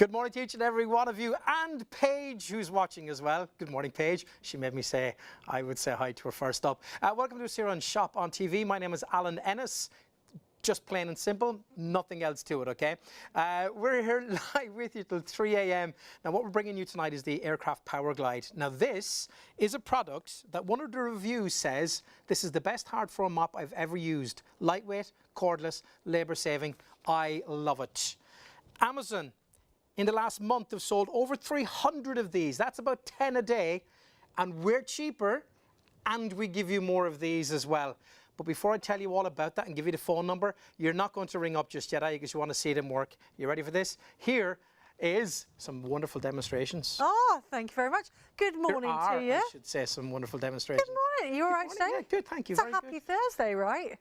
Good morning to each and every one of you, and Paige, who's watching as well. Good morning, Paige. She made me say I would say hi to her first up. Welcome to us here on Shop on TV. My name is Alan Ennis. Just plain and simple, nothing else to it, okay? We're here live with you till 3 a.m. Now, what we're bringing you tonight is the Aircraft Power Glide. Now, this is a product that one of the reviews says this is the best hard floor mop I've ever used. Lightweight, cordless, labor saving. I love it. Amazon, in the last month, have sold over 300 of these. That's about 10 a day, and we're cheaper, and we give you more of these as well. But before I tell you all about that and give you the phone number, you're not going to ring up just yet, are you? Because you want to see them work. You ready for this? Here is some wonderful demonstrations. Oh, thank you very much. Good morning to you. I should say some wonderful demonstrations. Good morning. You all right today? Yeah, good, thank you. It's a happy Thursday, right?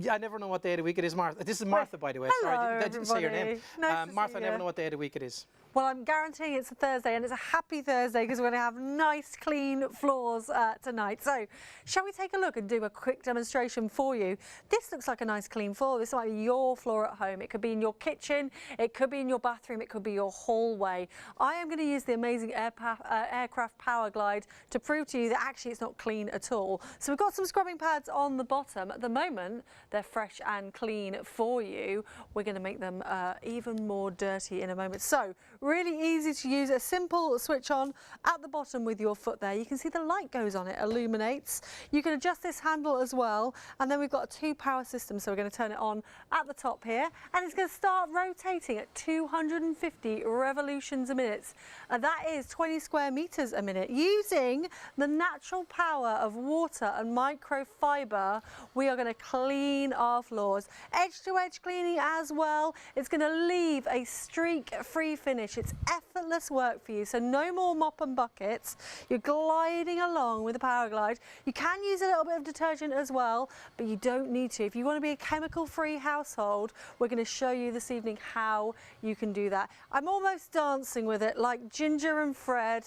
I never know what day of the week it is, Martha. This is Martha, by the way. Hello, sorry, I didn't say your name. Nice to Martha, see I never you. know what day of the week it is. Well, I'm guaranteeing it's a Thursday, and it's a happy Thursday because we're going to have nice, clean floors tonight. So, shall we take a look and do a quick demonstration for you? This looks like a nice, clean floor. This might be your floor at home. It could be in your kitchen. It could be in your bathroom. It could be your hallway. I am going to use the amazing Aircraft Power Glide to prove to you that actually it's not clean at all. So, we've got some scrubbing pads on the bottom. At the moment, they're fresh and clean for you. We're going to make them even more dirty in a moment. So, really easy to use, a simple switch on at the bottom with your foot there. You can see the light goes on, it illuminates. You can adjust this handle as well, and then we've got a 2 power system, so we're going to turn it on at the top here, and it's going to start rotating at 250 revolutions a minute. That is 20 square meters a minute. Using the natural power of water and microfiber, we are going to clean our floors. Edge to edge cleaning as well. It's going to leave a streak-free finish. It's effortless work for you, so no more mop and buckets. You're gliding along with the Power Glide. You can use a little bit of detergent as well, but you don't need to. If you want to be a chemical-free household, we're going to show you this evening how you can do that. I'm almost dancing with it like Ginger and Fred.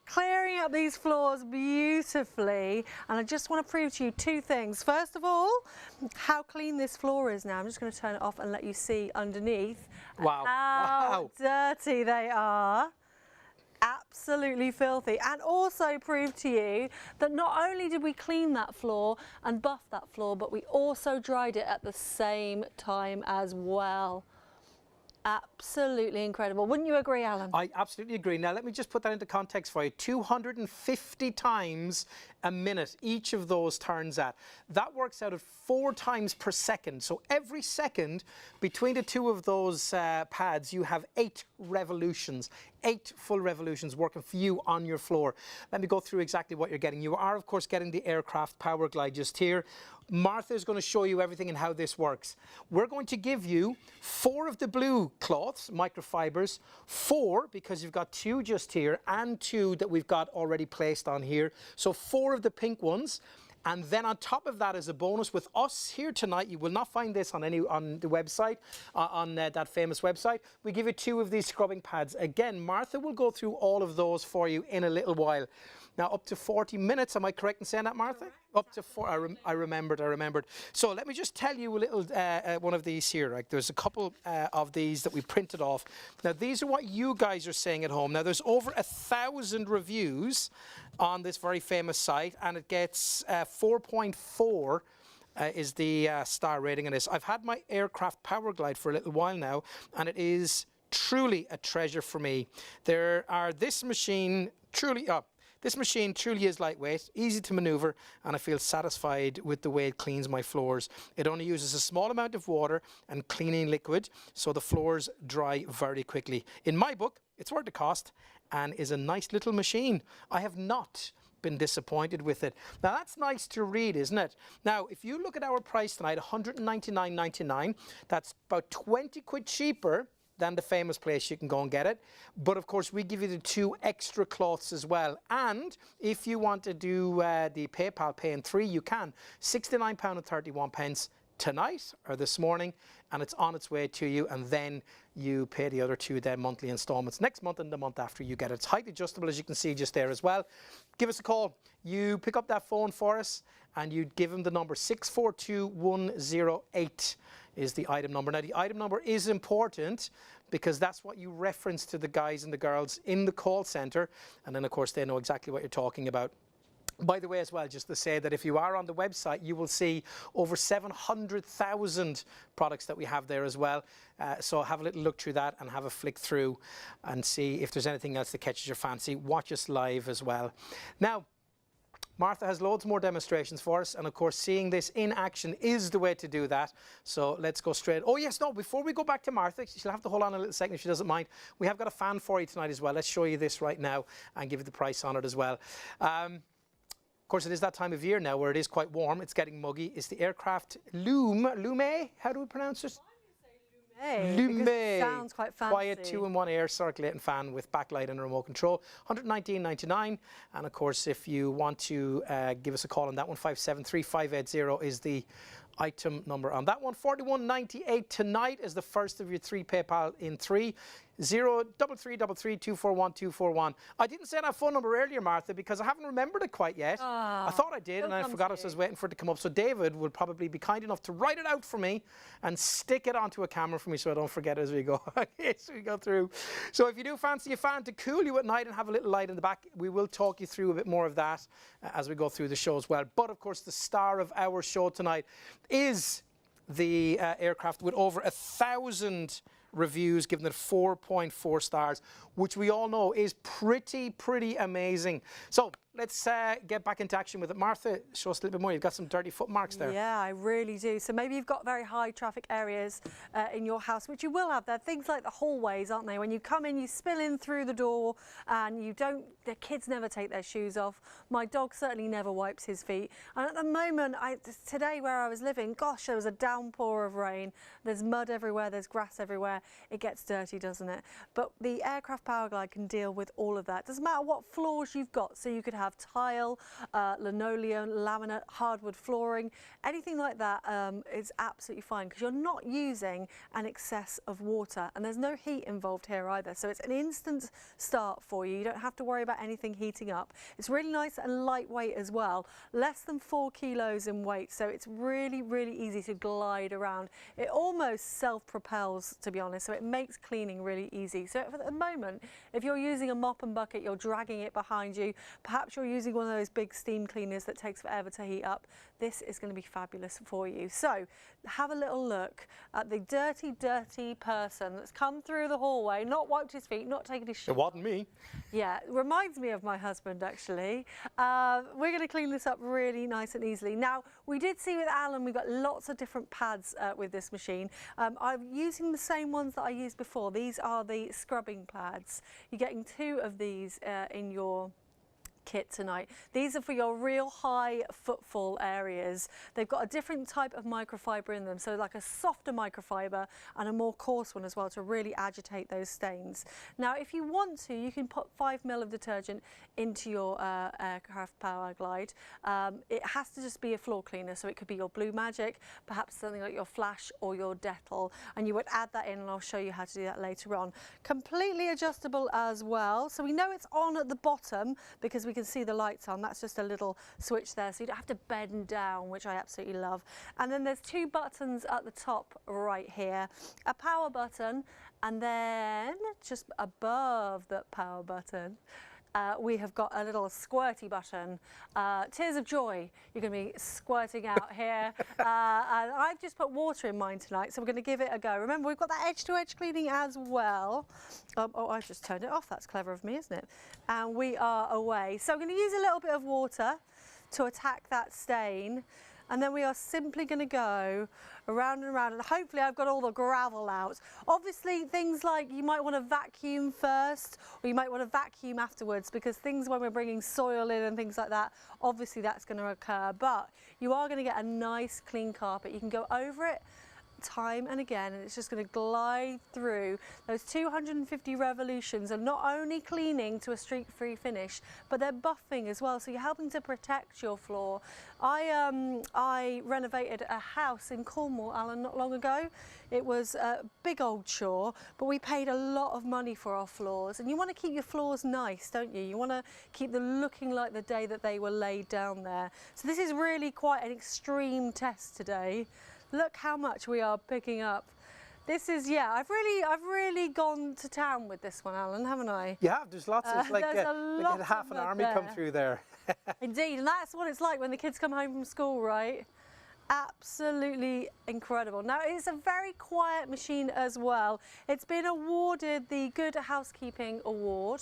Clearing up these floors beautifully, and I just want to prove to you 2 things. First of all, how clean this floor is now. I'm just going to turn it off and let you see underneath how dirty they are. Absolutely filthy. And also prove to you that not only did we clean that floor and buff that floor, but we also dried it at the same time as well. Absolutely incredible. Wouldn't you agree, Alan? I absolutely agree. Now, let me just put that into context for you. 250 times a minute each of those turns at. That works out at 4 times per second. So every second between the 2 of those pads, you have 8 revolutions. 8 full revolutions working for you on your floor. Let me go through exactly what you're getting. You are, of course, getting the Aircraft Power Glide just here. Martha is going to show you everything and how this works. We're going to give you 4 of the blue cloths, microfibers, 4 because you've got 2 just here and 2 that we've got already placed on here. So 4 of the pink ones. And then on top of that, as a bonus with us here tonight, you will not find this on the website, on that famous website. We give you 2 of these scrubbing pads. Again, Martha will go through all of those for you in a little while. Now, up to 40 minutes. Am I correct in saying that, Martha? Correct. Up to 4. I remembered. So let me just tell you a little one of these here. Right? There's a couple of these that we printed off. Now, these are what you guys are saying at home. Now, there's over 1,000 reviews on this very famous site, and it gets 4.4 is the star rating on this. I've had my Aircraft Power Glide for a little while now, and it is truly a treasure for me. This machine truly is lightweight, easy to maneuver, and I feel satisfied with the way it cleans my floors. It only uses a small amount of water and cleaning liquid, so the floors dry very quickly. In my book, it's worth the cost and is a nice little machine. I have not been disappointed with it. Now, that's nice to read, isn't it? Now, if you look at our price tonight, $199.99, that's about 20 quid cheaper than the famous place you can go and get it. But of course, we give you the 2 extra cloths as well. And if you want to do the PayPal Pay in 3, you can. £69.31 tonight or this morning, and it's on its way to you, and then you pay the other 2 then monthly installments next month and the month after you get it. It's height adjustable, as you can see just there as well. Give us a call. You pick up that phone for us and you give them the number 642108. is the item number. Now the item number is important because that's what you reference to the guys and the girls in the call center, and then of course they know exactly what you're talking about. By the way as well, just to say that if you are on the website, you will see over 700,000 products that we have there as well. So have a little look through that and have a flick through and see if there's anything else that catches your fancy. Watch us live as well. Now, Martha has loads more demonstrations for us, and of course seeing this in action is the way to do that. So let's go straight. Oh yes, no, before we go back to Martha, she'll have to hold on a little second if she doesn't mind. We have got a fan for you tonight as well. Let's show you this right now and give you the price on it as well. Of course, it is that time of year now where it is quite warm. It's getting muggy. It's the aircraft Lume. How do we pronounce it? Lume. It sounds quite fancy. Quiet 2-in-1 air circulating fan with backlight and remote control. $119.99. And of course, if you want to give us a call on that one, 573-580 is the item number on that one. $41.98 tonight is the first of your 3 PayPal in 3. 03333241241. I didn't say that phone number earlier, Martha, because I haven't remembered it quite yet. I thought I did, and I forgot I was waiting for it to come up. So David will probably be kind enough to write it out for me and stick it onto a camera for me so I don't forget as we go. As we go through. So if you do fancy a fan to cool you at night and have a little light in the back, we will talk you through a bit more of that as we go through the show as well. But of course, the star of our show tonight is the aircraft with over 1,000 reviews, giving it 4.4 stars, which we all know is pretty amazing. So let's get back into action with it. Martha, show us a little bit more. You've got some dirty footmarks there. Yeah, I really do. So maybe you've got very high traffic areas in your house, which you will have there. Things like the hallways, aren't they? When you come in, you spill in through the door and the kids never take their shoes off. My dog certainly never wipes his feet. And at the moment, today where I was living, gosh, there was a downpour of rain. There's mud everywhere, there's grass everywhere. It gets dirty, doesn't it? But the aircraft Powerglide can deal with all of that. Doesn't matter what floors you've got. So you could have tile, linoleum, laminate, hardwood flooring, anything like that is absolutely fine because you're not using an excess of water and there's no heat involved here either. So it's an instant start for you. You don't have to worry about anything heating up. It's really nice and lightweight as well, less than 4 kilos in weight. So it's really easy to glide around. It almost self-propels, to be honest. So it makes cleaning really easy. So at the moment, if you're using a mop and bucket, you're dragging it behind you, perhaps you're using one of those big steam cleaners that takes forever to heat up, this is going to be fabulous for you. So have a little look at the dirty person that's come through the hallway, not wiped his feet, not taken his shoes. It wasn't me. Yeah, it reminds me of my husband actually. We're going to clean this up really nice and easily. Now, we did see with Alan, we've got lots of different pads with this machine. I'm using the same ones that I used before. These are the scrubbing pads. You're getting 2 of these in your kit tonight. These are for your real high footfall areas. They've got a different type of microfiber in them, so like a softer microfiber and a more coarse one as well to really agitate those stains. Now if you want to, you can put 5 ml of detergent into your aircraft Powerglide. It has to just be a floor cleaner, so it could be your Blue Magic, perhaps something like your Flash or your Dettol, and you would add that in and I'll show you how to do that later on. Completely adjustable as well, so we know it's on at the bottom because we can see the lights on. That's just a little switch there, so you don't have to bend down, which I absolutely love. And then there's 2 buttons at the top right here, a power button, and then just above that power button we have got a little squirty button. Tears of joy, you're going to be squirting out here. And I've just put water in mine tonight, so we're going to give it a go. Remember, we've got that edge-to-edge cleaning as well. Oh, I've just turned it off. That's clever of me, isn't it? And we are away. So I'm going to use a little bit of water to attack that stain. And then we are simply going to go around and around, and hopefully I've got all the gravel out. Obviously things like you might want to vacuum first, or you might want to vacuum afterwards, because things when we're bringing soil in and things like that, obviously that's going to occur. But you are going to get a nice clean carpet. You can go over it time and again, and it's just going to glide through. Those 250 revolutions are not only cleaning to a streak-free finish, but they're buffing as well, so you're helping to protect your floor. I renovated a house in Cornwall, Alan, not long ago. It was a big old chore, but we paid a lot of money for our floors, and you want to keep your floors nice, don't you? You want to keep them looking like the day that they were laid down there. So this is really quite an extreme test today. Look how much we are picking up. This is, yeah, I've really gone to town with this one, Alan, haven't I? You have. There's lots of, like half an mud army there. come through there. Indeed, and that's what it's like when the kids come home from school, right? Absolutely incredible. Now, it's a very quiet machine as well. It's been awarded the Good Housekeeping Award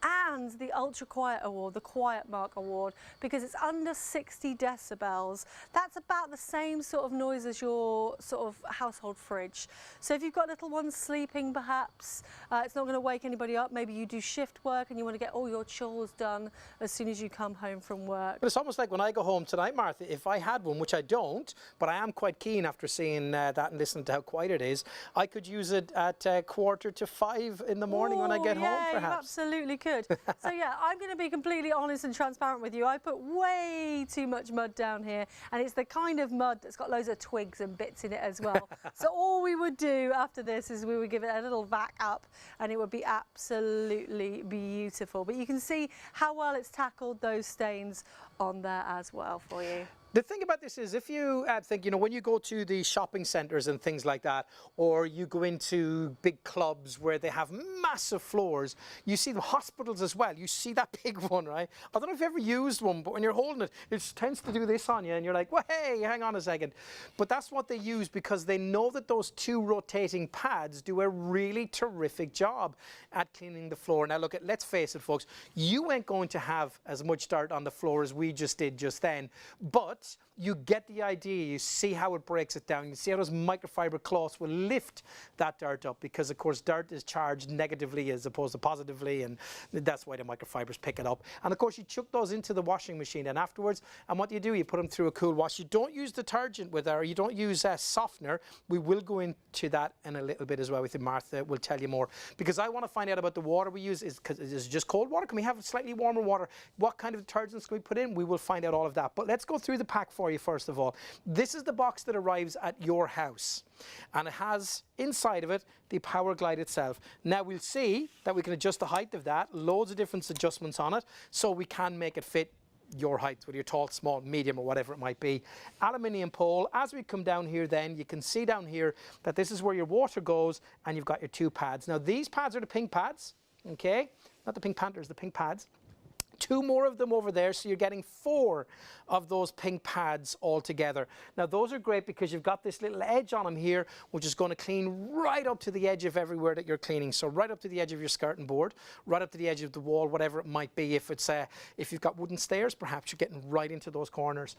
and the Ultra Quiet Award, the Quiet Mark Award, because it's under 60 decibels. That's about the same sort of noise as your sort of household fridge. So if you've got little ones sleeping, perhaps, it's not going to wake anybody up. Maybe you do shift work and you want to get all your chores done as soon as you come home from work. But it's almost like when I go home tonight, Martha, if I had one, which I don't, but I am quite keen after seeing that and listening to how quiet it is, I could use it at 4:45 in the morning when I get home, perhaps. You absolutely could. So yeah, I'm going to be completely honest and transparent with you. I put way too much mud down here, and it's the kind of mud that's got loads of twigs and bits in it as well. So all we would do after this is we would give it a little vac up, and it would be absolutely beautiful. But you can see how well it's tackled those stains on there as well for you. The thing about this is if you think, you know, when you go to the shopping centres and things like that, or you go into big clubs where they have massive floors, you see the hospitals as well. You see that big one, right? I don't know if you've ever used one, but when you're holding it, it tends to do this on you and you're like, well, hey, hang on a second. But that's what they use because they know that those two rotating pads do a really terrific job at cleaning the floor. Now look, let's face it, folks, you ain't going to have as much dirt on the floor as we just did just then, but you get the idea. You see how it breaks it down. You see how those microfiber cloths will lift that dirt up because, of course, dirt is charged negatively as opposed to positively, and that's why the microfibers pick it up. And, of course, you chuck those into the washing machine and afterwards, and what do? You put them through a cool wash. You don't use detergent with it, or you don't use softener. We will go into that in a little bit as well with Martha. We'll tell you more because I want to find out about the water we use. Is it just cold water? Can we have slightly warmer water? What kind of detergents can we put in? We will find out all of that. But let's go through the pack for you first of all. This is the box that arrives at your house, and it has inside of it the Power Glide itself. Now we'll see that we can adjust the height of that, loads of different adjustments on it, so we can make it fit your height, whether you're tall, small, medium, or whatever it might be. Aluminium pole. As we come down here then, you can see down here that this is where your water goes, and you've got your two pads. Now these pads are the pink pads, okay? Not the Pink Panthers, the pink pads. Two more of them over there, so you're getting 4 of those pink pads all together. Now those are great because you've got this little edge on them here, which is going to clean right up to the edge of everywhere that you're cleaning. So right up to the edge of your skirting board, right up to the edge of the wall, whatever it might be. If it's if you've got wooden stairs, perhaps you're getting right into those corners.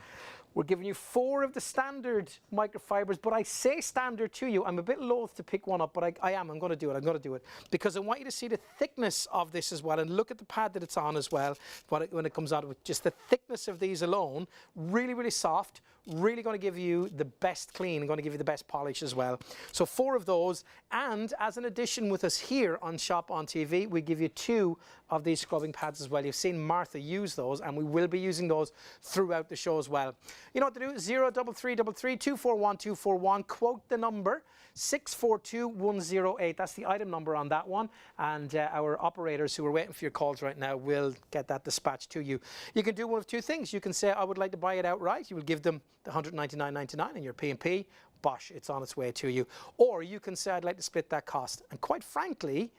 We're giving you 4 of the standard microfibers, but I say standard to you. I'm a bit loath to pick one up, but I'm going to do it. I'm going to do it because I want you to see the thickness of this as well, and look at the pad that it's on as well. When it comes out with just the thickness of these alone, really, really soft, really going to give you the best clean and going to give you the best polish as well. So 4 of those, and as an addition with us here on Shop on TV, we give you 2 of these scrubbing pads as well. You've seen Martha use those, and we will be using those throughout the show as well. You know what to do? 0333 241 241. Quote the number 642108. That's the item number on that one, and our operators who are waiting for your calls right now will get that dispatched to you. You can do one of 2 things. You can say, I would like to buy it outright. You will give them the $199.99 in your P&P. Bosh, it's on its way to you. Or you can say, I'd like to split that cost. And quite frankly,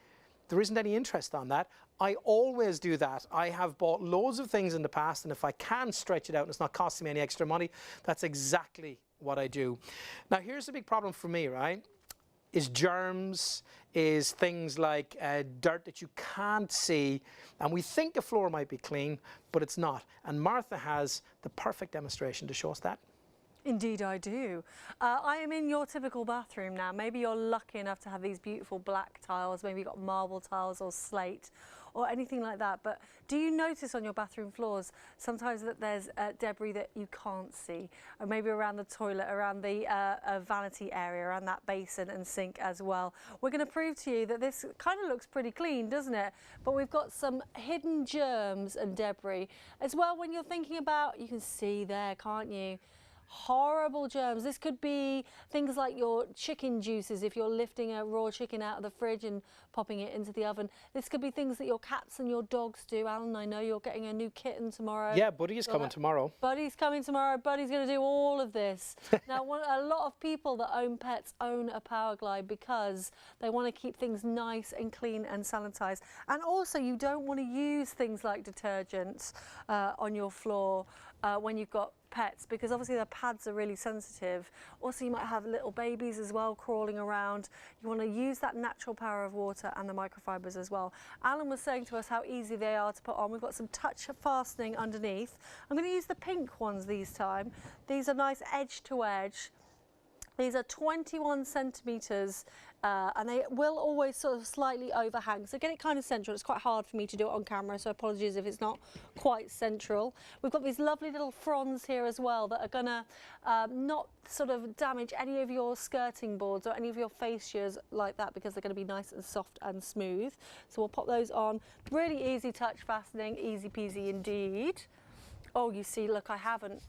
there isn't any interest on that. I always do that. I have bought loads of things in the past, and if I can stretch it out and it's not costing me any extra money, that's exactly what I do. Now, here's the big problem for me, right? Is germs, is things like dirt that you can't see, and we think a floor might be clean, but it's not. And Martha has the perfect demonstration to show us that. Indeed I do. I am in your typical bathroom now. Maybe you're lucky enough to have these beautiful black tiles, maybe you've got marble tiles or slate or anything like that, but do you notice on your bathroom floors sometimes that there's debris that you can't see, or maybe around the toilet, around the vanity area, around that basin and sink as well? We're going to prove to you that this kind of looks pretty clean, doesn't it? But we've got some hidden germs and debris as well. When you're thinking about, you can see there, can't you? horrible germs. This could be things like your chicken juices if you're lifting a raw chicken out of the fridge and popping it into the oven. This could be things that your cats and your dogs do. Alan, I know you're getting a new kitten tomorrow. Yeah, Buddy is coming tomorrow. Buddy's coming tomorrow. Buddy's going to do all of this. Now, a lot of people that own pets own a Power Glide because they want to keep things nice and clean and sanitized. And also, you don't want to use things like detergents on your floor when you've got pets, because obviously their pads are really sensitive. Also, you might have little babies as well crawling around. You want to use that natural power of water and the microfibers as well. Alan was saying to us how easy they are to put on. We've got some touch fastening underneath. I'm going to use the pink ones this time. These are nice edge to edge. These are 21 centimetres and they will always sort of slightly overhang. So get it kind of central. It's quite hard for me to do it on camera, so apologies if it's not quite central. We've got these lovely little fronds here as well that are going to not sort of damage any of your skirting boards or any of your fascias like that, because they're going to be nice and soft and smooth. So we'll pop those on. Really easy touch fastening, easy peasy indeed. Oh, you see, look, I haven't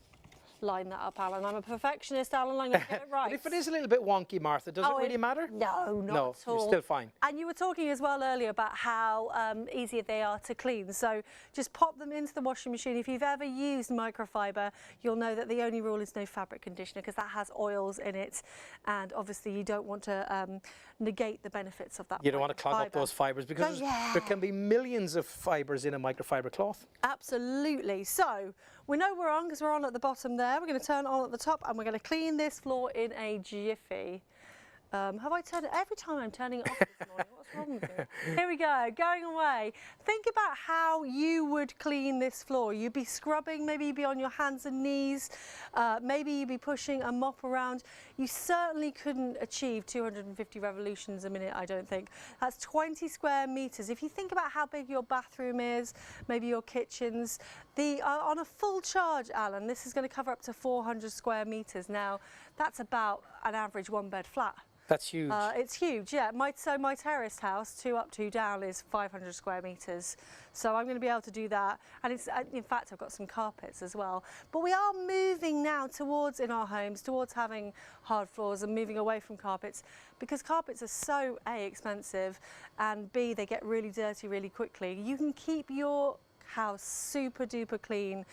line that up, Alan. I'm a perfectionist, Alan. I'm going to get it right. But if it is a little bit wonky, Martha, does it really matter? No, not at all. You're still fine. And you were talking as well earlier about how easy they are to clean. So just pop them into the washing machine. If you've ever used microfiber, you'll know that the only rule is no fabric conditioner, because that has oils in it. And obviously you don't want to negate the benefits of that. You don't want to clog up those fibres, because there can be millions of fibres in a microfiber cloth. Absolutely. So we know we're on because we're on at the bottom there. We're going to turn on at the top and we're going to clean this floor in a jiffy. Have I turned it? Every time I'm turning it off this morning. What's wrong with it? Here we go, going away. Think about how you would clean this floor. You'd be scrubbing, maybe you'd be on your hands and knees, maybe you'd be pushing a mop around. You certainly couldn't achieve 250 revolutions a minute, I don't think. That's 20 square metres. If you think about how big your bathroom is, maybe your kitchens, on a full charge, Alan, this is going to cover up to 400 square metres. Now, that's about an average one-bed flat. That's huge. It's huge, yeah. My terraced house, 2 up, 2 down, is 500 square metres. So I'm going to be able to do that. And it's, in fact, I've got some carpets as well. But we are moving now towards, in our homes, towards having hard floors and moving away from carpets, because carpets are so A, expensive, and B, they get really dirty really quickly. You can keep your house super duper clean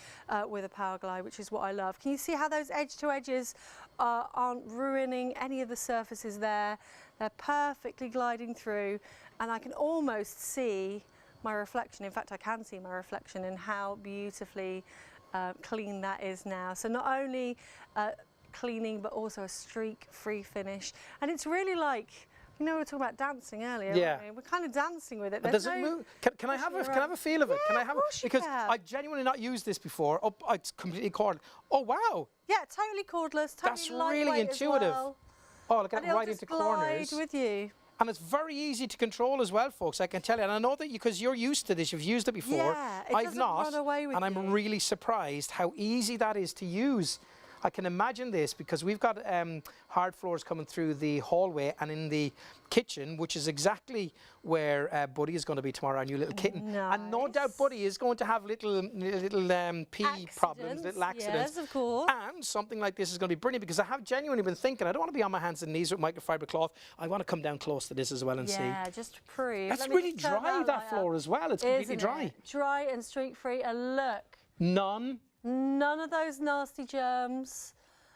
with a Power Glide, which is what I love. Can you see how those edge to edges aren't ruining any of the surfaces there? They're perfectly gliding through, and I can almost see my reflection. In fact, I can see my reflection in how beautifully clean that is now. So not only cleaning, but also a streak-free finish. And it's really like, you know, we were talking about dancing earlier. Yeah. Weren't we? We're kind of dancing with it. Does it move? Can I have a feel of it? Yeah, can I have of course because you can. I've genuinely not used this before. Oh, it's completely cordless. Oh wow. Yeah, totally cordless. Totally That's really lightweight intuitive. As well. Oh, look at And it it'll right just into corners. glide with you. And it's very easy to control as well, folks, I can tell you. And I know that because you're used to this, you've used it before. Yeah, it I've doesn't not. run away with and I'm you. really surprised how easy that is to use. I can imagine this because we've got hard floors coming through the hallway and in the kitchen, which is exactly where Buddy is going to be tomorrow, our new little kitten. Nice. And no doubt Buddy is going to have little pee problems, little accidents. Yes, of course. And something like this is going to be brilliant, because I have genuinely been thinking, I don't want to be on my hands and knees with microfiber cloth. I want to come down close to this as well and see. Yeah, just to prove. That's Let me really just turn dry, light that floor up. as well. It's completely Isn't dry. it? Dry and streak-free. And look, none of those nasty germs.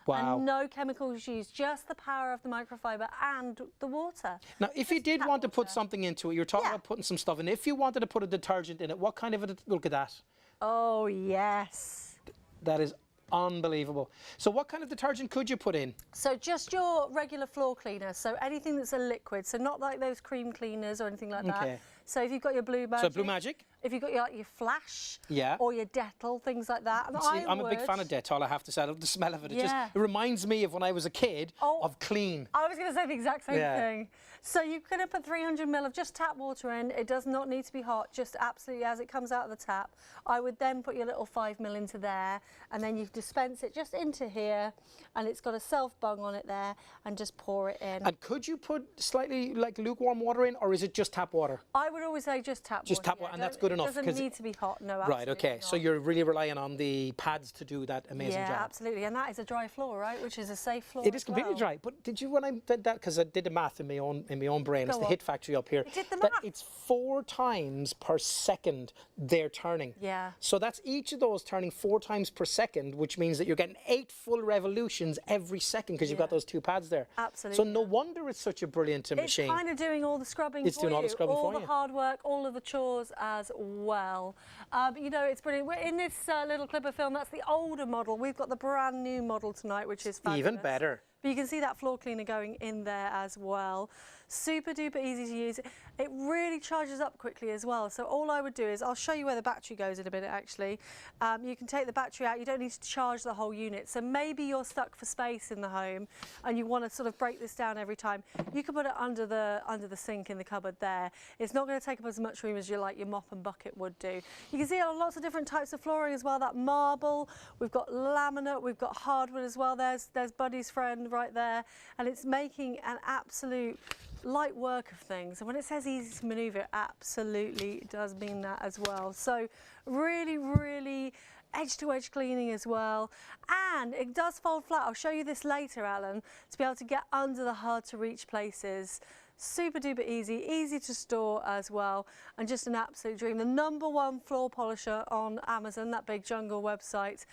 Wow. And no chemicals used, just the power of the microfiber and the water. Now, if you did want to put something into it, you're talking about putting some stuff in. If you wanted to put a detergent in it, what kind of a, look at that. Oh, yes. That is unbelievable. So what kind of detergent could you put in? So just your regular floor cleaner, so anything that's a liquid, so not like those cream cleaners or anything like that. So if you've got your Blue Magic. So Blue Magic? If you've got your Flash. Yeah. Or your Dettol, things like that. And See, I'm a big fan of Dettol, I have to say. I love the smell of it. It reminds me of when I was a kid of clean. I was going to say the exact same thing. So you're going to put 300 ml of just tap water in. It does not need to be hot, just absolutely as it comes out of the tap. I would then put your little 5 ml into there, and then you dispense it just into here, and it's got a self-bung on it there, and just pour it in. And could you put slightly like lukewarm water in, or is it just tap water? I would always say just tap water. Just tap water, and that's good enough. Doesn't need to be hot, no, absolutely Right, okay. not. So you're really relying on the pads to do that amazing job. Yeah, absolutely. And that is a dry floor, right? Which is a safe floor. It is completely dry. But did you, when I did that, because I did the math in my own brain, it's the hit factory up here. You did the that math. It's 4 times per second they're turning. Yeah. So that's each of those turning 4 times per second, which means that you're getting 8 full revolutions every second because you've got those 2 pads there. Absolutely. So no wonder it's such a brilliant machine. It's kind of doing all the scrubbing It's for doing you. all the scrubbing for all the you. hard work, all of the chores as well. You know, it's brilliant. We're in this little clip of film, that's the older model. We've got the brand new model tonight, which is fabulous. Even better. But you can see that floor cleaner going in there as well. Super duper easy to use. It really charges up quickly as well. So all I would do is, I'll show you where the battery goes in a minute actually. You can take the battery out, you don't need to charge the whole unit. So maybe you're stuck for space in the home and you want to sort of break this down every time. You can put it under the sink in the cupboard there. It's not going to take up as much room as your mop and bucket would do. You can see lots of different types of flooring as well. That marble, we've got laminate, we've got hardwood as well. There's Buddy's friend right there, and it's making an absolute light work of things. And when it says easy to manoeuvre, it absolutely does mean that as well. So really, really edge-to-edge cleaning as well. And it does fold flat. I'll show you this later, Alan, to be able to get under the hard-to-reach places. Super duper easy to store as well, and just an absolute dream. The #1 floor polisher on Amazon, that big jungle website,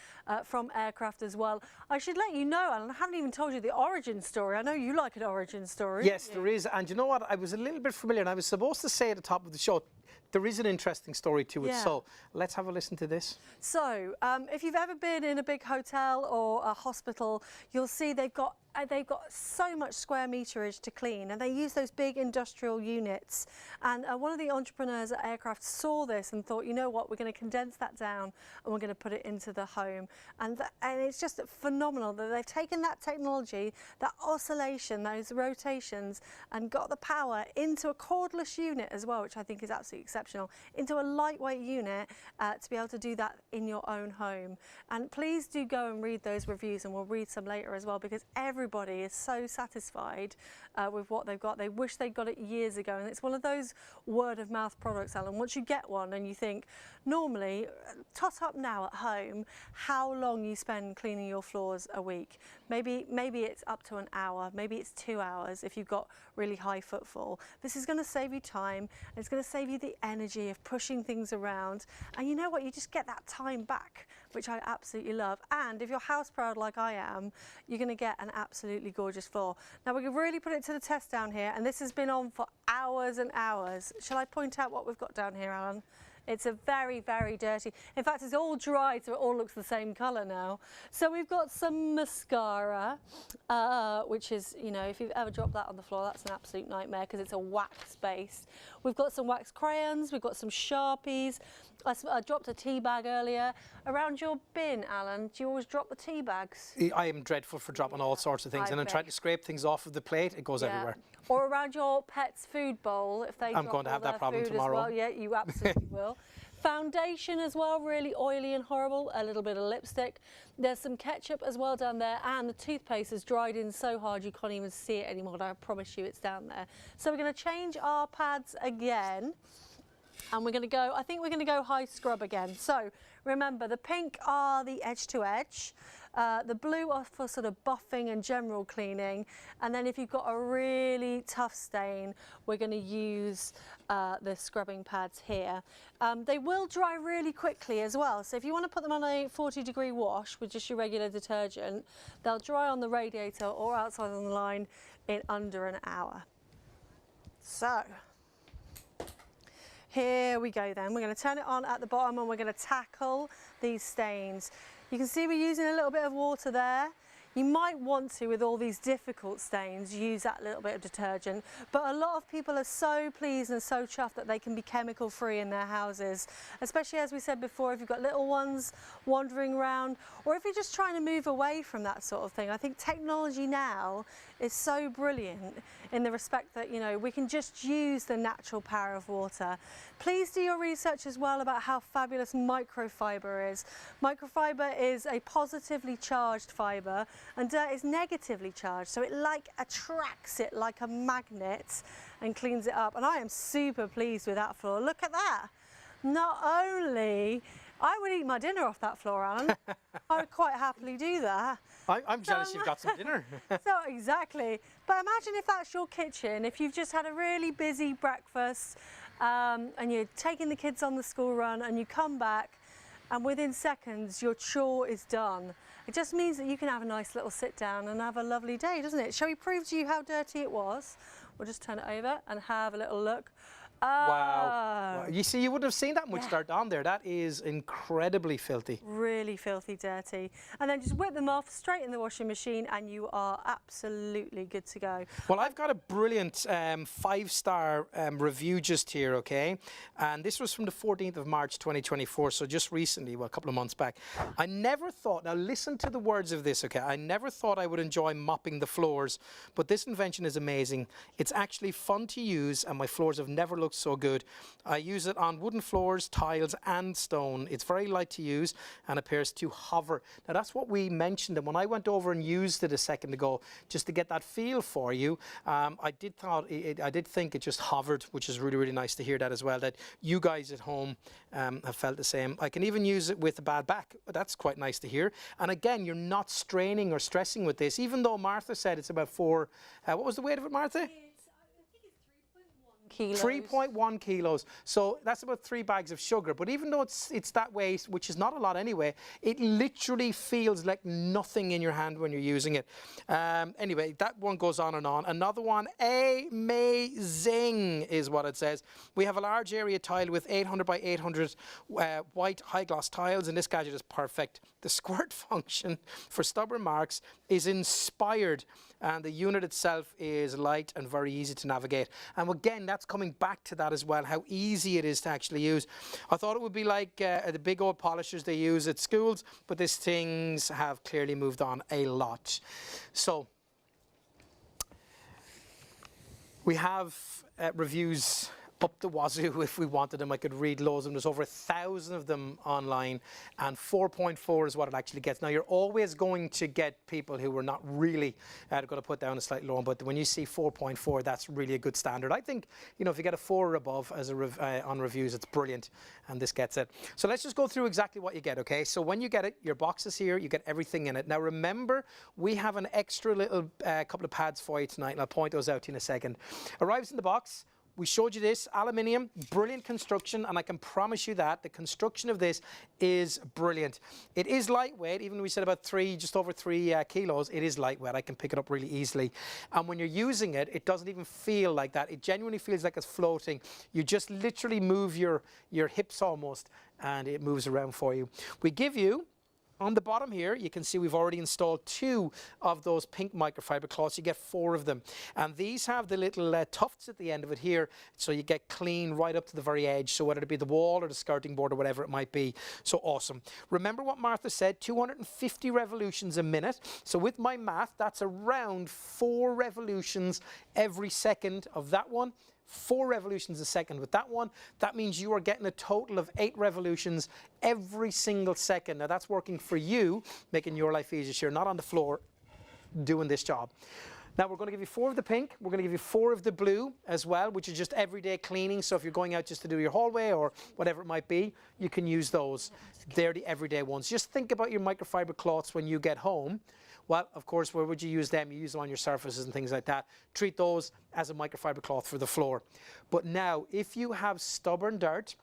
from Aircraft as well. I should let you know, Alan, I haven't even told you the origin story. I know you like an origin story. Yes, there is. And you know what? I was a little bit familiar, and I was supposed to say at the top of the show, there is an interesting story to it. Yeah. So let's have a listen to this. So if you've ever been in a big hotel or a hospital, you'll see they've got so much square meterage to clean, and they use those big industrial units. And one of the entrepreneurs at Aircraft saw this and thought, you know what, we're going to condense that down and we're going to put it into the home. And it's just phenomenal that they've taken that technology, that oscillation, those rotations, and got the power into a cordless unit as well, which I think is absolutely exceptional, into a lightweight unit to be able to do that in your own home. And please do go and read those reviews, and we'll read some later as well, because everybody is so satisfied with what they've got. They wish they'd got it years ago, and it's one of those word of mouth products, Alan. Once you get one and you think, normally, tot up now at home how long you spend cleaning your floors a week. Maybe it's up to an hour, maybe it's 2 hours if you've got really high footfall. This is going to save you time, and it's going to save you the energy of pushing things around, and you know what, you just get that time back, which I absolutely love. And if you're house proud like I am, you're going to get an absolutely gorgeous floor. Now we can really put it to the test down here, and this has been on for hours and hours. Shall I point out what we've got down here, Alan? It's a very, very dirty. In fact, it's all dried, so it all looks the same colour now. So we've got some mascara, which is, you know, if you've ever dropped that on the floor, that's an absolute nightmare because it's a wax base. We've got some wax crayons, we've got some Sharpies. I dropped a tea bag earlier. Around your bin, Alan, do you always drop the tea bags? I am dreadful for dropping all sorts of things, and I'm trying to scrape things off of the plate. It goes everywhere. Or around your pet's food bowl, if they I'm going to have that problem tomorrow. Well. Yeah, you absolutely will. Foundation as well, really oily and horrible. A little bit of lipstick. There's some ketchup as well down there, and the toothpaste is dried in so hard you can't even see it anymore. I promise you it's down there. So we're going to change our pads again. And we're going to go, I think we're going to go high scrub again. So remember, the pink are the edge to edge. The blue are for sort of buffing and general cleaning. And then if you've got a really tough stain, we're going to use the scrubbing pads here. They will dry really quickly as well. So if you want to put them on a 40-degree wash with just your regular detergent, they'll dry on the radiator or outside on the line in under an hour. So here we go then. We're going to turn it on at the bottom, and we're going to tackle these stains. You can see we're using a little bit of water there. You might want to, with all these difficult stains, use that little bit of detergent, but a lot of people are so pleased and so chuffed that they can be chemical free in their houses, especially, as we said before, if you've got little ones wandering around, or if you're just trying to move away from that sort of thing. I think technology now is so brilliant in the respect that, you know, we can just use the natural power of water. Please do your research as well about how fabulous microfiber is. Microfiber is a positively charged fiber, and dirt is negatively charged, so it attracts it like a magnet and cleans it up. And I am super pleased with that floor. Look at that. not only, I would eat my dinner off that floor, Alan. I would quite happily do that. I'm jealous you've got some dinner. So exactly. But imagine if that's your kitchen, if you've just had a really busy breakfast and you're taking the kids on the school run and you come back and within seconds your chore is done. It just means that you can have a nice little sit down and have a lovely day, doesn't it? Shall we prove to you how dirty it was? We'll just turn it over and have a little look. Wow. You see, you wouldn't have seen that much dirt on there. That is incredibly filthy. Really filthy dirty. And then just whip them off straight in the washing machine and you are absolutely good to go. Well, I've got a brilliant 5-star review just here, okay? And this was from the 14th of March 2024, so just recently, well, a couple of months back. I never thought, now listen to the words of this, okay? I never thought I would enjoy mopping the floors, but this invention is amazing. It's actually fun to use and my floors have never looked so good. I use it on wooden floors, tiles and stone. It's very light to use and appears to hover. Now that's what we mentioned, and when I went over and used it a second ago just to get that feel for you, I did think it just hovered, which is really, really nice to hear that as well, that you guys at home have felt the same. I can even use it with a bad back. That's quite nice to hear. And again, you're not straining or stressing with this, even though Martha said it's about 4, what was the weight of it, Martha? 3.1 kilos. So that's about 3 bags of sugar. But even though it's that weight, which is not a lot anyway, it literally feels like nothing in your hand when you're using it. Anyway, that one goes on and on. Another one, amazing is what it says. We have a large area tile with 800 by 800 white high gloss tiles, and this gadget is perfect. The squirt function for stubborn marks is inspired, and the unit itself is light and very easy to navigate. And again, that's coming back to that as well, how easy it is to actually use. I thought it would be like the big old polishers they use at schools, but these things have clearly moved on a lot. So we have reviews up the wazoo. If we wanted them, I could read loads of them. There's over 1,000 of them online, and 4.4 is what it actually gets. Now, you're always going to get people who are not really going to put down a slightly lower, but when you see 4.4, that's really a good standard. I think, you know, if you get a 4 or above as a on reviews, it's brilliant, and this gets it. So let's just go through exactly what you get, okay? So when you get it, your box is here, you get everything in it. Now, remember, we have an extra little couple of pads for you tonight, and I'll point those out to you in a second. Arrives in the box. We showed you this, aluminium, brilliant construction, and I can promise you that the construction of this is brilliant. It is lightweight, even though we said about just over 3 kilos, it is lightweight. I can pick it up really easily. And when you're using it, it doesn't even feel like that. It genuinely feels like it's floating. You just literally move your hips almost, and it moves around for you. We give you, on the bottom here, you can see we've already installed 2 of those pink microfiber cloths. You get 4 of them. And these have the little tufts at the end of it here, so you get clean right up to the very edge. So whether it be the wall or the skirting board or whatever it might be. So awesome. Remember what Martha said, 250 revolutions a minute. So with my math, that's around 4 revolutions every second of that one. 4 revolutions a second with that one. That means you are getting a total of 8 revolutions every single second. Now that's working for you, making your life easier. So you're not on the floor doing this job. Now we're going to give you 4 of the pink. We're going to give you 4 of the blue as well, which is just everyday cleaning. So if you're going out just to do your hallway or whatever it might be, you can use those. They're the everyday ones. Just think about your microfiber cloths when you get home. Well, of course, where would you use them? You use them on your surfaces and things like that. Treat those as a microfiber cloth for the floor. But now, if you have stubborn dirt,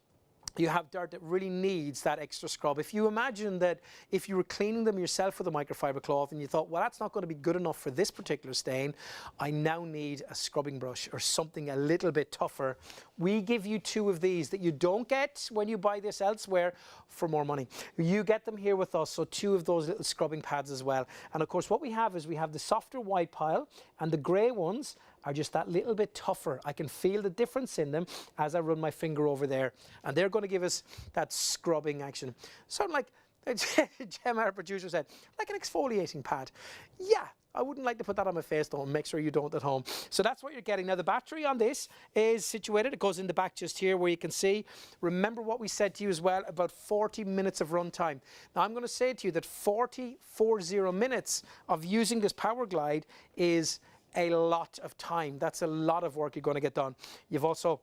you have dirt that really needs that extra scrub. If you imagine that if you were cleaning them yourself with a microfiber cloth and you thought, well, that's not going to be good enough for this particular stain, I now need a scrubbing brush or something a little bit tougher. We give you 2 of these that you don't get when you buy this elsewhere for more money. You get them here with us, so 2 of those little scrubbing pads as well. And of course, what we have is we have the softer white pile, and the grey ones are just that little bit tougher. I can feel the difference in them as I run my finger over there, and they're going to give us that scrubbing action. Sort of like Gemma, our producer, said, like an exfoliating pad. Yeah, I wouldn't like to put that on my face though. Make sure you don't at home. So that's what you're getting. Now the battery on this is situated. It goes in the back just here where you can see. Remember what we said to you as well about 40 minutes of run time. Now I'm going to say to you that 40 minutes of using this Power Glide is a lot of time. That's a lot of work you're going to get done. You've also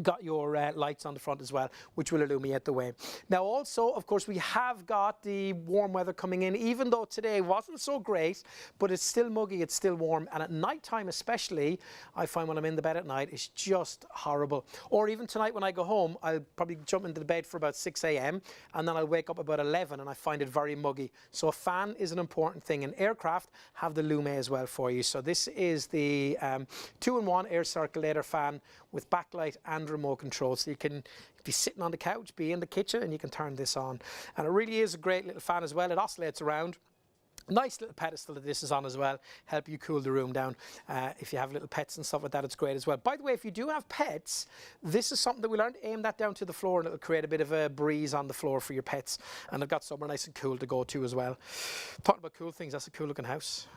got your lights on the front as well, which will illuminate the way. Now also, of course, we have got the warm weather coming in, even though today wasn't so great, but it's still muggy, it's still warm, and at night time especially, I find when I'm in the bed at night, it's just horrible. Or even tonight when I go home, I'll probably jump into the bed for about 6 a.m. and then I'll wake up about 11 and I find it very muggy. So a fan is an important thing, and aircraft have the Lume as well for you. So this is the 2-in-1 air circulator fan with backlight and remote control, so you can be sitting on the couch, be in the kitchen, and you can turn this on. And it really is a great little fan as well. It oscillates around. Nice little pedestal that this is on as well, help you cool the room down. If you have little pets and stuff like that, it's great as well. By the way, if you do have pets, this is something that we learned. Aim that down to the floor and it'll create a bit of a breeze on the floor for your pets. And they've got somewhere nice and cool to go to as well. Talking about cool things, that's a cool looking house.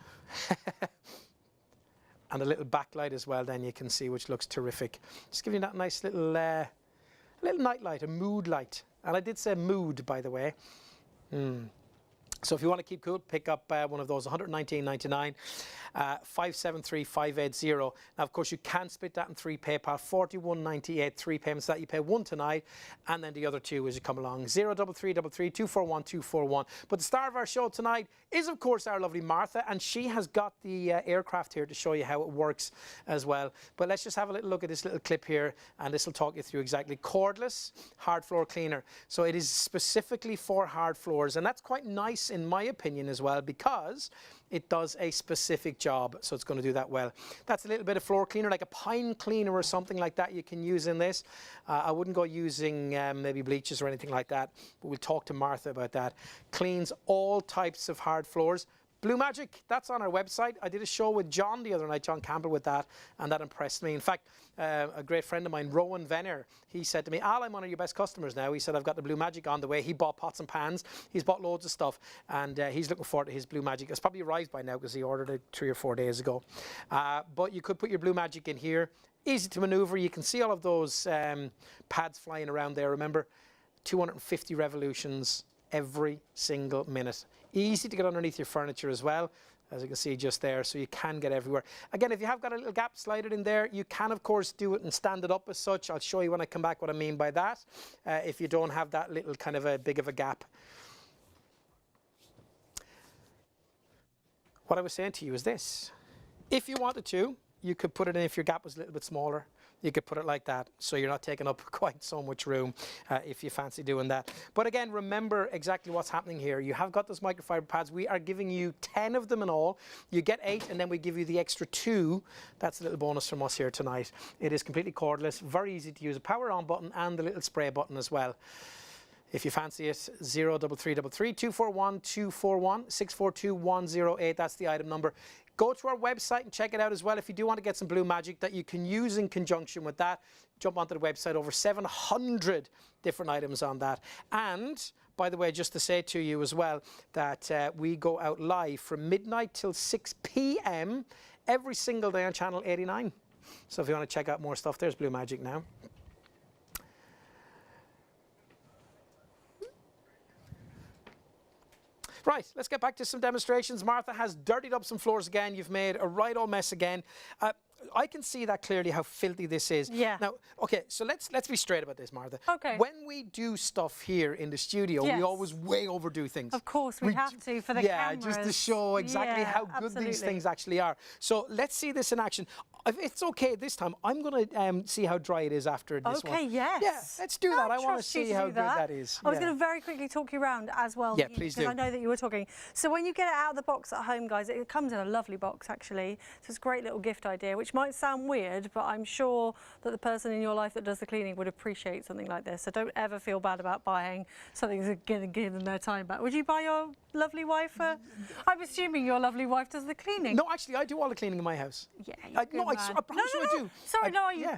And a little backlight as well, then you can see, which looks terrific. Just giving you that nice little night light, a mood light. And I did say mood, by the way. So if you want to keep cool, pick up one of those, $119.99, 573-580. Now, of course, you can split that in 3 PayPal, $41.98, 3 payments that you pay, one tonight, and then the other 2 as you come along. 03333 241 241. But the star of our show tonight is, of course, our lovely Martha, and she has got the aircraft here to show you how it works as well. But let's just have a little look at this little clip here, and this will talk you through exactly. Cordless hard floor cleaner. So it is specifically for hard floors, and that's quite nice in my opinion as well, because it does a specific job, so it's going to do that well. That's a little bit of floor cleaner, like a pine cleaner or something like that you can use in this. I wouldn't go using maybe bleaches or anything like that, but we'll talk to Martha about that. Cleans all types of hard floors. Blue Magic, that's on our website. I did a show with John the other night, John Campbell, with that, and that impressed me. In fact, a great friend of mine, Rowan Venner, he said to me, Al, I'm one of your best customers now. He said, I've got the Blue Magic on the way. He bought pots and pans. He's bought loads of stuff, and he's looking forward to his Blue Magic. It's probably arrived by now because he ordered it 3 or 4 days ago. But you could put your Blue Magic in here. Easy to maneuver. You can see all of those pads flying around there. Remember, 250 revolutions every single minute. Easy to get underneath your furniture as well, as you can see just there, so you can get everywhere. Again, if you have got a little gap, slide it in there. You can, of course, do it and stand it up as such. I'll show you when I come back what I mean by that, if you don't have that little kind of a big of a gap. What I was saying to you is this. If you wanted to, you could put it in if your gap was a little bit smaller. You could put it like that, so you're not taking up quite so much room if you fancy doing that. But again, remember exactly what's happening here. You have got those microfiber pads. We are giving you 10 of them in all. You get 8, and then we give you the extra 2. That's a little bonus from us here tonight. It is completely cordless, very easy to use. A power on button and the little spray button as well. If you fancy it, 03333 241 241 642 108. That's the item number. Go to our website and check it out as well. If you do want to get some Blue Magic that you can use in conjunction with that, jump onto the website. Over 700 different items on that. And by the way, just to say to you as well that we go out live from midnight till 6 p.m. every single day on channel 89. So if you want to check out more stuff, there's Blue Magic now. Right, let's get back to some demonstrations. Martha has dirtied up some floors again. You've made a right old mess again. I can see that clearly how filthy this is. Yeah. Now, okay, so let's be straight about this, Martha. Okay. When we do stuff here in the studio, Yes. we always way overdo things. Of course, we have to for the cameras. Yeah, just to show exactly how good these things actually are. So let's see this in action. If it's okay this time, I'm going to see how dry it is after this one. Okay, yes. Yeah, let's do that. I want to see how good that is. I was going to very quickly talk you around as well. Yeah, please do. Because I know that you were talking. So when you get it out of the box at home, guys, it comes in a lovely box, actually. So it's a great little gift idea, which might sound weird, but I'm sure that the person in your life that does the cleaning would appreciate something like this. So don't ever feel bad about buying something that's going to give them their time back. Would you buy your lovely wife I'm assuming your lovely wife does the cleaning. No, actually, I do all the cleaning in my house. Yeah, you're a good man. I promise you I do. Sorry,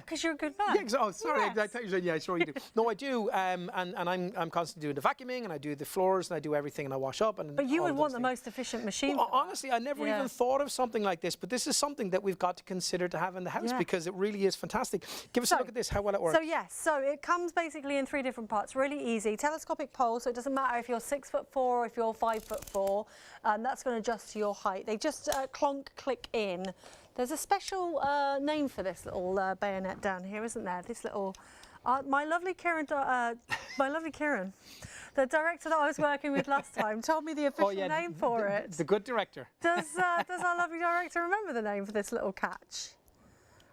because you're a good man. Yeah, sorry, Yes. I thought you said, yeah, sure you do. No, I do, and I'm constantly doing the vacuuming, and I do the floors, and I do everything, and I wash up. And but you all would of want those the things. most efficient machine. Well, honestly, I never even thought of something like this, but this is something that we've got to consider to have in the house because it really is fantastic. Give us a look at this, how well it works. So yes, so it comes basically in 3 different parts, really easy. Telescopic pole, so it doesn't matter if you're 6'4" or if you're 5'4", that's going to adjust to your height. They just clonk, click in There's a special name for this little bayonet down here, isn't there? This little, my lovely Kieran, the director that I was working with last time, told me the official name for it. The good director. Does our lovely director remember the name for this little catch?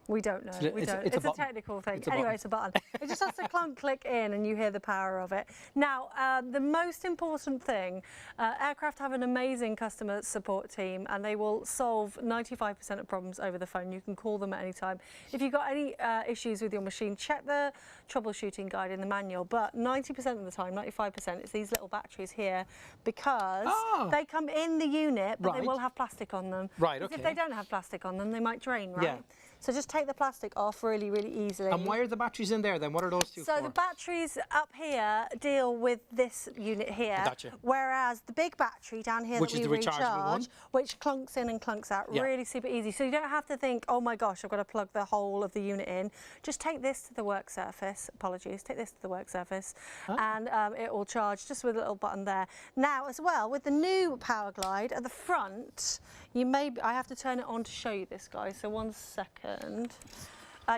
We don't know. It's a technical thing. Anyway, it's a button. It just has to click in and you hear the power of it. Now, the most important thing, aircraft have an amazing customer support team and they will solve 95% of problems over the phone. You can call them at any time. If you've got any issues with your machine, check the troubleshooting guide in the manual. But 90% of the time, 95%, it's these little batteries here because they come in the unit, but they will have plastic on them. Right, okay. If they don't have plastic on them, they might drain, right? Yeah. So just take the plastic off really, really easily. And why are the batteries in there then? What are those two for? So the batteries up here deal with this unit here. Gotcha. Whereas the big battery down here which that is we the rechargeable one, which clunks in and clunks out, really super easy. So you don't have to think, oh my gosh, I've got to plug the whole of the unit in. Just take this to the work surface. Apologies, take this to the work surface, and it will charge just with a little button there. Now, as well, with the new Power Glide at the front, I have to turn it on to show you this, guys. So 1 second.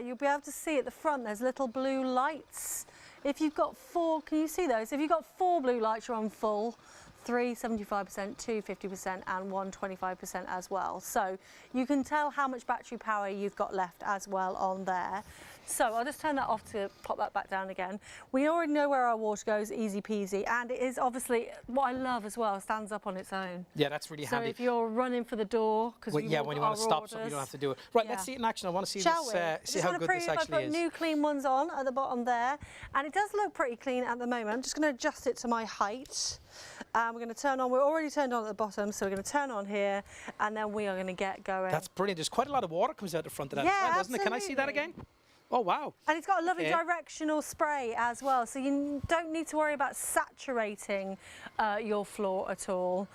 You'll be able to see at the front there's little blue lights. If you've got 4, can you see those? If you've got 4 blue lights, you're on full. 3 75%, 2 50% and 1 25% as well. So you can tell how much battery power you've got left as well on there. So I'll just turn that off to pop that back down again. We already know where our water goes, easy peasy, and it is obviously, what I love as well, stands up on its own. Yeah, that's really handy. So if you're running for the door, because when you want to stop something, you don't have to do it. Right, let's see it in action. I want to see this, see how good this actually is. New clean ones on at the bottom there, and it does look pretty clean at the moment. I'm just going to adjust it to my height. We're going to turn on, we're already turned on at the bottom, so we're going to turn on here, and then we are going to get going. That's brilliant. There's quite a lot of water comes out the front of that, as well, doesn't it? Can I see that again? Oh, wow. And it's got a lovely directional spray as well, so you don't need to worry about saturating your floor at all.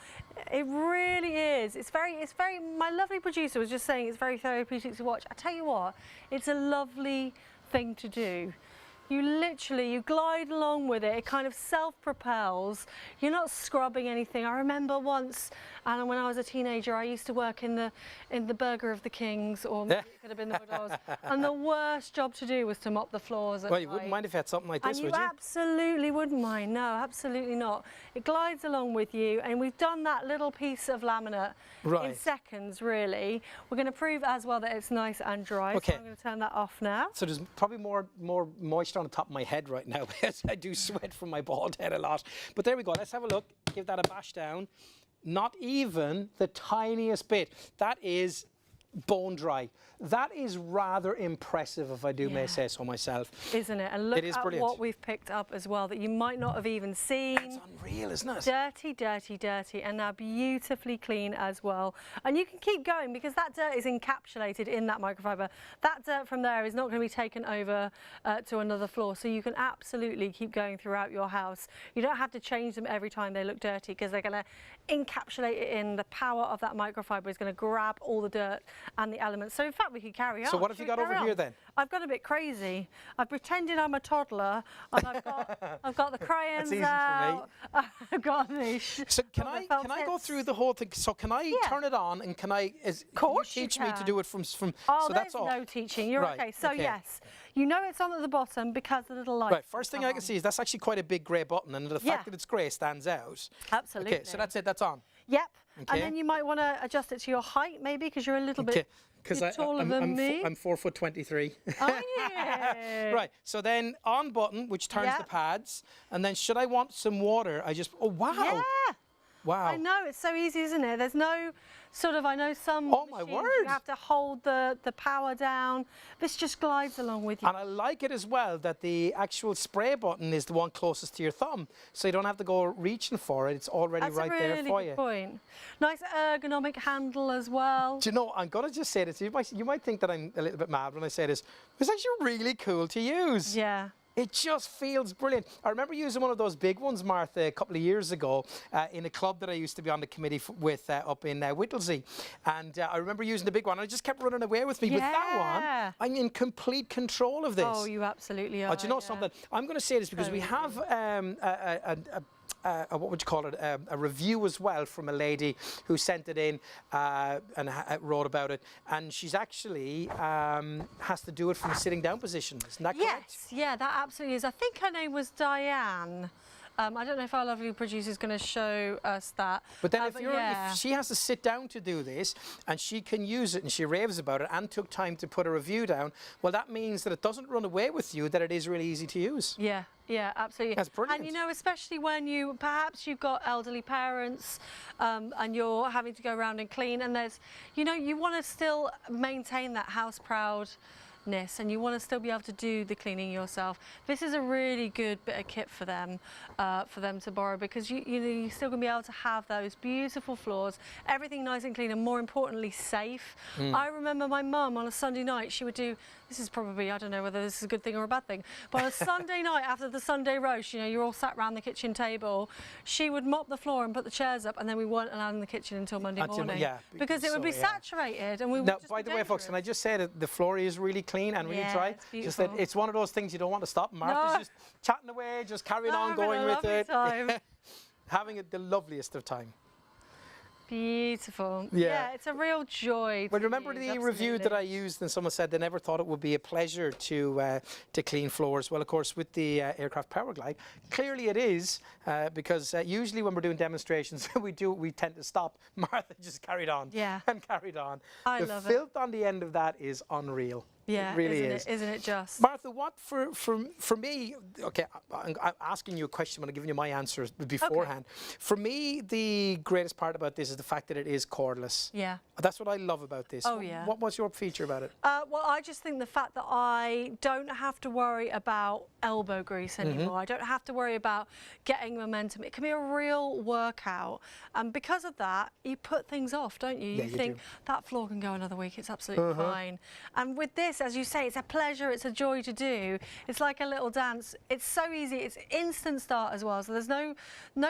It really is. It's very, my lovely producer was just saying it's very therapeutic to watch. I tell you what, it's a lovely thing to do. You glide along with it. It kind of self-propels. You're not scrubbing anything. I remember once, and when I was a teenager, I used to work in the Burger of the Kings, or maybe it could have been the Bulldogs, and the worst job to do was to mop the floors at night. You wouldn't mind if you had something like this, would you? Absolutely wouldn't mind. No, absolutely not. It glides along with you, and we've done that little piece of laminate in seconds, really. We're going to prove as well that it's nice and dry. Okay. So I'm going to turn that off now. So there's probably more moisture on the top of my head right now because I do sweat from my bald head a lot. But there we go. Let's have a look. Give that a bash down. Not even the tiniest bit. That is bone dry. That is rather impressive, if I do may say so myself. Isn't it? And look at what we've picked up as well that you might not have even seen. It's unreal, isn't it? Dirty, dirty, dirty, and now beautifully clean as well. And you can keep going because that dirt is encapsulated in that microfiber. That dirt from there is not going to be taken over to another floor, so you can absolutely keep going throughout your house. You don't have to change them every time they look dirty because they're going to encapsulate it in. The power of that microfiber is going to grab all the dirt and the elements. So in fact, we could carry on. So what have you got over here then? I've got a bit crazy. I've pretended I'm a toddler, and I've got the crayons out. I've got the. So can I go through the whole thing? So can I turn it on, and can I? Of course you teach me to do it from. Oh, so that's all. No teaching. You're okay. So yes, you know it's on at the bottom because the little light. Right. First thing I can see is that's actually quite a big grey button, and the fact that it's grey stands out. Absolutely. Okay. So that's it. That's on. Yep. Okay. And then you might want to adjust it to your height, maybe, because you're a little bit taller than me. I'm 4'23". Oh, yeah. Right. So then on button, which turns the pads, and then should I want some water, I just, oh, wow. Yeah. Wow. I know, it's so easy, isn't it? There's no sort of, I know some machines you have to hold the power down. This just glides along with you. And I like it as well that the actual spray button is the one closest to your thumb, so you don't have to go reaching for it. It's already right there for you. That's a really good point. Nice ergonomic handle as well. Do you know, I'm going to just say this. You might think that I'm a little bit mad when I say this. It's actually really cool to use. Yeah. It just feels brilliant. I remember using one of those big ones, Martha, a couple of years ago in a club that I used to be on the committee with up in Whittlesea. And I remember using the big one. I just kept running away with me. With that one, I'm in complete control of this. Oh, you absolutely are. Do you know something? I'm going to say this because we have what would you call it, a review as well from a lady who sent it in and wrote about it. And she's actually has to do it from a sitting down position. Isn't that correct? Yes, yeah, that absolutely is. I think her name was Diane. I don't know if our lovely producer is going to show us that. But then if she has to sit down to do this and she can use it and she raves about it and took time to put a review down, well, that means that it doesn't run away with you, that it is really easy to use. Yeah. Yeah, absolutely. That's brilliant. And you know, especially when perhaps you've got elderly parents and you're having to go around and clean, and there's, you know, you want to still maintain that house proudness and you want to still be able to do the cleaning yourself. This is a really good bit of kit for them to borrow, because you're still going to be able to have those beautiful floors, everything nice and clean, and more importantly safe. I remember my mum on a Sunday night, she would do, this is probably, I don't know whether this is a good thing or a bad thing, but on a Sunday night after the Sunday roast, you know, you're all sat around the kitchen table, she would mop the floor and put the chairs up, and then we weren't allowed in the kitchen until Monday morning. Yeah, because it would be saturated and we would now, just by be the way, folks, can I just say that the floor is really clean and really dry? It's beautiful. Just that it's one of those things you don't want to stop. Martha's just chatting away, just carrying on going with it. Having the loveliest of time. Beautiful. Yeah, it's a real joy. But remember the review that I used, and someone said they never thought it would be a pleasure to clean floors. Well, of course, with the aircraft power glide, clearly it is, because usually when we're doing demonstrations, we tend to stop. Martha just carried on and carried on. I love it. The filth on the end of that is unreal. Yeah, it really is. Isn't it just? Martha, what for me, okay, I'm asking you a question, but I'm giving you my answers beforehand. Okay. For me, the greatest part about this is the fact that it is cordless. Yeah. That's what I love about this. Oh, yeah. What was your feature about it? Well, I just think the fact that I don't have to worry about elbow grease anymore. I don't have to worry about getting momentum. It can be a real workout. And because of that, you put things off, don't you? You think that floor can go another week. It's absolutely fine. And with this, as you say, it's a pleasure, it's a joy to do. It's like a little dance. It's so easy. It's instant start as well. So there's no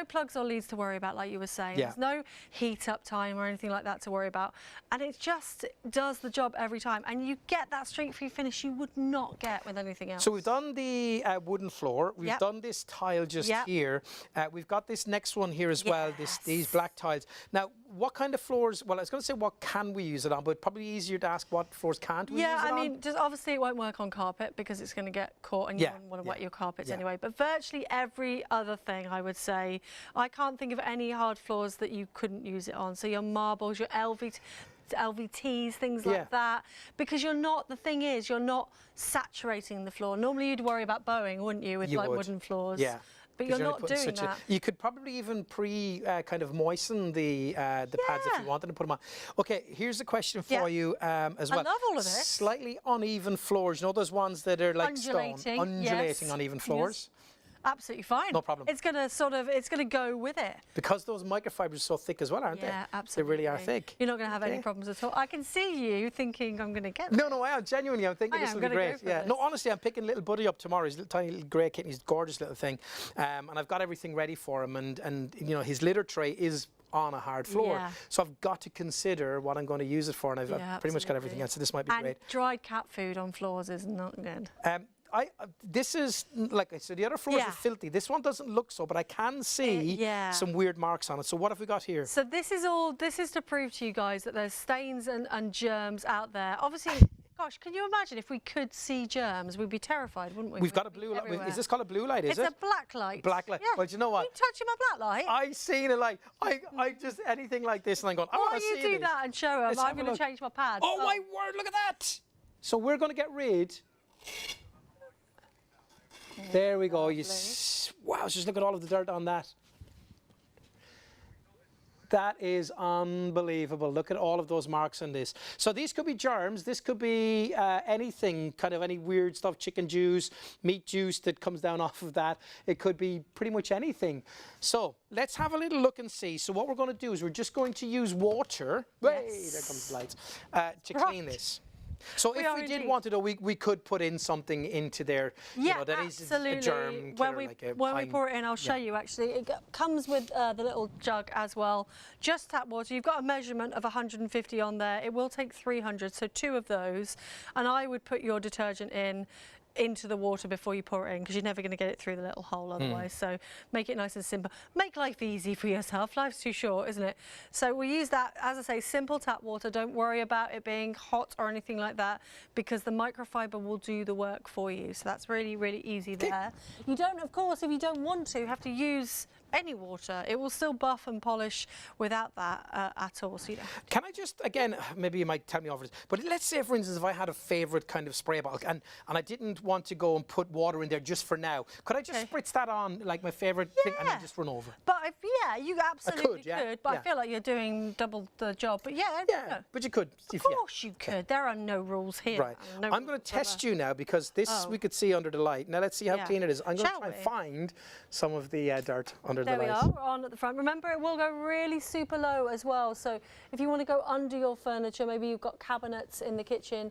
plugs or leads to worry about, like you were saying. There's no heat up time or anything like that to worry about. And it just does the job every time. And you get that streak-free finish you would not get with anything else. So we've done the wooden floor. We've done this tile just here. We've got this next one here as well, these black tiles. Now, what kind of floors, well, I was going to say what can we use it on, but don't easier to ask what floors can't we use it on? Yeah, I mean, just obviously it won't work on carpet because it's going to get caught and you don't want to wet your carpets anyway. But virtually every other thing, I would say, I can't think of any hard floors that you couldn't use it on. So your marbles, your LVTs, things like that, because the thing is, you're not saturating the floor. Normally you'd worry about bowing, wouldn't you, with wooden floors? Yeah. But you're not doing that. You could probably even kind of moisten the pads if you wanted to put them on. Okay, here's a question for you as well. I love all of this. Slightly uneven floors. You know those ones that are like undulating uneven floors? Absolutely fine. No problem. It's gonna go with it. Because those microfibers are so thick as well, aren't they? Yeah, absolutely. They really are thick. You're not gonna have any problems at all. I can see you thinking I'm gonna get this. No, I am genuinely. I'm thinking this will be great. No, honestly, I'm picking little Buddy up tomorrow. He's a little tiny little grey kitten. He's a gorgeous little thing, and I've got everything ready for him. And you know, his litter tray is on a hard floor, so I've got to consider what I'm going to use it for, and I've pretty much got everything else. So this might be great. Dried cat food on floors is not good. This is, like I said, the other floors are filthy. This one doesn't look so, but I can see some weird marks on it. So what have we got here? So this is to prove to you guys that there's stains and germs out there. Obviously, gosh, can you imagine if we could see germs? We'd be terrified, wouldn't we? We've got a blue light. Is this called a blue light, is it? It's a black light. Black light. Yeah. Well, do you know what? Are you touching my black light? I seen a light. I just, anything like this, and I'm going, I want to see this. Why you do that and show them? I'm going to change my pad. Oh, my word, look at that. So we're going to get rid... There we go. Wow, just look at all of the dirt on that. That is unbelievable. Look at all of those marks on this. So these could be germs. This could be anything, kind of any weird stuff, chicken juice, meat juice that comes down off of that. It could be pretty much anything. So let's have a little look and see. So what we're going to do is we're just going to use water. There comes the lights. To clean this. So if we did want to, we could put in something into there. You know, that absolutely. Is a germ killer, when we pour it in, I'll show you actually. It comes with the little jug as well. Just tap water. You've got a measurement of 150 on there. It will take 300, so 2 of those. And I would put your detergent in into the water before you pour it in, because you're never going to get it through the little hole otherwise. So make it nice and simple. Make life easy for yourself. Life's too short, isn't it? So we use that, as I say, simple tap water. Don't worry about it being hot or anything like that, because the microfiber will do the work for you. So that's really, really easy there. You don't, of course, if you don't want to, have to use any water. It will still buff and polish without that at all. So you don't have to. Can I just, again, maybe you might tell me off this, but let's say, for instance, if I had a favourite kind of spray bottle and I didn't want to go and put water in there just for now, could I just spritz that on, like my favourite thing, and then just run over? But you absolutely could. But yeah. I feel like you're doing double the job. But yeah, but you could. Of course you could. There are no rules here. Right. I'm going to test you now, because this we could see under the light. Now let's see how clean it is. I'm going to try and find some of the dirt under the light. There we are. We're on at the front. Remember, it will go really super low as well. So if you want to go under your furniture, maybe you've got cabinets in the kitchen,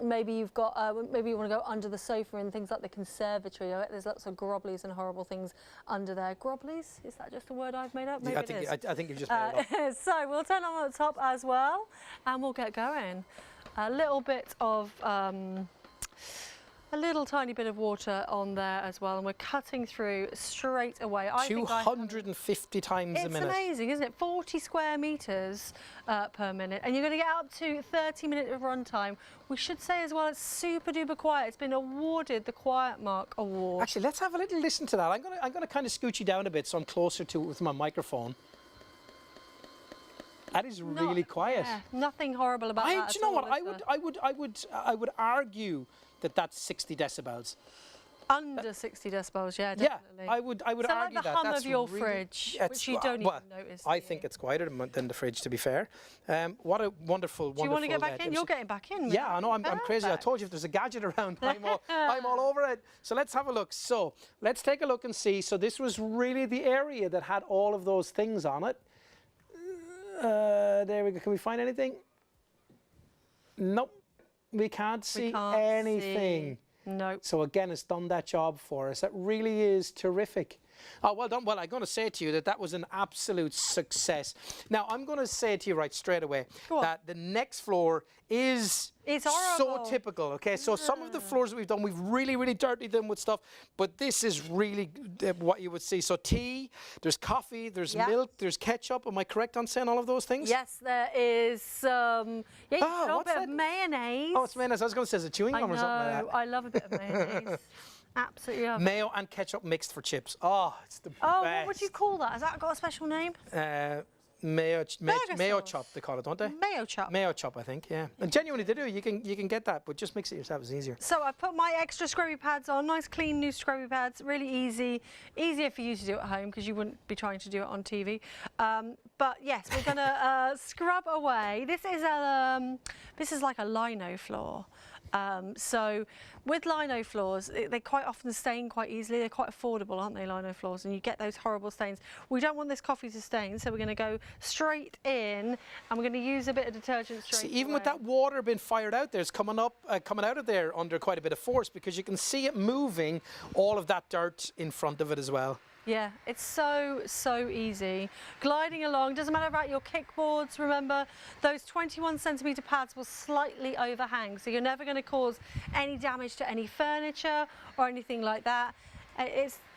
maybe you've got maybe you want to go under the sofa and things like the conservatory. There's lots of grobblies and horrible things under there. Grobblies? Is that just a word I've made up? Maybe it is. I think you've just made it up. So we'll turn on the top as well, and we'll get going. A little bit of a little tiny bit of water on there as well, and we're cutting through straight away. 250 times a minute. It's amazing, isn't it? 40 square metres per minute, and you're going to get up to 30 minutes of run time. We should say as well, it's super duper quiet. It's been awarded the Quiet Mark Award. Actually, let's have a little listen to that. I'm gonna kind of scoot you down a bit so I'm closer to it with my microphone. That is really quiet. Yeah, nothing horrible about that. Do you know what? I would argue that that's 60 decibels. Under 60 decibels, yeah, definitely. Yeah, I would argue like the that. hum That's of your really, fridge, which you don't even notice. I think it's quieter than the fridge, to be fair. What a wonderful, wonderful. Do you want to get back in? You're getting back in. Yeah, I know. I'm crazy. I told you, if there's a gadget around, I'm all over it. So let's have a look. So let's take a look and see. So this was really the area that had all of those things on it. There we go. Can we find anything? Nope. We can't see anything. No. So again, it's done that job for us. That really is terrific. Oh, well done. Well, I'm going to say to you that was an absolute success. Now, I'm going to say to you right straight away that the next floor is so typical, okay? So some of the floors that we've done, we've really, really dirtied them with stuff, but this is really what you would see. So tea, there's coffee, there's milk, there's ketchup. Am I correct on saying all of those things? Yes, there is a bit of mayonnaise. Oh, it's mayonnaise. I was going to say, is it chewing gum or something like that? I love a bit of mayonnaise. Absolutely love it. Mayo and ketchup mixed for chips. Oh, it's the best. What would you call that? Has that got a special name? Mayo chop, they call it, don't they? Mayo chop. Mayo chop, I think, yeah. And genuinely, they do. You can get that, but just mix it yourself. It's easier. So I put my extra scrubby pads on. Nice, clean, new scrubby pads. Really easy. Easier for you to do at home, because you wouldn't be trying to do it on TV. But yes, we're going to scrub away. This is like a lino floor. So with lino floors, they quite often stain quite easily. They're quite affordable, aren't they, lino floors? And you get those horrible stains. We don't want this coffee to stain, so we're going to go straight in, and we're going to use a bit of detergent straight away. Even with that water being fired out there, it's coming out of there under quite a bit of force, because you can see it moving all of that dirt in front of it as well. Yeah, it's so easy. Gliding along, doesn't matter about your kickboards, remember, those 21 centimetre pads will slightly overhang, so you're never going to cause any damage to any furniture or anything like that.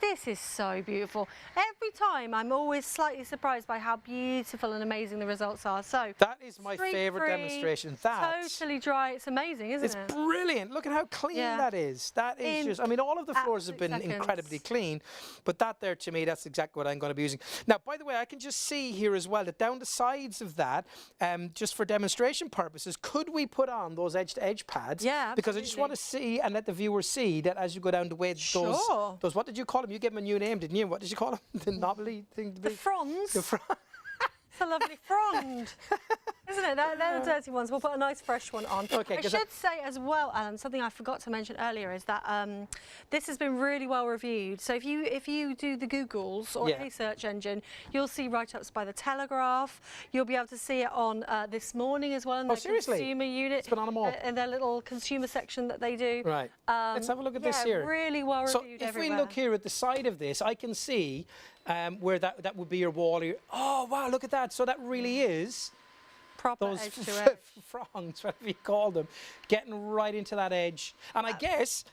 This is so beautiful. Every time I'm always slightly surprised by how beautiful and amazing the results are. So that is my favourite demonstration. Totally dry. It's amazing, isn't it? It's brilliant. Look at how clean that is. That is just, I mean, all of the floors have been incredibly clean, but that there, to me, that's exactly what I'm going to be using. Now, by the way, I can just see here as well that down the sides of that, just for demonstration purposes, could we put on those edge-to-edge pads? Yeah, absolutely. Because I just want to see and let the viewers see that as you go down the way, those, what did you call them? You gave them a new name, didn't you? What did you call them? The knobbly thing to be? The fronds. The frond. It's a lovely frond, isn't it? They're the dirty ones. We'll put a nice fresh one on. Okay, I should say as well, Alan, something I forgot to mention earlier is that this has been really well reviewed. So if you do the Googles or any search engine, you'll see write-ups by the Telegraph. You'll be able to see it on This Morning as well in their consumer unit. It's been on them all. In their little consumer section that they do. Right. Let's have a look at this here. Really well reviewed. So if we look here at the side of this, I can see where that would be your wall. Oh wow, look at that. So that really is Proper those edge to edge. fronds, whatever you call them, getting right into that edge. And I guess,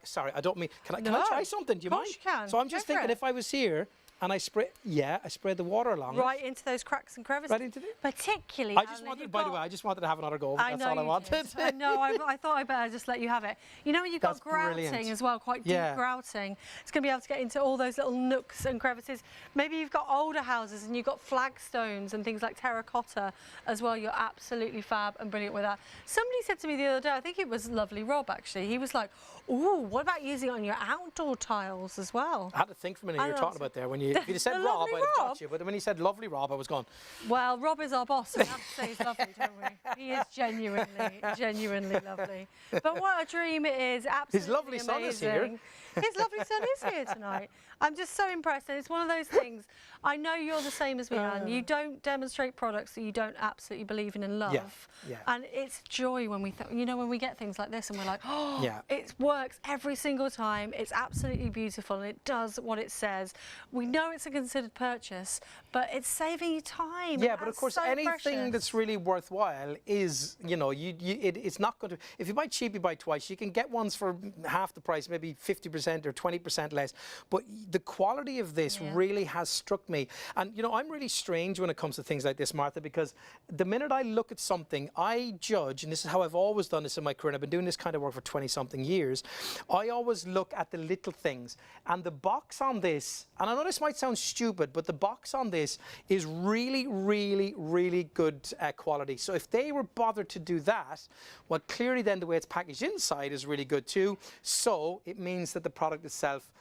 sorry, I don't mean, can I try something? Do you mind? Of course you can. So I'm just thinking, if I was here and I spread the water along right into those cracks and crevices. Right into particularly. I just wanted, by the way, I just wanted to have another go. That's all I wanted. I know. I thought I better just let you have it. You know when you've got grouting as well, quite deep grouting. It's going to be able to get into all those little nooks and crevices. Maybe you've got older houses and you've got flagstones and things like terracotta as well. You're absolutely fab and brilliant with that. Somebody said to me the other day, I think it was Lovely Rob actually. He was like, "Ooh, what about using it on your outdoor tiles as well?" I had to think for a minute. You were talking about there when if you'd said Rob, I'd have got you. But when he said Lovely Rob, I was gone. Well, Rob is our boss, so we have to say he's lovely, don't we? He is genuinely lovely. But what a dream it is, absolutely His lovely amazing. son is here. His lovely son is here tonight. I'm just so impressed, and it's one of those things. I know you're the same as me, Anne. You don't demonstrate products that you don't absolutely believe in and love. Yeah. And it's joy when we, when we get things like this and we're like, oh, it works every single time. It's absolutely beautiful and it does what it says. We know it's a considered purchase, but it's saving you time. Yeah, but of course, anything that's really worthwhile is, it's not going to. If you buy cheap, you buy twice. You can get ones for half the price, maybe 50% or 20% less. But the quality of this really has struck me. And, I'm really strange when it comes to things like this, Martha, because the minute I look at something, I judge, and this is how I've always done this in my career, and I've been doing this kind of work for 20-something years, I always look at the little things. And the box on this, and I know this might sound stupid, but the box on this is really, really, really good quality. So if they were bothered to do that, well, clearly then the way it's packaged inside is really good too. So it means that the product itself,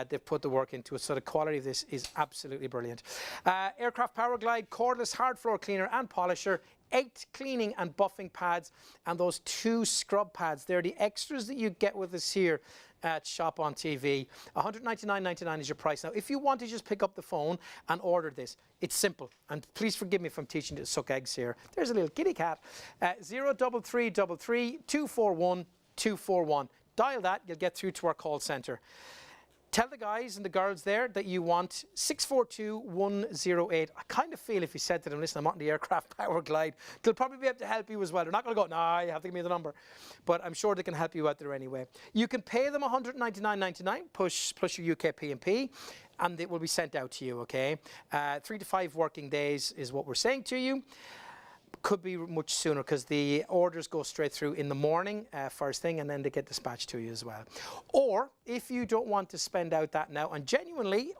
they've put the work into it. So the quality of this is absolutely brilliant. Aircraft Power Glide, cordless hard floor cleaner and polisher, 8 cleaning and buffing pads, and those 2 scrub pads. They're the extras that you get with us here at ShopOnTV. $199.99 is your price. Now, if you want to just pick up the phone and order this, it's simple. And please forgive me if I'm teaching you to suck eggs here. There's a little kitty cat. 03333 241 241. Dial that, you'll get through to our call centre. Tell the guys and the girls there that you want 642-108. I kind of feel if you said to them, listen, I'm on the Aircraft Power Glide, they'll probably be able to help you as well. They're not going to go, nah, you have to give me the number. But I'm sure they can help you out there anyway. You can pay them $199.99 plus your UK P&P, and it will be sent out to you, okay? 3 to 5 working days is what we're saying to you. Could be much sooner because the orders go straight through in the morning first thing, and then they get dispatched to you as well. Or if you don't want to spend out that now, and genuinely,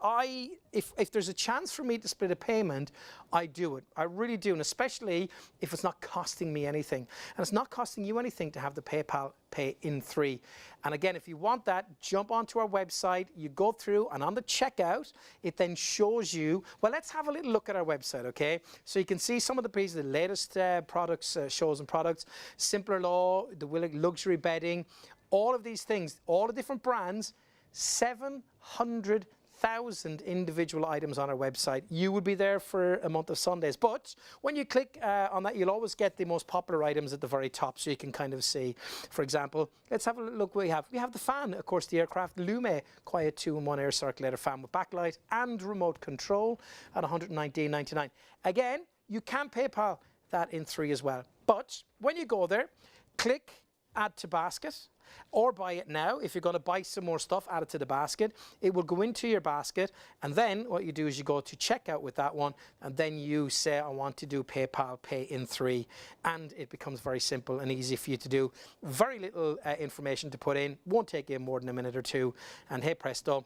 if there's a chance for me to split a payment, I do it. I really do, and especially if it's not costing me anything. And it's not costing you anything to have the PayPal Pay in 3. And again, if you want that, jump onto our website, you go through, and on the checkout, it then shows you, well, let's have a little look at our website, okay? So you can see some of the pieces, the latest products, shows and products, Simpler Law, the luxury bedding, all of these things, all the different brands, 700,000 individual items on our website. You would be there for a month of Sundays. But when you click on that, you'll always get the most popular items at the very top, so you can kind of see. For example, let's have a look what we have. We have the fan, of course, the Aircraft Lume Quiet 2-in-1 air circulator fan with backlight and remote control at $119.99. Again, you can PayPal that in 3 as well. But when you go there, click Add to Basket, or buy it now. If you're going to buy some more stuff, add it to the basket. It will go into your basket, and then what you do is you go to checkout with that one, and then you say, I want to do PayPal Pay in 3, and it becomes very simple and easy for you to do. Very little information to put in. Won't take you more than a minute or two, and hey presto,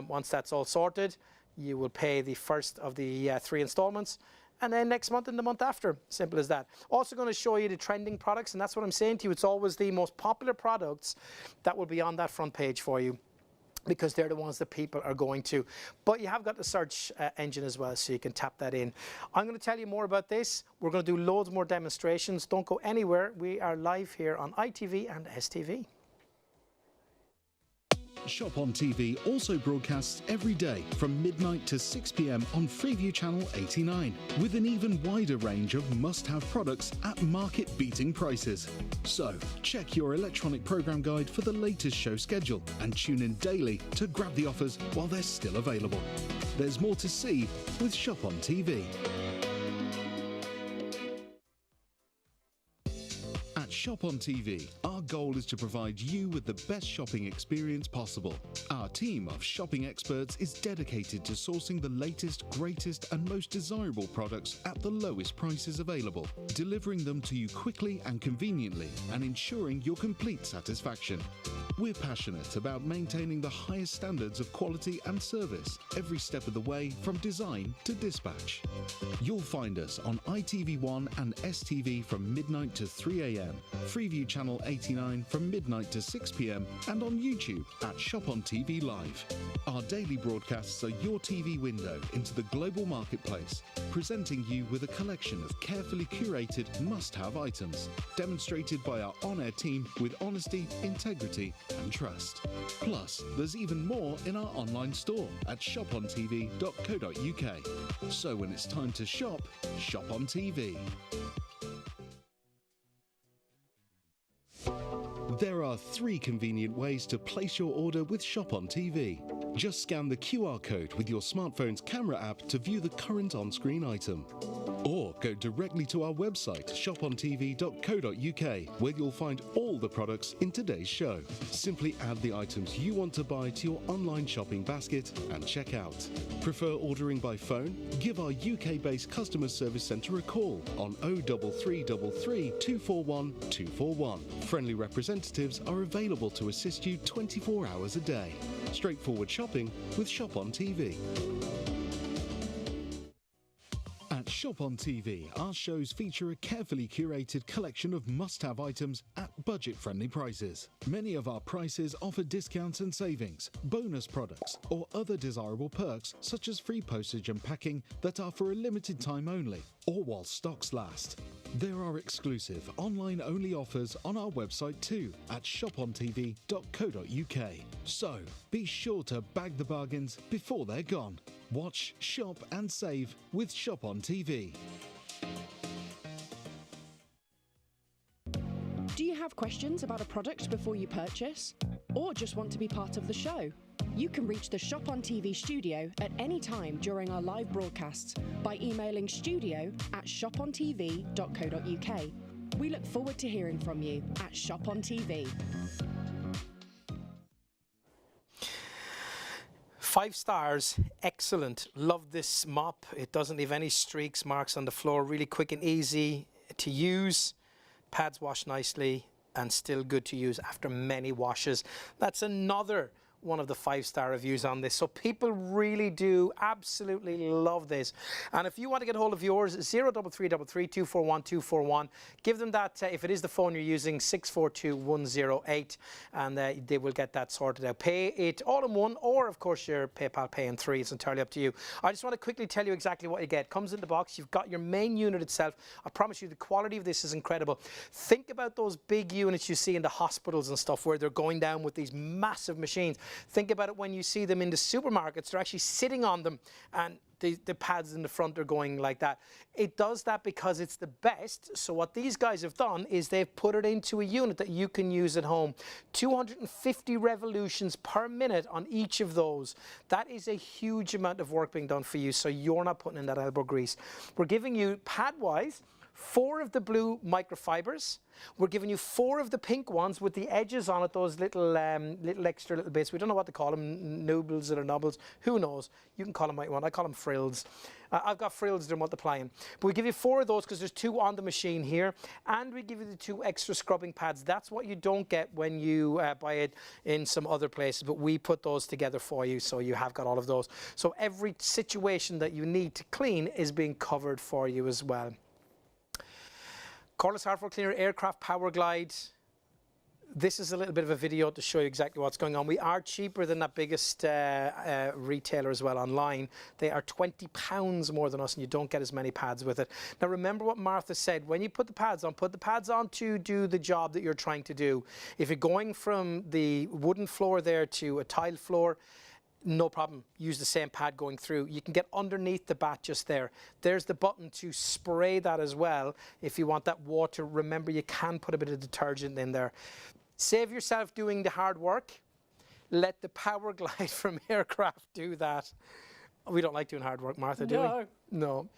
once that's all sorted, you will pay the first of the 3 installments, and then next month and the month after. Simple as that. Also going to show you the trending products, and that's what I'm saying to you. It's always the most popular products that will be on that front page for you, because they're the ones that people are going to. But you have got the search engine as well, so you can tap that in. I'm going to tell you more about this. We're going to do loads more demonstrations. Don't go anywhere. We are live here on ITV and STV. ShopOnTV also broadcasts every day from midnight to 6 p.m. on Freeview Channel 89, with an even wider range of must-have products at market-beating prices. So, check your electronic program guide for the latest show schedule and tune in daily to grab the offers while they're still available. There's more to see with ShopOnTV. Shop on TV, our goal is to provide you with the best shopping experience possible. Our team of shopping experts is dedicated to sourcing the latest, greatest and most desirable products at the lowest prices available, delivering them to you quickly and conveniently and ensuring your complete satisfaction. We're passionate about maintaining the highest standards of quality and service every step of the way from design to dispatch. You'll find us on ITV1 and STV from midnight to 3 a.m, Freeview Channel 89 from midnight to 6 p.m, and on YouTube at ShopOnTV Live. Our daily broadcasts are your TV window into the global marketplace, presenting you with a collection of carefully curated must-have items, demonstrated by our on-air team with honesty, integrity and trust. Plus, there's even more in our online store at shopontv.co.uk. So when it's time to shop, shop on TV. There are 3 convenient ways to place your order with Shop on TV. Just scan the QR code with your smartphone's camera app to view the current on-screen item. Or go directly to our website, shopontv.co.uk, where you'll find all the products in today's show. Simply add the items you want to buy to your online shopping basket and check out. Prefer ordering by phone? Give our UK-based customer service centre a call on 03333 241 241. Friendly representatives are available to assist you 24 hours a day. Straightforward shopping with Shop on TV. At Shop on TV, our shows feature a carefully curated collection of must-have items at budget-friendly prices. Many of our prices offer discounts and savings, bonus products, or other desirable perks such as free postage and packing that are for a limited time only, or while stocks last. There are exclusive online-only offers on our website too at shopontv.co.uk. So, be sure to bag the bargains before they're gone. Watch, shop and save with Shop on TV. Do you have questions about a product before you purchase? Or just want to be part of the show? You can reach the Shop on TV studio at any time during our live broadcasts by emailing studio@shopontv.co.uk. We look forward to hearing from you at Shop on TV. 5 stars, excellent. Love this mop. It doesn't leave any streaks, marks on the floor. Really quick and easy to use. Pads wash nicely and still good to use after many washes. That's another one of the 5-star reviews on this. So people really do absolutely love this. And if you want to get hold of yours, 03333 241 241. Give them that, if it is the phone you're using, 642108, and they will get that sorted out. Pay it all in one, or of course your PayPal Pay in 3. It's entirely up to you. I just want to quickly tell you exactly what you get. It comes in the box. You've got your main unit itself. I promise you the quality of this is incredible. Think about those big units you see in the hospitals and stuff where they're going down with these massive machines. Think about it when you see them in the supermarkets. They're actually sitting on them and the pads in the front are going like that. It does that because it's the best. So what these guys have done is they've put it into a unit that you can use at home. 250 revolutions per minute on each of those. That is a huge amount of work being done for you, so you're not putting in that elbow grease. We're giving you, pad-wise, 4 of the blue microfibers. We're giving you 4 of the pink ones with the edges on it, those little extra little bits. We don't know what to call them, nubbles or nubbles. Who knows? You can call them what you want. I call them frills. I've got frills, they're multiplying. But we give you 4 of those because there's 2 on the machine here. And we give you the 2 extra scrubbing pads. That's what you don't get when you buy it in some other places. But we put those together for you, so you have got all of those. So every situation that you need to clean is being covered for you as well. Cordless hard floor cleaner, aircraft power glide. This is a little bit of a video to show you exactly what's going on. We are cheaper than that biggest retailer as well online. They are £20 more than us, and you don't get as many pads with it. Now remember what Martha said. When you put the pads on to do the job that you're trying to do. If you're going from the wooden floor there to a tile floor, no problem, use the same pad going through. You can get underneath the bat just there. There's the button to spray that as well. If you want that water, remember you can put a bit of detergent in there. Save yourself doing the hard work. Let the power glide from aircraft do that. We don't like doing hard work, Martha, do we? No.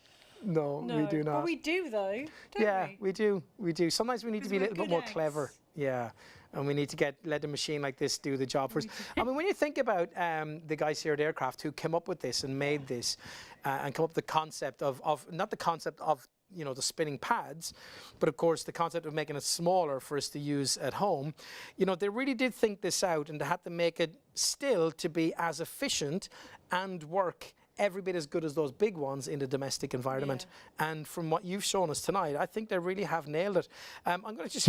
No, we do not. But we do though, don't Yeah, we? we do. We do. Sometimes we need to be a Because little bit we're more good clever. eggs. Yeah. And we need to let a machine like this do the job for us. I mean, when you think about the guys here at Aircraft who came up with this and made this and come up with the concept of not the concept of, you know, the spinning pads, but of course the concept of making it smaller for us to use at home, you know, they really did think this out, and they had to make it still to be as efficient and work every bit as good as those big ones in the domestic environment. And from what you've shown us tonight, I think they really have nailed it. I'm going to just,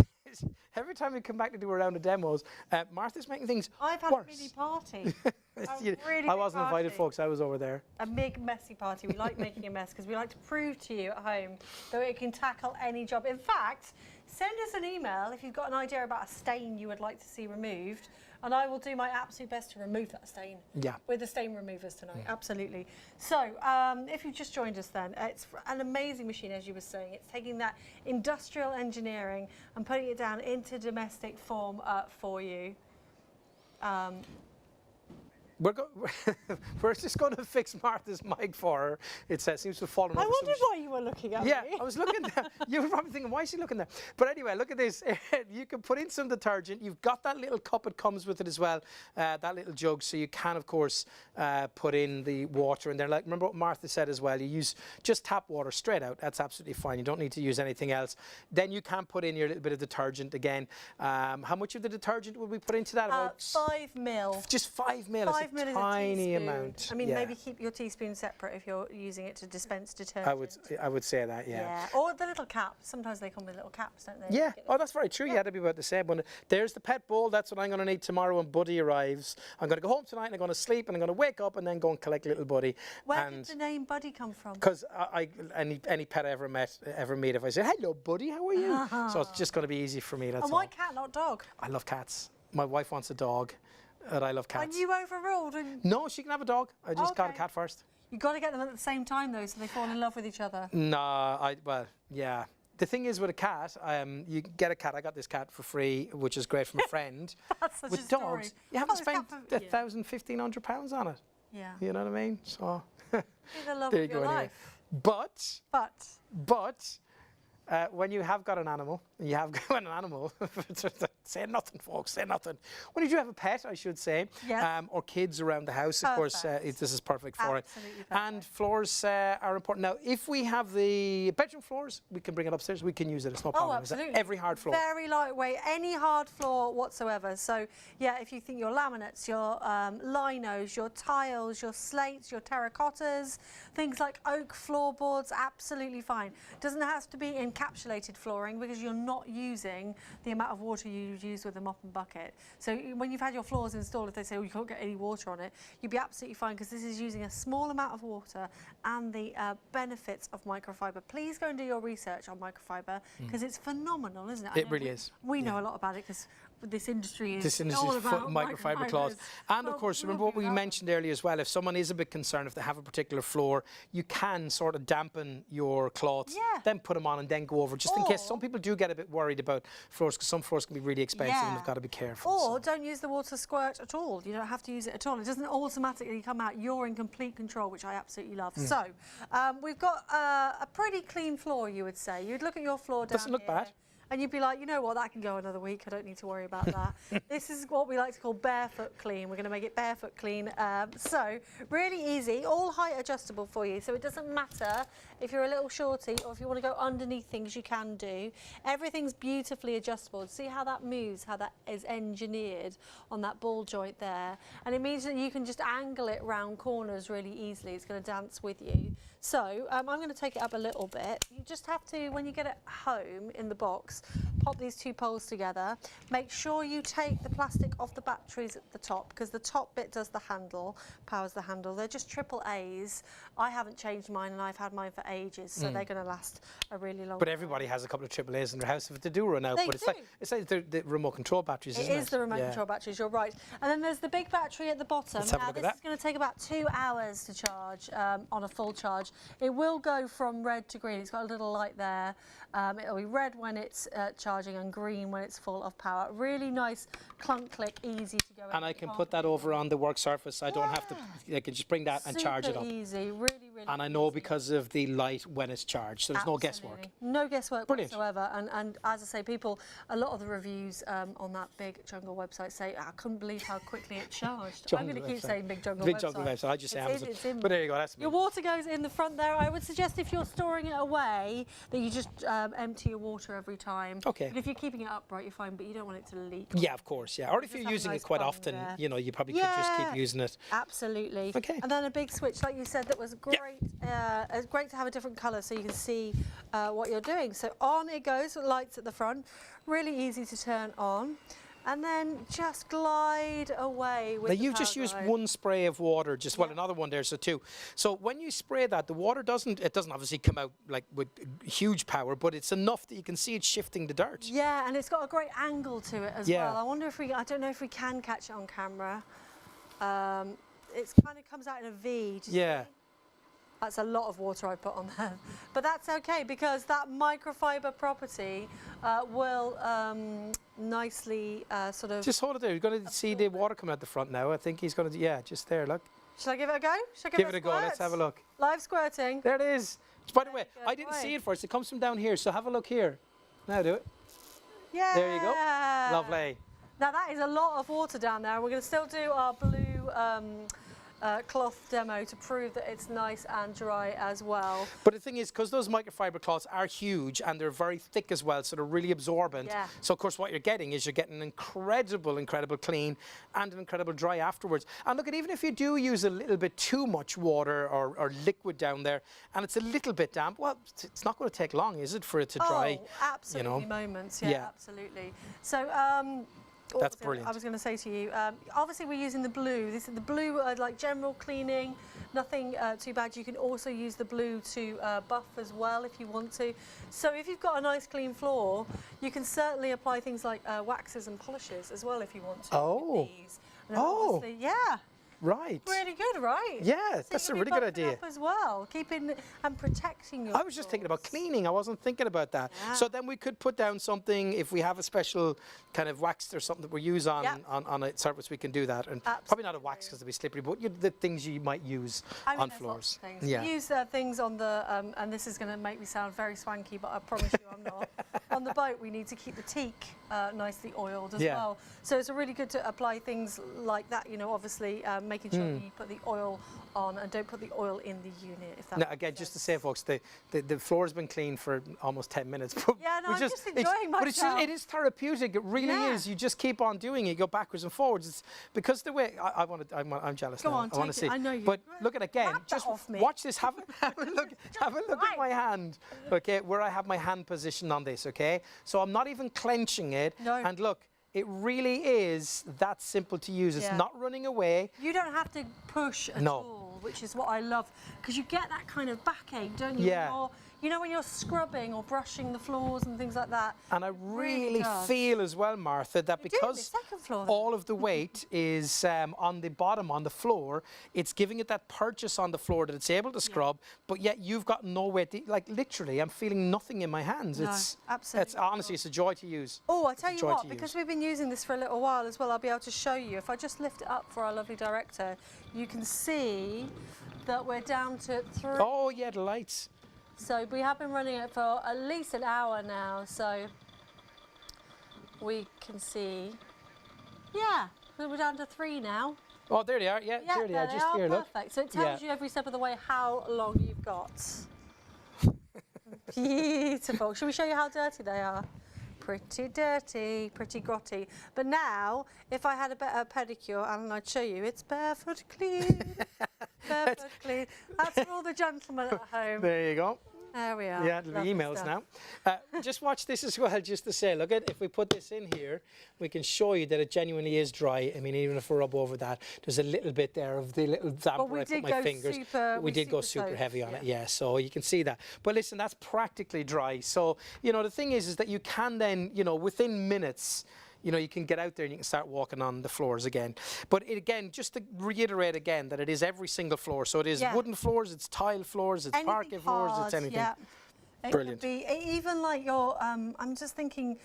every time we come back to do a round of demos, Martha's making things I've had worse. a mini party. I wasn't invited, folks. I was over there. A big messy party. We like making a mess because we like to prove to you at home that it can tackle any job. In fact, send us an email if you've got an idea about a stain you would like to see removed, and I will do my absolute best to remove that stain. Yeah. With the stain removers tonight, absolutely. So, if you've just joined us then, it's an amazing machine, as you were saying. It's taking that industrial engineering and putting it down into domestic form for you. We're just going to fix Martha's mic for her. It seems to have fallen I over. wondered why you were looking at me. Yeah, I was looking there. You were probably thinking, why is she looking there? But anyway, look at this. You can put in some detergent. You've got that little cup it comes with it as well, that little jug. So you can, of course, put in the water in there. Like, remember what Martha said as well. You use just tap water straight out. That's absolutely fine. You don't need to use anything else. Then you can put in your little bit of detergent again. How much of the detergent would we put into that? About 5 mil. Just 5 mil. 5 mil is a tiny teaspoon. amount. I mean, yeah. maybe keep your teaspoon separate if you're using it to dispense detergent. I would say that, yeah. Or the little cap. Sometimes they come with little caps, don't they? Yeah. Oh, that's very true. Yeah, that'd be about the same. But there's the pet bowl. That's what I'm going to need tomorrow when Buddy arrives. I'm going to go home tonight and I'm going to sleep and I'm going to wake up and then go and collect little Buddy. Where did the name Buddy come from? Because any pet I ever meet, if I say, hello, Buddy, how are you? So it's just going to be easy for me. That's And why cat, not dog? I love cats. My wife wants a dog, and I love cats. And you overruled? No, she can have a dog. I just got a cat first. You've got to get them at the same time, though, so they fall in love with each other. No, well, yeah. The thing is with a cat, you get a cat. I got this cat for free, which is great from a friend. That's such with a story. dogs, you have to spend £1,000, £1,500 on it. Yeah. You know what I mean? So You're the love there of you your go. Anyway. life. But when you have got an animal, say nothing, folks, say nothing. When you do have a pet, I should say, Yes. or kids around the house, of course, this is perfect for Absolutely it. perfect. And floors are important. Now, if we have the bedroom floors, we can bring it upstairs. We can use it. It's no problem. Oh, absolutely. Every hard floor. Very lightweight, any hard floor whatsoever. So, yeah, if you think your laminates, your linos, your tiles, your slates, your terracottas, things like oak floorboards, absolutely fine. Doesn't have to be encapsulated flooring because you're not using the amount of water you use with a mop and bucket. So when you've had your floors installed, if they say, oh, you can't get any water on it, you'd be absolutely fine because this is using a small amount of water and the benefits of microfiber. Please go and do your research on microfiber because it's phenomenal, isn't it? It really is. We know a lot about it because this industry is all full about of microfiber cloths. And of course, remember what we mentioned earlier as well, if someone is a bit concerned, if they have a particular floor, you can sort of dampen your cloths, then put them on and then go over, just in case. Some people do get a bit worried about floors because some floors can be really expensive and they've got to be careful. Or don't use the water squirt at all. You don't have to use it at all. It doesn't automatically come out. You're in complete control, which I absolutely love. So we've got a pretty clean floor, you would say. You'd look at your floor down Doesn't look bad. And you'd be like, you know what, that can go another week. I don't need to worry about that. This is what we like to call barefoot clean. We're going to make it barefoot clean. So really easy, all height adjustable for you. So it doesn't matter if you're a little shorty or if you want to go underneath things, you can do. Everything's beautifully adjustable. See how that moves, how that is engineered on that ball joint there. And it means that you can just angle it round corners really easily. It's going to dance with you. So I'm going to take it up a little bit. You just have to, when you get it home in the box, pop these two poles together. Make sure you take the plastic off the batteries at the top because the top bit does the handle, powers the handle. They're just AAAs. I haven't changed mine and I've had mine for ages, so they're going to last a really long time. But everybody has a couple of AAAs in their house if they do run out. They but it's like the remote control batteries, isn't it? It is the remote control batteries, you're right. And then there's the big battery at the bottom. Let's have a now look at this that. is going to take about 2 hours to charge on a full charge. It will go from red to green. It's got a little light there. It'll be red when it's charging and green when it's full of power. Really nice, clunk click, easy to go. And I can put that over on the work surface. I don't have to. I can just bring that and charge it up. Super easy, really, really and I know because of the light when it's charged, so there's no guesswork. No guesswork Brilliant. whatsoever. And as I say, a lot of the reviews on that Big Jungle website say, I couldn't believe how quickly it charged. I'm going to keep saying Big Jungle Big website. Jungle website. I just say Amazon. It's in. But there you go. That's me. Your water goes in the front there. I would suggest if you're storing it away that you just empty your water every time. Okay. But if you're keeping it upright, you're fine, but you don't want it to leak. Yeah, of course, yeah. Or if Just you're have a using nice it quite bung often, there. you know, you probably could just keep using it. Absolutely. Okay. And then a big switch, like you said, that was great. It's great to have a different colour so you can see what you're doing. So on it goes with lights at the front, really easy to turn on. And then just glide away with Now the you've just power used glide. one spray of water, just well, another one there, so two. So when you spray that, the water doesn't obviously come out like with huge power, but it's enough that you can see it shifting the dirt. Yeah, and it's got a great angle to it as well. I wonder if I don't know if we can catch it on camera. It kind of comes out in a V. Do you see? That's a lot of water I put on there. But that's okay because that microfiber property will nicely sort of... Just hold it there. You're going to see the water coming out the front now. I think he's going to, just there, look. Shall I give it a go? Shall I Give it a go. Let's have a look. Live squirting. There it is. By the way, Very good. I didn't see it first. It comes from down here, so have a look here. Now do it. Yeah. There you go. Lovely. Now that is a lot of water down there. We're going to still do our blue cloth demo to prove that it's nice and dry as well. But the thing is, because those microfiber cloths are huge and they're very thick as well, so they're really absorbent. Yeah. So of course what you're getting is you're getting an incredible clean and an incredible dry afterwards. And look, even if you do use a little bit too much water or liquid down there and it's a little bit damp, well, it's not going to take long, is it, for it to dry? Oh, absolutely, moments. Yeah, absolutely. So that's brilliant. I was going to say to you, obviously we're using the blue. This is the blue, like general cleaning, nothing too bad. You can also use the blue to buff as well if you want to. So if you've got a nice clean floor, you can certainly apply things like waxes and polishes as well if you want to. Oh. With these. And obviously, yeah. Right. Really good, right? Yeah, So that's you a can be really good buffing idea. up as well, keeping and protecting your I was just thinking about floors. cleaning. I wasn't thinking about that. Yeah. So then we could put down something, if we have a special kind of wax or something that we use on a surface, we can do that. And probably not a wax because it'll be slippery, but the things you might use on there's floors. lots of things. Yeah. We use things on the, and this is going to make me sound very swanky, but I promise you I'm not. On the boat, we need to keep the teak nicely oiled as well. So it's really good to apply things like that, you know, obviously making sure that you put the oil on and don't put the oil in the unit. If that Now, makes again, sense. just to say, folks, the floor's been clean for almost 10 minutes. But Yeah, no, I'm just enjoying But it's myself. it is therapeutic. It really is. You just keep on doing it. You go backwards and forwards. It's because the way I'm jealous Go now. on, I want to take it. see. I know you. But look at it again. Grab that Just off me. watch this. Have a look. Have a look at my hand. Okay, where I have my hand positioned on this. Okay, so I'm not even clenching it. No. And look. It really is that simple to use. It's not running away. You don't have to push at all, which is what I love, because you get that kind of backache, don't you? Yeah. You know, when you're scrubbing or brushing the floors and things like that. And I really feel as well, Martha, that because all of the weight is on the bottom, on the floor, it's giving it that purchase on the floor that it's able to scrub, but yet you've got no weight. Like literally, I'm feeling nothing in my hands. No, absolutely. It's honestly, it's a joy to use. Oh, I tell you what, because we've been using this for a little while as well, I'll be able to show you. If I just lift it up for our lovely director, you can see that we're down to 3. Oh, yeah, the lights. So we have been running it for at least an hour now, so we can see. Yeah, we're down to 3 now. Oh, there they are. Yeah, there they are. Just here, look. Perfect. So it tells you every step of the way how long you've got. Beautiful. Shall we show you how dirty they are? Pretty dirty, pretty grotty. But now, if I had a better pedicure, Alan, I'd show you, it's barefoot clean. Barefoot clean. That's for all the gentlemen at home. There you go. There we are. Yeah, the Lovely emails stuff. now. Just watch this as well, just to say, look at, if we put this in here, we can show you that it genuinely is dry. I mean, even if we rub over that, there's a little bit there of the little damp where I put my fingers. We did go super heavy on it, yeah, so you can see that. But listen, that's practically dry. So, you know, the thing is that you can then, you know, within minutes, you know, you can get out there and you can start walking on the floors again. But again, just to reiterate again, that it is every single floor. So it is wooden floors, it's tile floors, it's parquet floors, it's anything. Yeah. Brilliant. It could be even like your, I'm just thinking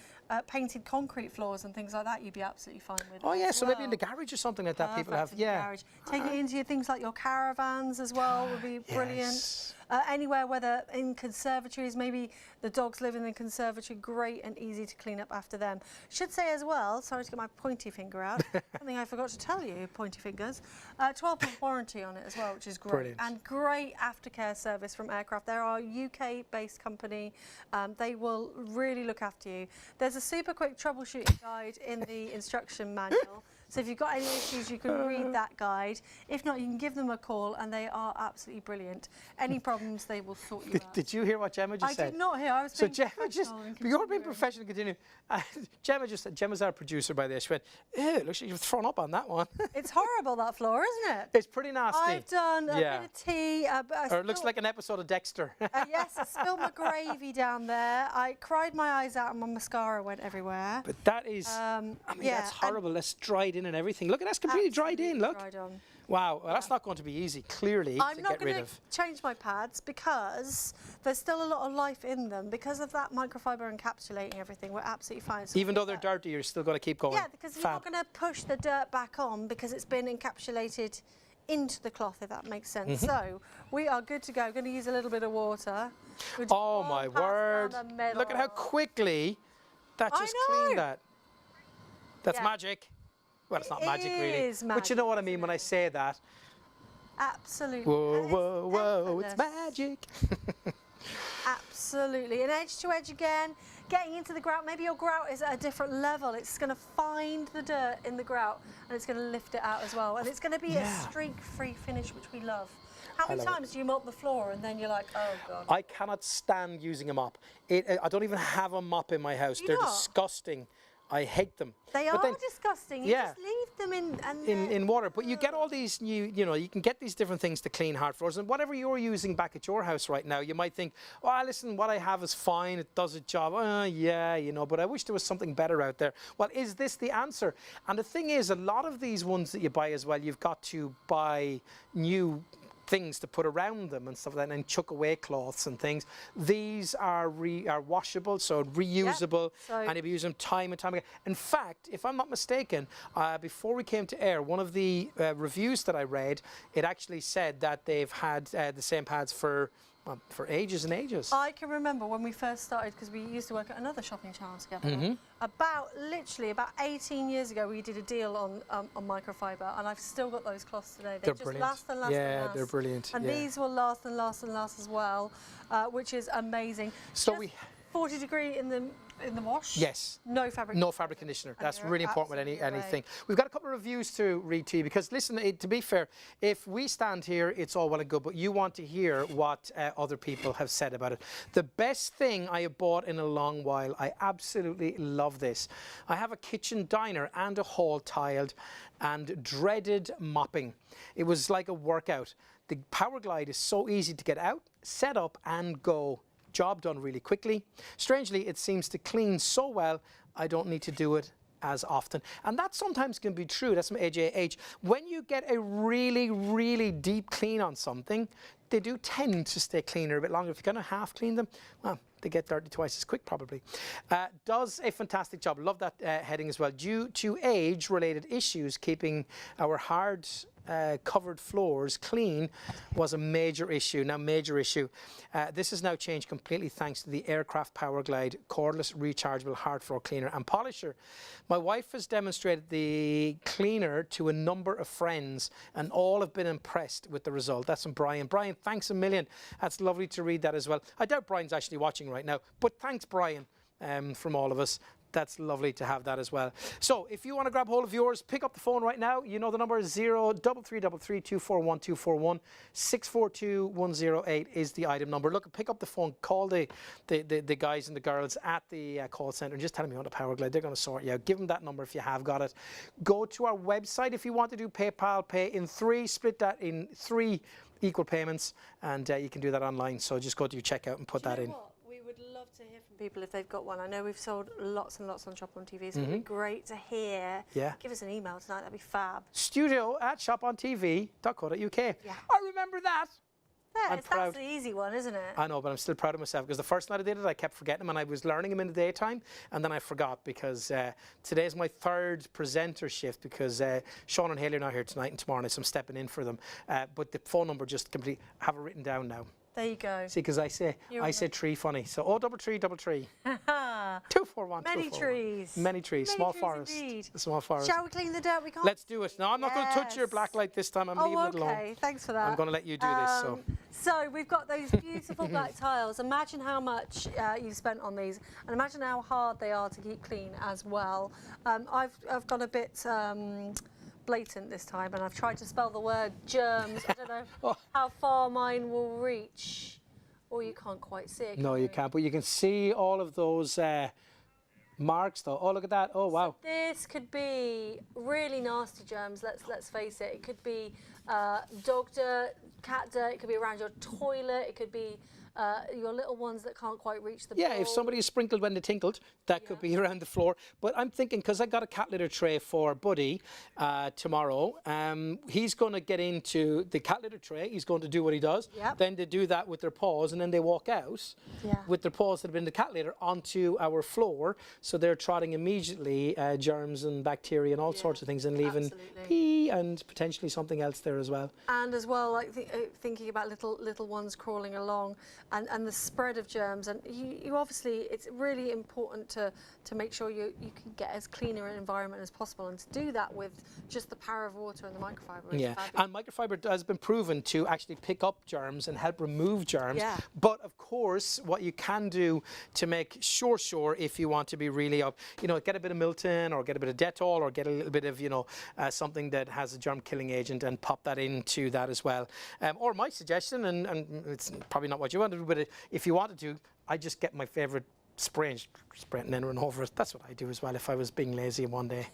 painted concrete floors and things like that, you'd be absolutely fine with. Oh it yeah, as so well. maybe in the garage or something like that people have. Perfect in the Yeah. garage. Take it into your things like your caravans as well would be brilliant. Yes. Anywhere, whether in conservatories, maybe the dogs live in the conservatory, great and easy to clean up after them. Should say as well, sorry to get my pointy finger out, something I forgot to tell you, pointy fingers, 12-month warranty on it as well, which is great. Brilliant. And great aftercare service from Aircraft. They're our UK-based company. They will really look after you. There's a super quick troubleshooting guide in the instruction manual. So if you've got any issues, you can read that guide. If not, you can give them a call, and they are absolutely brilliant. Any problems, they will sort you out. Did you hear what Gemma just said? I did not hear. I was So being Gemma just, professional and you're being continuing. professional, continue. Gemma just said, Gemma's our producer by this. She went, ew, looks like you've thrown up on that one. It's horrible, that floor, isn't it? It's pretty nasty. I've done a bit of tea. Or it looks like an episode of Dexter. Yes, I spilled my gravy down there. I cried my eyes out and my mascara went everywhere. But that is, I mean, yeah, that's horrible. That's dried in and everything. Look, that's completely dried in, look. Dried on. Wow, well, that's not going to be easy, clearly, I'm to not get rid going of. to change my pads because there's still a lot of life in them. Because of that microfiber encapsulating everything, we're absolutely fine. So Even though they're dirty, you're still going to keep going. yeah, because you're not going to push the dirt back on because it's been encapsulated into the cloth, if that makes sense. So we are good to go. Going to use a little bit of water. We'll just Oh one my pass word. down the middle. Look at how quickly that I just know. cleaned that. That's Yeah. magic. Well, it's not magic, really. is But you know magic, what I mean isn't when it? I say that. Absolutely. Whoa, And whoa, whoa, it's effortless. magic. Absolutely. And edge to edge again, getting into the grout. Maybe your grout is at a different level. It's going to find the dirt in the grout and it's going to lift it out as well. And it's going to be a streak-free finish, which we love. How many love it. times do you mop the floor and then you're like, oh God? I cannot stand using a mop. I don't even have a mop in my house. You They're not? disgusting. I hate them. They But are then- disgusting. You yeah. just leave them in and in water, but you get all these new, you know, you can get these different things to clean hard floors, and whatever you're using back at your house right now, you might think, oh, listen, what I have is fine, it does its job. Yeah, you know, but I wish there was something better out there. Well, is this the answer? And the thing is, a lot of these ones that you buy as well, you've got to buy new things to put around them and stuff like that, and chuck away cloths and things. These are washable, so reusable, so- and you use them time and time again. In fact, if I'm not mistaken, before we came to air, one of the reviews that I read, it actually said that they've had the same pads for ages and ages. I can remember when we first started, because we used to work at another shopping channel together. Mm-hmm. Literally about 18 years ago, we did a deal on microfiber, and I've still got those cloths today. They They're just brilliant. last and last Yeah, and last. they're brilliant, And yeah. these will last and last and last as well, which is amazing. So Just we- 40 degree in the wash. Yes. No fabric. No fabric conditioner. And That's you're really important with absolutely right. anything. We've got a couple of reviews to read to you because, listen, to be fair, if we stand here, it's all well and good, but you want to hear what other people have said about it. The best thing I have bought in a long while, I absolutely love this. I have a kitchen diner and a hall tiled and dreaded mopping. It was like a workout. The Power Glide is so easy to get out, set up and go. Job done really quickly. Strangely, it seems to clean so well, I don't need to do it as often. And that sometimes can be true. That's from AJH. When you get a really, really deep clean on something, they do tend to stay cleaner a bit longer. If you're going to half clean them, well, they get dirty twice as quick probably. Does a fantastic job. Love that heading as well. Due to age-related issues, keeping our hard covered floors clean was a major issue. Now, major issue. This has now changed completely thanks to the Aircraft Power Glide cordless rechargeable hard floor cleaner and polisher. My wife has demonstrated the cleaner to a number of friends and all have been impressed with the result. That's from Brian. Brian, thanks a million. That's lovely to read that as well. I doubt Brian's actually watching right now, but thanks, Brian, from all of us. That's lovely to have that as well. So if you want to grab hold of yours, pick up the phone right now. You know the number is 0333 241 241. 642 108 is the item number. Look, pick up the phone, call the guys and the girls at the call centre and just tell them you want a Power Glide. They're going to sort you out. Give them that number if you have got it. Go to our website if you want to do PayPal, pay in 3, split that in 3 equal payments, and you can do that online. So just go to your checkout and put that in. We would love to hear from people if they've got one. I know we've sold lots and lots on ShopOnTV, so it'd be great to hear. Yeah. Give us an email tonight, that'd be fab. Studio at ShopOnTV.co.uk. Yeah. I remember that. That's the easy one, isn't it? I know, but I'm still proud of myself because the first night I did it, I kept forgetting them and I was learning them in the daytime and then I forgot because today's my third presenter shift because Sean and Haley are not here tonight and tomorrow night, so I'm stepping in for them. But the phone number just completely have it written down now. There you go. See, because I say tree funny. So 03333 241 Many trees. Many trees. Small forest. Indeed. Small forest. Shall we clean the dirt? We can't. Let's do it. No, I'm not going to touch your black light this time. I'm leaving it alone. Okay, thanks for that. I'm going to let you do this. So we've got those beautiful black tiles. Imagine how much you've spent on these, and imagine how hard they are to keep clean as well. I've got a bit blatant this time, and I've tried to spell the word germs. I don't know how far mine will reach, or you can't quite see it. No, you can't, but you can see all of those marks though. Oh, look at that. Oh, wow. So this could be really nasty germs, let's face it. It could be dog dirt, cat dirt, it could be around your toilet, it could be your little ones that can't quite reach the bowl. Yeah, if somebody is sprinkled when they tinkled, that could be around the floor. But I'm thinking, because I got a cat litter tray for Buddy tomorrow, he's going to get into the cat litter tray. He's going to do what he does. Yep. Then they do that with their paws, and then they walk out with their paws that have been in the cat litter onto our floor. So they're trotting immediately germs and bacteria and all sorts of things and leaving pee and potentially something else there as well. And as well, like thinking about little ones crawling along. And the spread of germs, and you obviously, it's really important to make sure you can get as cleaner an environment as possible, and to do that with just the power of water and the microfiber. Yeah, and microfiber has been proven to actually pick up germs and help remove germs. Yeah. But of course, what you can do to make sure if you want to be really up, get a bit of Milton or get a bit of Dettol or get a little bit of something that has a germ killing agent and pop that into that as well. Or my suggestion, and it's probably not what you want to do, but if you wanted to, I just get my favourite spray and spray it and then run over it. That's what I do as well if I was being lazy one day.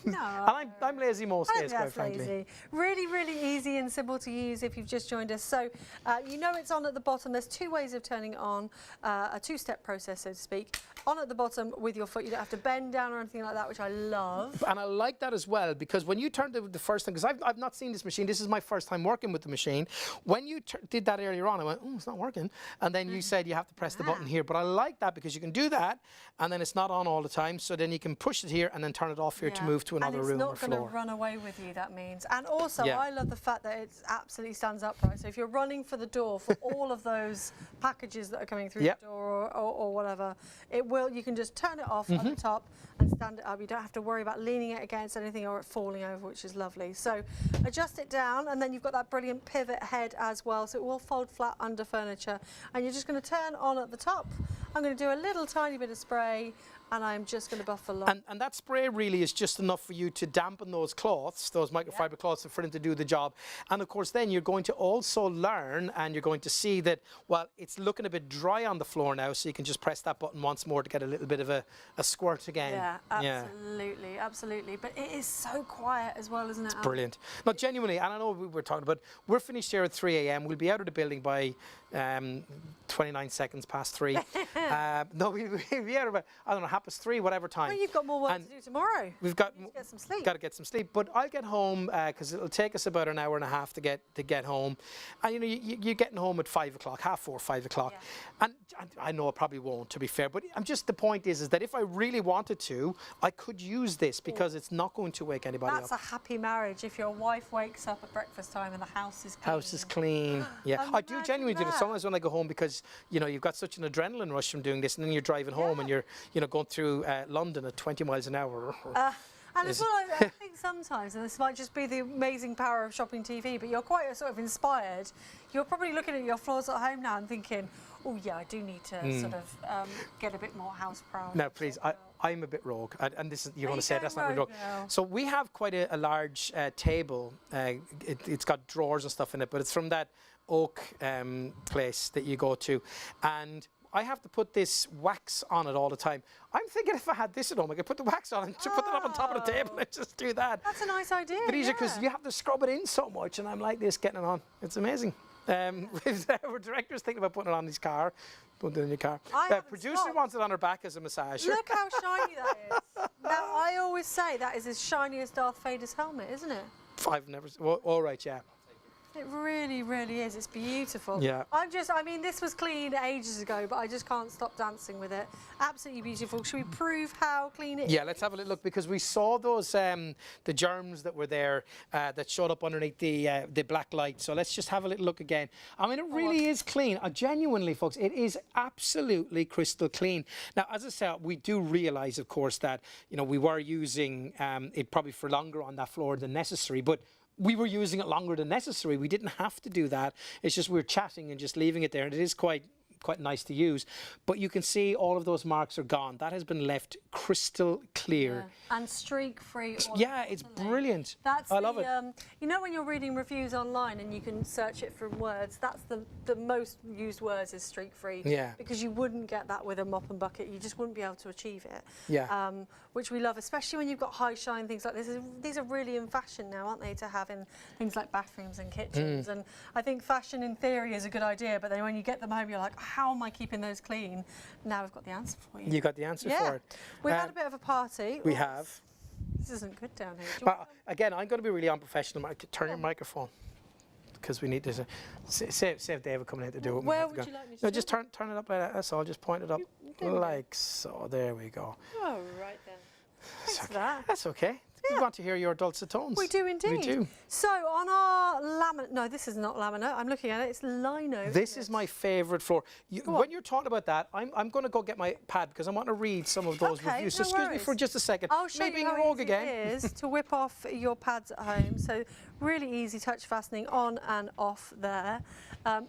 No. And I'm lazy most days, quite frankly. Lazy. Really, really easy and simple to use if you've just joined us. So it's on at the bottom. There's two ways of turning it on, a two-step process, so to speak. On at the bottom with your foot, you don't have to bend down or anything like that, which I love. And I like that as well, because when you turned the first thing, because I've not seen this machine, this is my first time working with the machine. When you did that earlier on, I went, oh, it's not working. And then you said you have to press the button here. But I like that because you can do that, and then it's not on all the time. So then you can push it here and then turn it off here to move to another room or floor. And it's not going to run away with you, that means. And also, I love the fact that it absolutely stands upright. So if you're running for the door for all of those packages that are coming through the door or whatever, you can just turn it off at the top and stand it up. You don't have to worry about leaning it against anything or it falling over, which is lovely. So adjust it down, and then you've got that brilliant pivot head as well, so it will fold flat under furniture. And you're just going to turn on at the top. I'm going to do a little tiny bit of spray, and I'm just going to buff along. And that spray really is just enough for you to dampen those cloths, those microfiber cloths, for them to do the job. And of course, then you're going to also learn, and you're going to see that, well, it's looking a bit dry on the floor now, so you can just press that button once more to get a little bit of a squirt again. Yeah, absolutely, absolutely. But it is so quiet as well, isn't it? It's brilliant. No, genuinely, and I know we were talking about, we're finished here at 3 a.m. We'll be out of the building by 29 seconds past 3. No, we'll be out about, I don't know, 3:30, whatever time. Well, you've got more work to do tomorrow. We've got to get some sleep. Got to get some sleep, but I'll get home because it'll take us about an hour and a half to get home. And you're getting home at 5 o'clock, 4:30, 5 o'clock. Yeah. And I know I probably won't, to be fair, but the point is that if I really wanted to, I could use this because it's not going to wake anybody up. That's a happy marriage if your wife wakes up at breakfast time and the house is clean. House is clean. Yeah, I do genuinely do it sometimes when I go home because you've got such an adrenaline rush from doing this, and then you're driving home and you're going through London at 20 miles an hour. And as well, I think sometimes, and this might just be the amazing power of ShopOnTV, but you're quite sort of inspired. You're probably looking at your floors at home now and thinking, oh yeah, I do need to sort of get a bit more house proud. Now, please, I'm a bit rogue, and this is, you want to say that's not really rogue. No. So we have quite a large table. It's got drawers and stuff in it, but it's from that oak place that you go to, and I have to put this wax on it all the time. I'm thinking if I had this at home, I could put the wax on and put it up on top of the table and just do that. That's a nice idea. But easier because you have to scrub it in so much, and I'm like this getting it on. It's amazing. Our director's thinking about putting it on his car. Put it in your car. Producer wants it on her back as a massager. Look how shiny that is. Now, I always say that is as shiny as Darth Vader's helmet, isn't it? I've never. All right, yeah. It really, really is. It's beautiful. Yeah. I mean, this was cleaned ages ago, but I just can't stop dancing with it. Absolutely beautiful. Should we prove how clean it is? Yeah, let's have a little look, because we saw those the germs that were there that showed up underneath the black light. So let's just have a little look again. I mean, it really is clean. Genuinely, folks, it is absolutely crystal clean. Now, as I said, we do realise, of course, that we were using it probably for longer on that floor than necessary, but we were using it longer than necessary. We didn't have to do that. It's just we were chatting and just leaving it there, and it is quite nice to use. But you can see all of those marks are gone. That has been left crystal clear. Yeah. And streak-free. Yeah, it's brilliant. I love it. You know, when you're reading reviews online and you can search it from words, that's the most used words is streak-free. Yeah. Because you wouldn't get that with a mop and bucket. You just wouldn't be able to achieve it. Yeah. Which we love, especially when you've got high shine, things like this. These are really in fashion now, aren't they, to have in things like bathrooms and kitchens. And I think fashion in theory is a good idea, but then when you get them home, you're like, how am I keeping those clean? Now we've got the answer for you. You got the answer for it. We've had a bit of a party. We have. This isn't good down here. But again, I'm going to be really unprofessional. Turn your microphone, because we need to save David coming in to do it. Where would you like me to No, just turn it up like that. That's all. Just point it up like so. There we go. Oh, right then. Thanks for that. That's okay. We want to hear your dulcet tones. We do indeed. We do. So on our laminate, no, this is not laminate. I'm looking at it. It's lino. This is my favourite floor. When you're talking about that, I'm going to go get my pad, because I want to read some of those reviews. So excuse me for just a second. I'll show Maybe you how rogue easy again. it is to whip off your pads at home. So really easy touch fastening on and off there.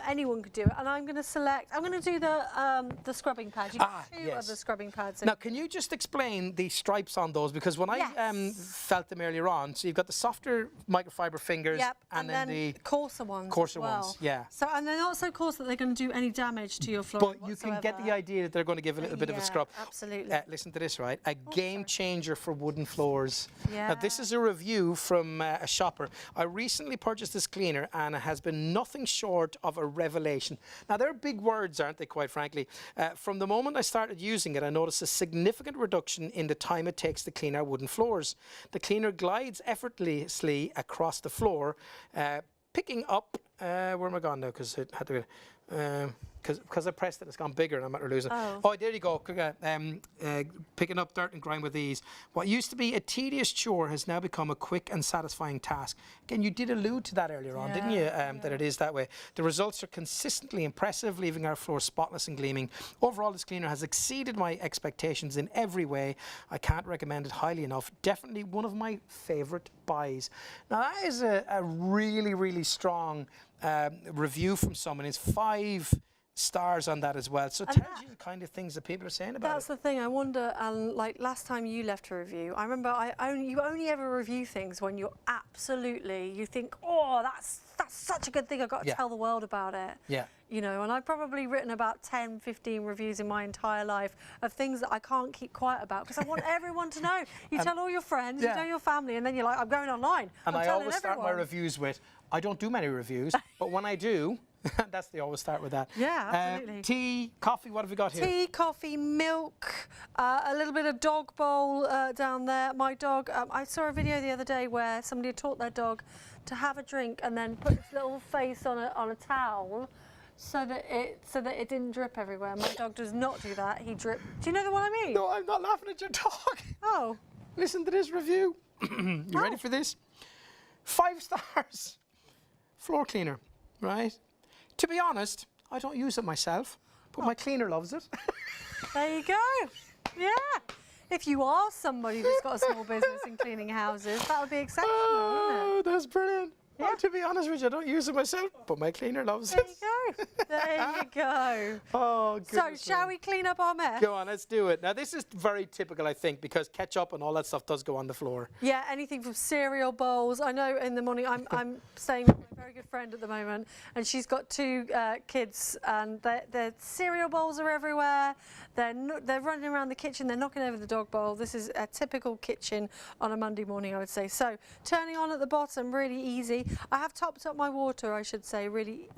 Anyone could do it. And I'm going to select. I'm going to do the scrubbing pad. You got two of the scrubbing pads. Now, can you just explain the stripes on those? Because when I felt them earlier on, so you've got the softer microfiber fingers, and then the coarser ones. Coarser ones, yeah. So, and they're not so coarse that they're going to do any damage to your floor. But you can get the idea that they're going to give a little bit of a scrub. Absolutely. Listen to this, right? A game changer for wooden floors. Yeah. Now, this is a review from a shopper. I recently purchased this cleaner, and it has been nothing short of a revelation. Now, they're big words, aren't they, quite frankly? From the moment I started using it, I noticed a significant reduction in the time it takes to clean our wooden floors. The cleaner glides effortlessly across the floor, picking up, where am I gone now? Because it had to, because I pressed it, it's gone bigger and I'm at losing. Oh, there you go. Picking up dirt and grime with ease. What used to be a tedious chore has now become a quick and satisfying task. Again, you did allude to that earlier on, didn't you? That it is that way. The results are consistently impressive, leaving our floor spotless and gleaming. Overall, this cleaner has exceeded my expectations in every way. I can't recommend it highly enough. Definitely one of my favourite buys. Now, that is a really, really strong review from someone. It's 5 stars on that as well, so it tells you the kind of things that people are saying about That's the thing. I wonder, like last time you left a review, I remember you only ever review things when you're you think, oh, that's such a good thing, I've got to tell the world about it. Yeah. You know, and I've probably written about 10, 15 reviews in my entire life of things that I can't keep quiet about, because I want everyone to know. You tell all your friends, you tell your family, and then you're like, I'm going online. And I always start my everyone. reviews with, I don't do many reviews, but when I do, they always start with that. Yeah, absolutely. Tea, coffee, what have we got here? Tea, coffee, milk, a little bit of dog bowl down there. My dog, I saw a video the other day where somebody had taught their dog to have a drink and then put its little face on a towel so that it didn't drip everywhere. My dog does not do that. He drips. Do you know the one I mean? No, I'm not laughing at your dog. Oh. Listen to this review. You ready for this? 5 stars. Floor cleaner, right? To be honest, I don't use it myself, but my cleaner loves it. There you go. Yeah. If you are somebody that's got a small business in cleaning houses, that would be exceptional, wouldn't it? Oh, that's brilliant. Yeah. Well, to be honest with you, I don't use it myself, but my cleaner loves it. There you go. There you go. Oh, goodness. So, shall we clean up our mess? Go on, let's do it. Now, this is very typical, I think, because ketchup and all that stuff does go on the floor. Yeah, anything from cereal bowls. I know in the morning I'm staying with my very good friend at the moment, and she's got 2 kids, and their cereal bowls are everywhere. They're running around the kitchen. They're knocking over the dog bowl. This is a typical kitchen on a Monday morning, I would say. So turning on at the bottom, really easy. I have topped up my water, I should say, really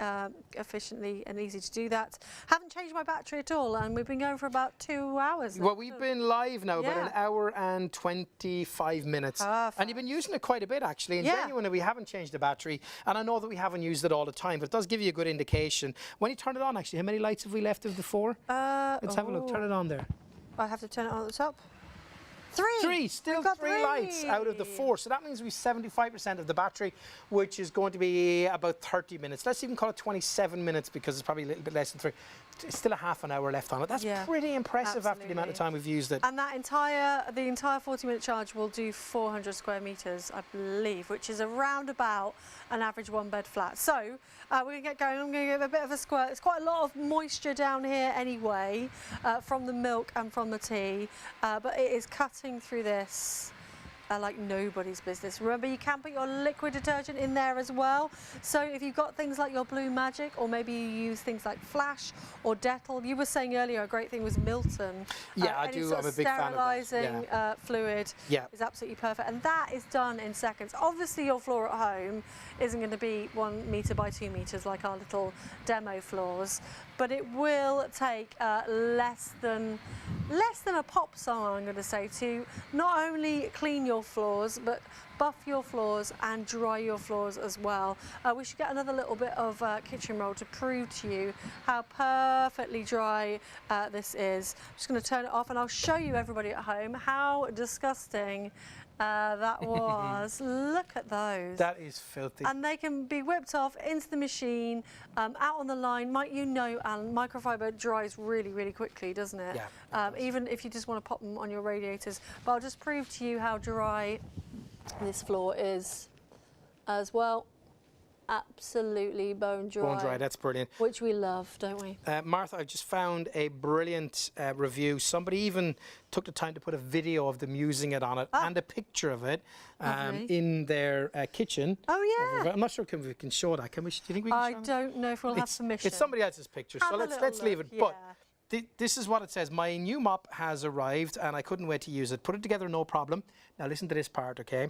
efficiently and easy to do that. Haven't changed my battery at all, and we've been going for about 2 hours. Well, we've been live now about Yeah. an hour and 25 minutes. Perfect. And you've been using it quite a bit, actually. And Yeah. genuinely, we haven't changed the battery. And I know that we haven't used it all the time, but it does give you a good indication. When you turn it on, actually, how many lights have we left of the 4? Let's have a look. Turn it on there. I have to turn it on at the top. 3. Three, still We've got 3 lights out of the 4. So that means we've 75% of the battery, which is going to be about 30 minutes. Let's even call it 27 minutes because it's probably a little bit less than 3. It's still a half an hour left on it. That's Yeah, pretty impressive after the amount of absolutely. time we've used it. And that the entire 40-minute charge will do 400 square metres, I believe, which is around about an average 1-bed flat. So we're going to get going. I'm going to give a bit of a squirt. There's quite a lot of moisture down here anyway from the milk and from the tea, but it is cutting through this like nobody's business. Remember, you can put your liquid detergent in there as well. So if you've got things like your Blue Magic, or maybe you use things like Flash or Dettol. You were saying earlier a great thing was Milton. Yeah, I do. I'm a big fan of that. Sterilising fluid Yeah. is absolutely perfect, and that is done in seconds. Obviously, your floor at home isn't going to be 1 metre by 2 metres like our little demo floors, but it will take less than a pop song, I'm going to say, to not only clean your floors but buff your floors and dry your floors as well. We should get another little bit of kitchen roll to prove to you how perfectly dry this is. I'm just going to turn it off and I'll show you, everybody at home, how disgusting that was. Look at those. That is filthy. And they can be whipped off into the machine, out on the line. Might you know, Alan, microfiber dries really, really quickly, doesn't it? Yeah. Even if you just want to pop them on your radiators. But I'll just prove to you how dry this floor is as well. Absolutely bone dry. Bone dry, that's brilliant. Which we love, don't we? Martha, I've just found a brilliant review. Somebody even took the time to put a video of them using it on it and a picture of it in their kitchen. Oh, yeah. I'm not sure if we can show that. Can we? Do you think we can I show that? don't know if we'll have permission. It's somebody else's picture, Have so a let's little leave look, it. But this is what it says. My new mop has arrived and I couldn't wait to use it. Put it together, no problem. Now listen to this part, okay?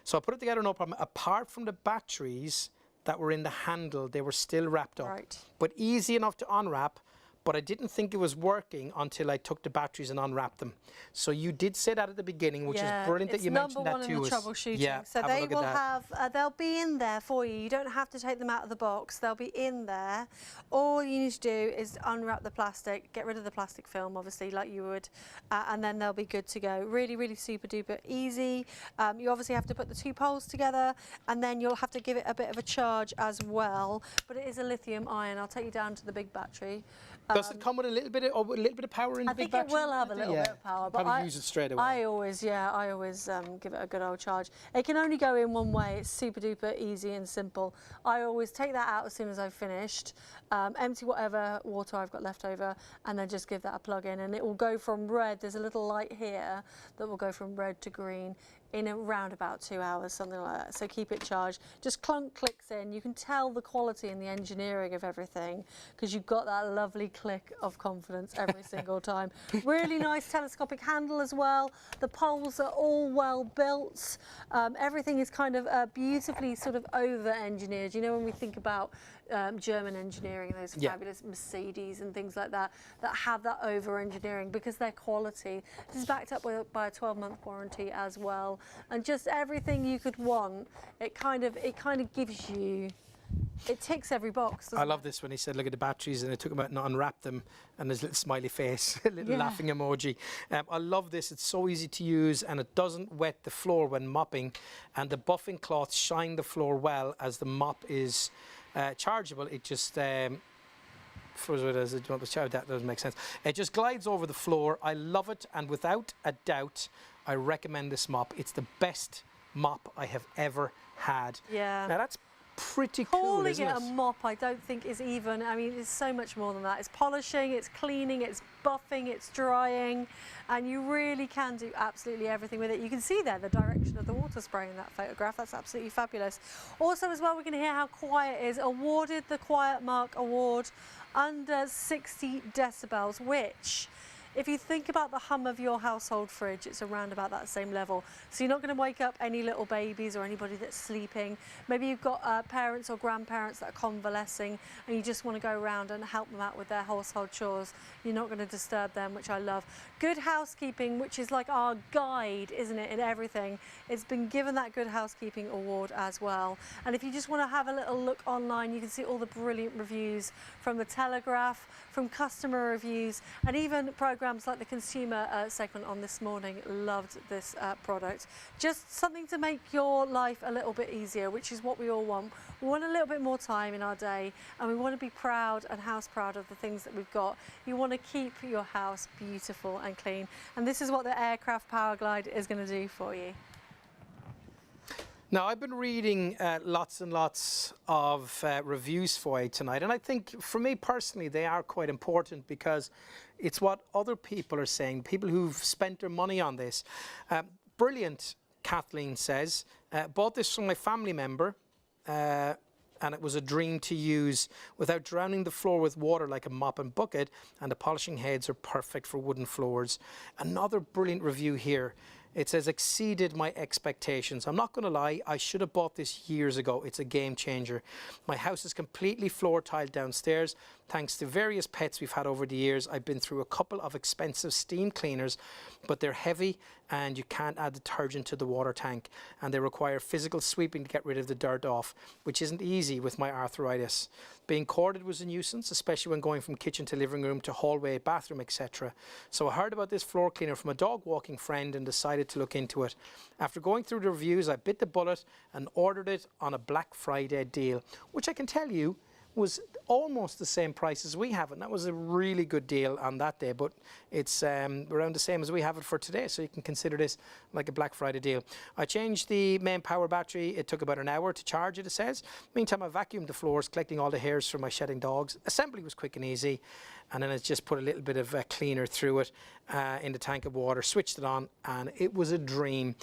So I put it together, no problem. Apart from the batteries that were in the handle, they were still wrapped up. Right. But easy enough to unwrap. But I didn't think it was working until I took the batteries and unwrapped them. So you did say that at the beginning, which is brilliant that you mentioned that to us. It's number 1 in the troubleshooting. Yeah, so have a they look at will that. have, they'll be in there for you. You don't have to take them out of the box. They'll be in there. All you need to do is unwrap the plastic, get rid of the plastic film, obviously, like you would, and then they'll be good to go. Really, really super duper easy. You obviously have to put the 2 poles together, and then you'll have to give it a bit of a charge as well. But it is a lithium ion. I'll take you down to the big battery. Does it come with a little bit of power in the big battery? I think it will have a little bit of power, but probably use it straight away. I always give it a good old charge. It can only go in one way. It's super duper easy and simple. I always take that out as soon as I've finished, empty whatever water I've got left over, and then just give that a plug in, and it will go from red. There's a little light here that will go from red to green in around about 2 hours, something like that. So keep it charged. Just clicks in. You can tell the quality and the engineering of everything because you've got that lovely click of confidence every single time. Really nice telescopic handle as well. The poles are all well built. Everything is kind of beautifully sort of over-engineered. You know, when we think about German engineering, those fabulous Mercedes and things like that, that have that over-engineering because they're quality. This is backed up by a 12-month warranty as well, and just everything you could want. It kind of gives you. It ticks every box. I love this when he said, look at the batteries, and it took him out and unwrapped them, and there's a little smiley face, a little laughing emoji. I love this. It's so easy to use, and it doesn't wet the floor when mopping, and the buffing cloths shine the floor well as the mop is chargeable. It just that doesn't make sense. It just glides over the floor. I love it, and without a doubt, I recommend this mop. It's the best mop I have ever had. Yeah. Now that's pretty cool, isn't it? Calling it a mop, I don't think is even. I mean, it's so much more than that. It's polishing, it's cleaning, it's buffing, it's drying, and you really can do absolutely everything with it. You can see there the direction of the water spray in that photograph. That's absolutely fabulous. Also, as well, we can hear how quiet it is. Awarded the Quiet Mark Award under 60 decibels, which If you think about the hum of your household fridge, it's around about that same level. So you're not going to wake up any little babies or anybody that's sleeping. Maybe you've got parents or grandparents that are convalescing and you just want to go around and help them out with their household chores. You're not going to disturb them, which I love. Good housekeeping, which is like our guide, isn't it, in everything. It's been given that Good Housekeeping award as well. And if you just want to have a little look online, you can see all the brilliant reviews from the Telegraph, from customer reviews, and even programs like the consumer segment on This Morning loved this product. Just something to make your life a little bit easier, which is what we all want. We want a little bit more time in our day, and we want to be proud and house proud of the things that we've got. You want to keep your house beautiful and clean, and this is what the Aircraft Power Glide is going to do for you. Now, I've been reading lots and lots of reviews for you tonight, and I think for me personally they are quite important because it's what other people are saying, people who've spent their money on this. Brilliant, Kathleen says, bought this from my family member and it was a dream to use without drowning the floor with water like a mop and bucket, and the polishing heads are perfect for wooden floors. Another brilliant review here. It says, exceeded my expectations. I'm not going to lie, I should have bought this years ago. It's a game changer. My house is completely floor tiled downstairs. Thanks to various pets we've had over the years, I've been through a couple of expensive steam cleaners, but they're heavy and you can't add detergent to the water tank, and they require physical sweeping to get rid of the dirt off, which isn't easy with my arthritis. Being corded was a nuisance, especially when going from kitchen to living room to hallway, bathroom, etc. So I heard about this floor cleaner from a dog walking friend and decided to look into it. After going through the reviews, I bit the bullet and ordered it on a Black Friday deal, which I can tell you was almost the same price as we have it. And that was a really good deal on that day, but it's around the same as we have it for today, so you can consider this like a Black Friday deal. I changed the main power battery. It took about an hour to charge it, it says. Meantime, I vacuumed the floors, collecting all the hairs from my shedding dogs. Assembly was quick and easy, and then I just put a little bit of cleaner through it in the tank of water, switched it on, and it was a dream.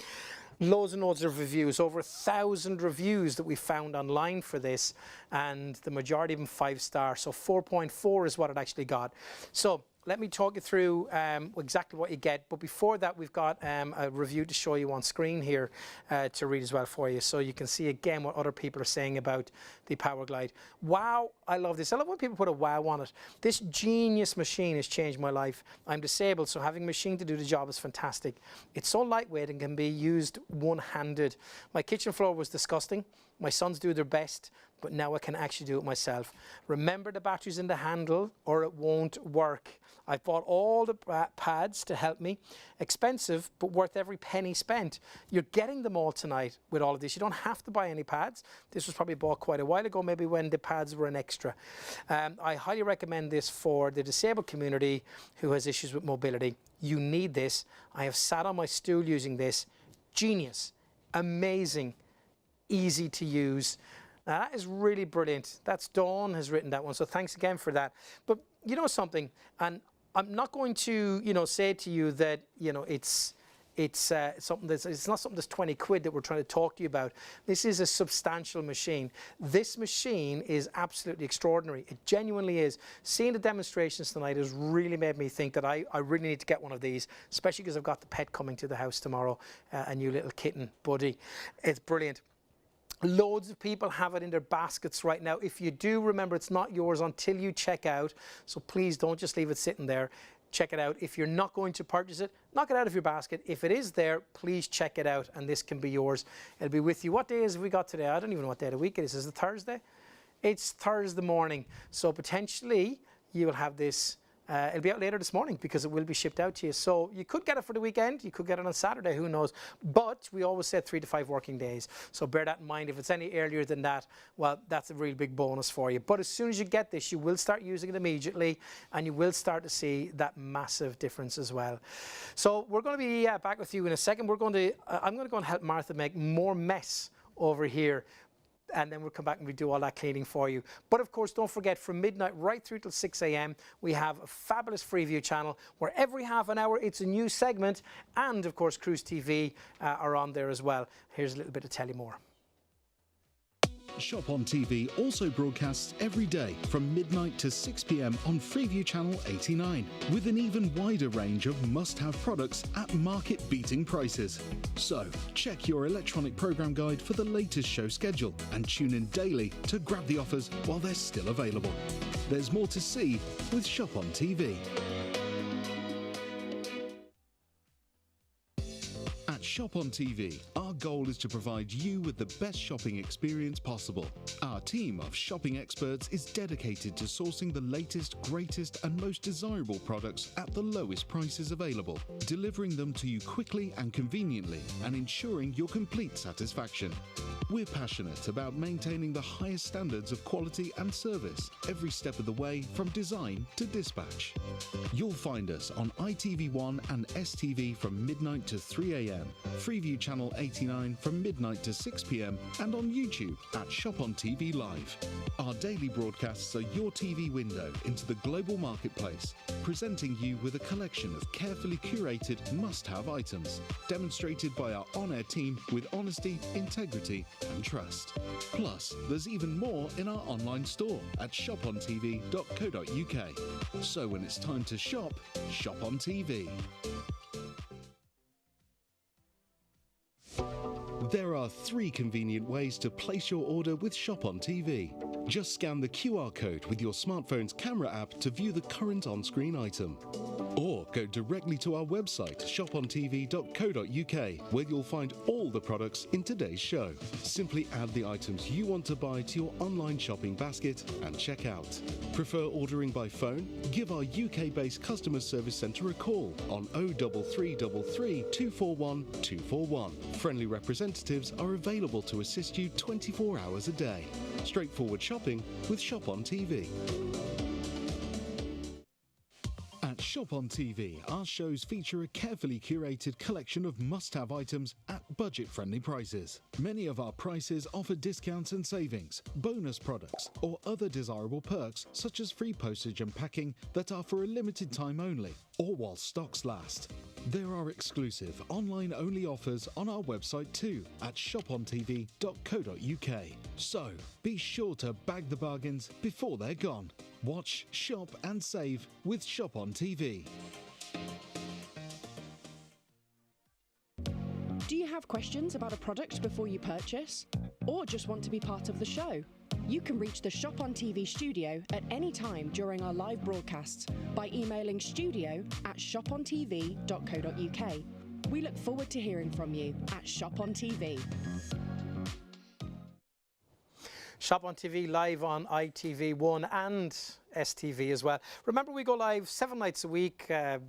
Loads and loads of reviews, over 1,000 reviews that we found online for this, and the majority of them 5-star, so 4.4 is what it actually got. So let me talk you through exactly what you get, but before that we've got a review to show you on screen here to read as well for you, so you can see again what other people are saying about the Power Glide. Wow, I love this. I love when people put a wow on it. This genius machine has changed my life. I'm disabled, so having a machine to do the job is fantastic. It's so lightweight and can be used one-handed. My kitchen floor was disgusting. My sons do their best, but now I can actually do it myself. Remember the batteries in the handle or it won't work. I bought all the pads to help me. Expensive, but worth every penny spent. You're getting them all tonight with all of this. You don't have to buy any pads. This was probably bought quite a while ago, maybe when the pads were an extra. I highly recommend this for the disabled community who has issues with mobility. You need this. I have sat on my stool using this. Genius, amazing, easy to use. Now that is really brilliant. That's Dawn has written that one, so thanks again for that. But you know something, and I'm not going to, say to you that, it's something that's, it's not something that's 20 quid that we're trying to talk to you about. This is a substantial machine. This machine is absolutely extraordinary. It genuinely is. Seeing the demonstrations tonight has really made me think that I really need to get one of these, especially because I've got the pet coming to the house tomorrow, a new little kitten, Buddy. It's brilliant. Loads of people have it in their baskets right now. If you do, remember it's not yours until you check out, so please don't just leave it sitting there. Check it out. If you're not going to purchase it, knock it out of your basket. If it is there, please check it out and this can be yours. It'll be with you. What day have we got today? I don't even know what day of the week it is. Is it Thursday? It's Thursday morning, so potentially you will have this. It'll be out later this morning because it will be shipped out to you. So you could get it for the weekend, you could get it on Saturday, who knows. But we always said 3 to 5 working days. So bear that in mind. If it's any earlier than that, well, that's a really big bonus for you. But as soon as you get this, you will start using it immediately and you will start to see that massive difference as well. So we're going to be back with you in a second. I'm going to go and help Martha make more mess over here, and then we'll come back and we do all that cleaning for you. But of course, don't forget, from midnight right through till 6 a.m, we have a fabulous Freeview Channel where every half an hour it's a new segment, and of course Cruise TV are on there as well. Here's a little bit to tell you more. Shop on TV also broadcasts every day from midnight to 6 p.m. on Freeview Channel 89, with an even wider range of must-have products at market-beating prices. So, check your electronic program guide for the latest show schedule and tune in daily to grab the offers while they're still available. There's more to see with Shop on TV. At Shop on TV, our goal is to provide you with the best shopping experience possible. Our team of shopping experts is dedicated to sourcing the latest, greatest and most desirable products at the lowest prices available, delivering them to you quickly and conveniently and ensuring your complete satisfaction. We're passionate about maintaining the highest standards of quality and service every step of the way, from design to dispatch. You'll find us on ITV1 and STV from midnight to 3 a.m, Freeview Channel 89 from midnight to 6 p.m, and on YouTube at ShopOnTV Live. Our daily broadcasts are your TV window into the global marketplace, presenting you with a collection of carefully curated must-have items, demonstrated by our on-air team with honesty, integrity and trust. Plus, there's even more in our online store at shopontv.co.uk. So when it's time to shop, shop on TV. There are 3 convenient ways to place your order with Shop on TV. Just scan the QR code with your smartphone's camera app to view the current on-screen item. Or go directly to our website, shopontv.co.uk, where you'll find all the products in today's show. Simply add the items you want to buy to your online shopping basket and check out. Prefer ordering by phone? Give our UK-based customer service centre a call on 03333 241 241. Friendly representatives are available to assist you 24 hours a day. Straightforward shopping with Shop on TV. At Shop on TV, our shows feature a carefully curated collection of must-have items at budget-friendly prices. Many of our prices offer discounts and savings, bonus products, or other desirable perks such as free postage and packing that are for a limited time only, or while stocks last. There are exclusive online-only offers on our website too at shopontv.co.uk. So, be sure to bag the bargains before they're gone. Watch, shop and save with Shop on TV. Do you have questions about a product before you purchase? Or just want to be part of the show? You can reach the Shop on TV studio at any time during our live broadcasts by emailing studio@shopontv.co.uk. We look forward to hearing from you at Shop on TV. Shop on TV live on ITV1 and STV as well. Remember, we go live 7 nights a week,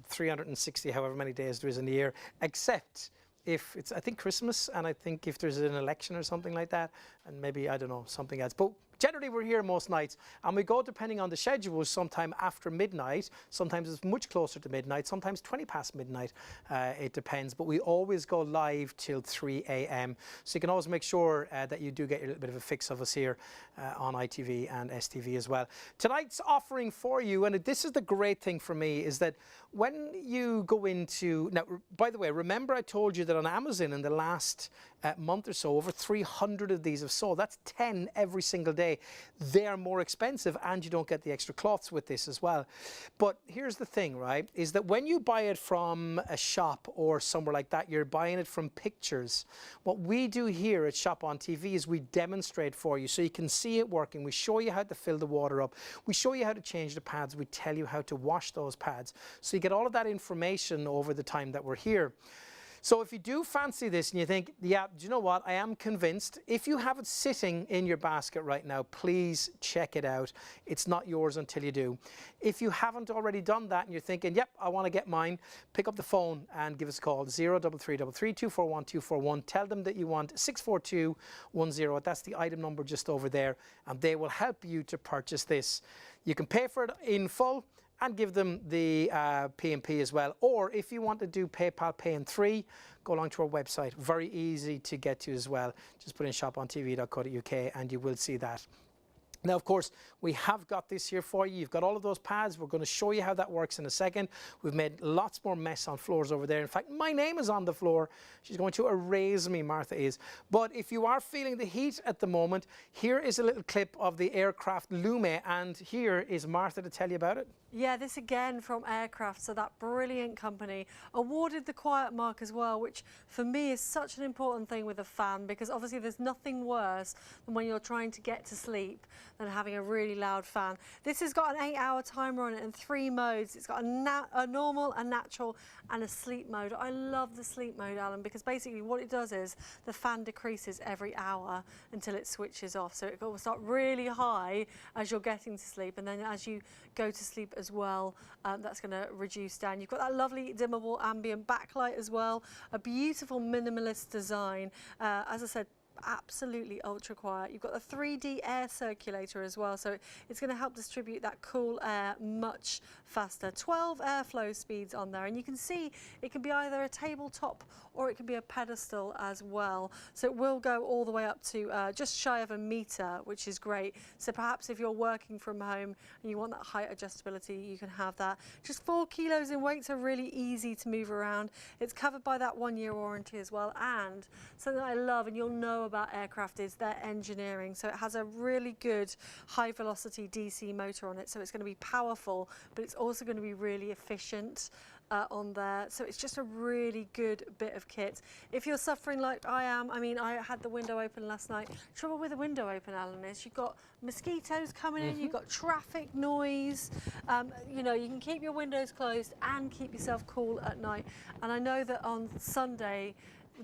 360 however many days there is in the year, except if it's, I think, Christmas, and I think if there's an election or something like that, and maybe, I don't know, something else. But generally we're here most nights, and we go, depending on the schedule, sometime after midnight. Sometimes it's much closer to midnight, sometimes 20 past midnight. It depends, but we always go live till 3 a.m. So you can always make sure that you do get a little bit of a fix of us here on ITV and STV as well. Tonight's offering for you, and this is the great thing for me, is that when you go into, now by the way, remember I told you that on Amazon in the last month or so, over 300 of these have sold. That's 10 every single day. They are more expensive, and you don't get the extra cloths with this as well. But here's the thing, right, is that when you buy it from a shop or somewhere like that, you're buying it from pictures. What we do here at Shop on TV is we demonstrate for you so you can see it working. We show you how to fill the water up. We show you how to change the pads. We tell you how to wash those pads. So you get all of that information over the time that we're here. So if you do fancy this and you think, yeah, do you know what, I am convinced, if you have it sitting in your basket right now, please check it out. It's not yours until you do. If you haven't already done that and you're thinking, yep, I want to get mine, pick up the phone and give us a call, 03333 241 241. Tell them that you want 64210. That's the item number just over there, and they will help you to purchase this. You can pay for it in full and give them the P&P as well. Or if you want to do PayPal Pay in 3, go along to our website. Very easy to get to as well. Just put in shopontv.co.uk and you will see that. Now, of course, we have got this here for you. You've got all of those pads. We're going to show you how that works in a second. We've made lots more mess on floors over there. In fact, my name is on the floor. She's going to erase me, Martha is. But if you are feeling the heat at the moment, here is a little clip of the Aircraft Lume, and here is Martha to tell you about it. Yeah, this again from Aircraft, so that brilliant company, awarded the Quiet Mark as well, which for me is such an important thing with a fan, because obviously there's nothing worse than when you're trying to get to sleep than having a really loud fan. This has got an 8-hour timer on it in 3 modes. It's got a normal, a natural and a sleep mode. I love the sleep mode, Alan, because basically what it does is the fan decreases every hour until it switches off. So it will start really high as you're getting to sleep, and then as you go to sleep as well, that's going to reduce down. You've got that lovely dimmable ambient backlight as well, a beautiful minimalist design. As I said, absolutely ultra quiet. You've got the 3D air circulator as well, so it's going to help distribute that cool air much faster. 12 airflow speeds on there, and you can see it can be either a tabletop or it can be a pedestal as well. So it will go all the way up to just shy of 1 meter, which is great. So perhaps if you're working from home and you want that height adjustability, you can have that. Just 4 kilos in weight, so really easy to move around. It's covered by that 1-year warranty as well, and something that I love, and you'll know about Aircraft, is their engineering. So it has a really good high velocity DC motor on it, so it's going to be powerful, but it's also going to be really efficient on there. So it's just a really good bit of kit. If you're suffering like I am, I mean, I had the window open last night. Trouble with the window open, Alan, is you've got mosquitoes coming in, you've got traffic noise, you know, you can keep your windows closed and keep yourself cool at night. And I know that on Sunday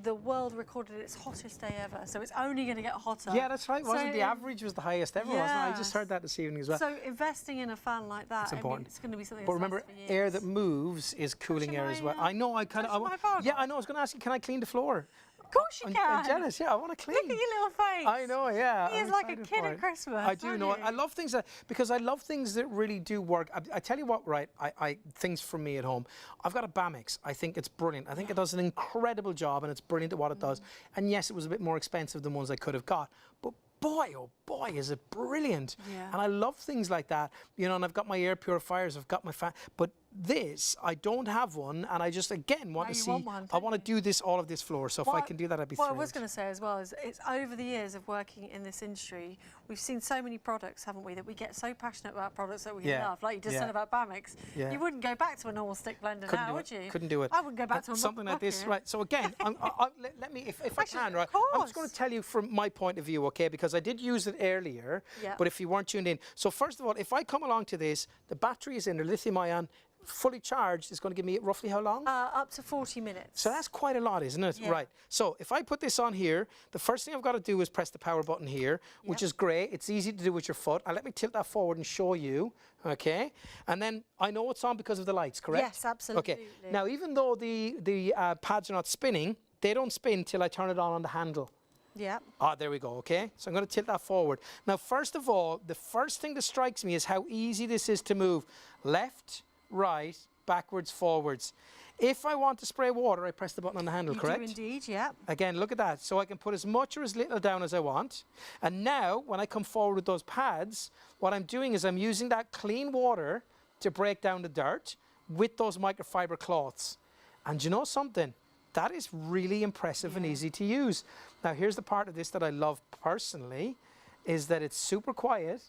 the world recorded its hottest day ever, so it's only going to get hotter. Yeah, that's right. Wasn't So, the average was the highest ever, wasn't it? I just heard that this evening as well. So investing in a fan like that, It's important. I mean, it's going to be something. But that remember, lasts for years. air that moves is cooling air as well. I know. I kind of. touch my Yeah, I know. I was going to ask you, can I clean the floor? Of course you can. I'm jealous. Yeah, I want to clean. Look at your little face. I know. Yeah. He I'm is like a excited kid for at it. Christmas. I do aren't know. you? I love things that, because I love things that really do work. I tell you what, right? Things from me at home. I've got a Bamix. I think it's brilliant. I think it does an incredible job, and it's brilliant at what it does. And yes, it was a bit more expensive than ones I could have got, but boy, oh boy, is it brilliant. Yeah. And I love things like that, you know, and I've got my air purifiers, I've got my fan, but this, I don't have one, and I just, again, want Now to you see, want one, I want to don't do all of this floor, so if I can do that, I'd be What thrilled. I was going to say as well is, it's over the years of working in this industry, we've seen so many products, haven't we, that we get so passionate about products that we love. Like you just said about Bamix. Yeah. You wouldn't go back to a normal stick blender now, would you? Couldn't do it. I wouldn't go back to a something like this, bucket. right? So again, let me, if I Actually, can, of right? I'm just going course. to tell you from my point of view, okay? Because I did use it earlier, Yeah. but if you weren't tuned in, so first of all, if I come along to this, the battery is in the lithium-ion, fully charged. Is going to give me roughly how long? Up to 40 minutes. So that's quite a lot, isn't it? Yeah. Right. So if I put this on here, the first thing I've got to do is press the power button here, which is great. It's easy to do with your foot. And let me tilt that forward and show you. Okay. And then I know it's on because of the lights, correct? Yes, absolutely. Okay. Now, even though the pads are not spinning, they don't spin till I turn it on the handle. Yeah. Ah, there we go, okay? So I'm going to tilt that forward. Now, first of all, the first thing that strikes me is how easy this is to move. Left, right, backwards, forwards. If I want to spray water, I press the button on the handle, correct? You do indeed, yeah. Again, look at that. So I can put as much or as little down as I want. And now, when I come forward with those pads, what I'm doing is I'm using that clean water to break down the dirt with those microfiber cloths. And you know something? That is really impressive and easy to use. Now, here's the part of this that I love personally, is that it's super quiet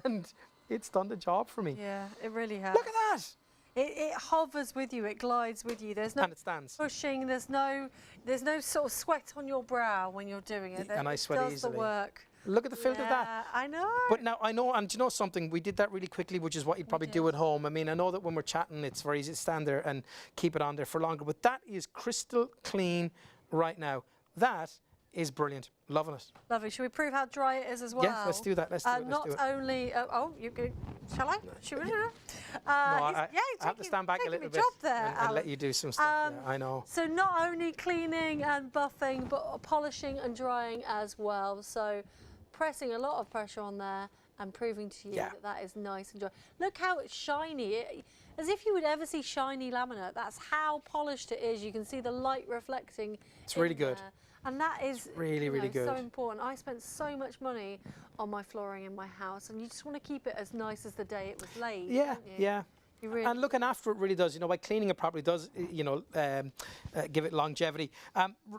and it's done the job for me. Yeah, it really has. Look at that! It hovers with you, it glides with you. There's no And it stands. pushing, there's no sort of sweat on your brow when you're doing it. And I sweat It does easily. the work. Look at the filter of that. Yeah, I know. But now I know, and do you know something? We did that really quickly, which is what you'd probably do at home. I mean, I know that when we're chatting, it's very easy to stand there and keep it on there for longer. But that is crystal clean right now. That is brilliant. Loving it. Lovely. Should we prove how dry it is as well? Yeah, let's do that. Let's do it. Let's Not do it. only. You go. Shall I? Should we? No, I have to stand back a little bit job there, and Alan. let you do some stuff. Yeah, I know. So not only cleaning and buffing, but polishing and drying as well. So pressing a lot of pressure on there and proving to you that that is nice and dry. Look how it's shiny. As if you would ever see shiny laminate. That's how polished it is. You can see the light reflecting. It's really good. There. And that is really, really good. so important. I spent so much money on my flooring in my house, and you just want to keep it as nice as the day it was laid. Yeah, don't you? yeah. Really And looking after it really does, by cleaning it properly does, give it longevity.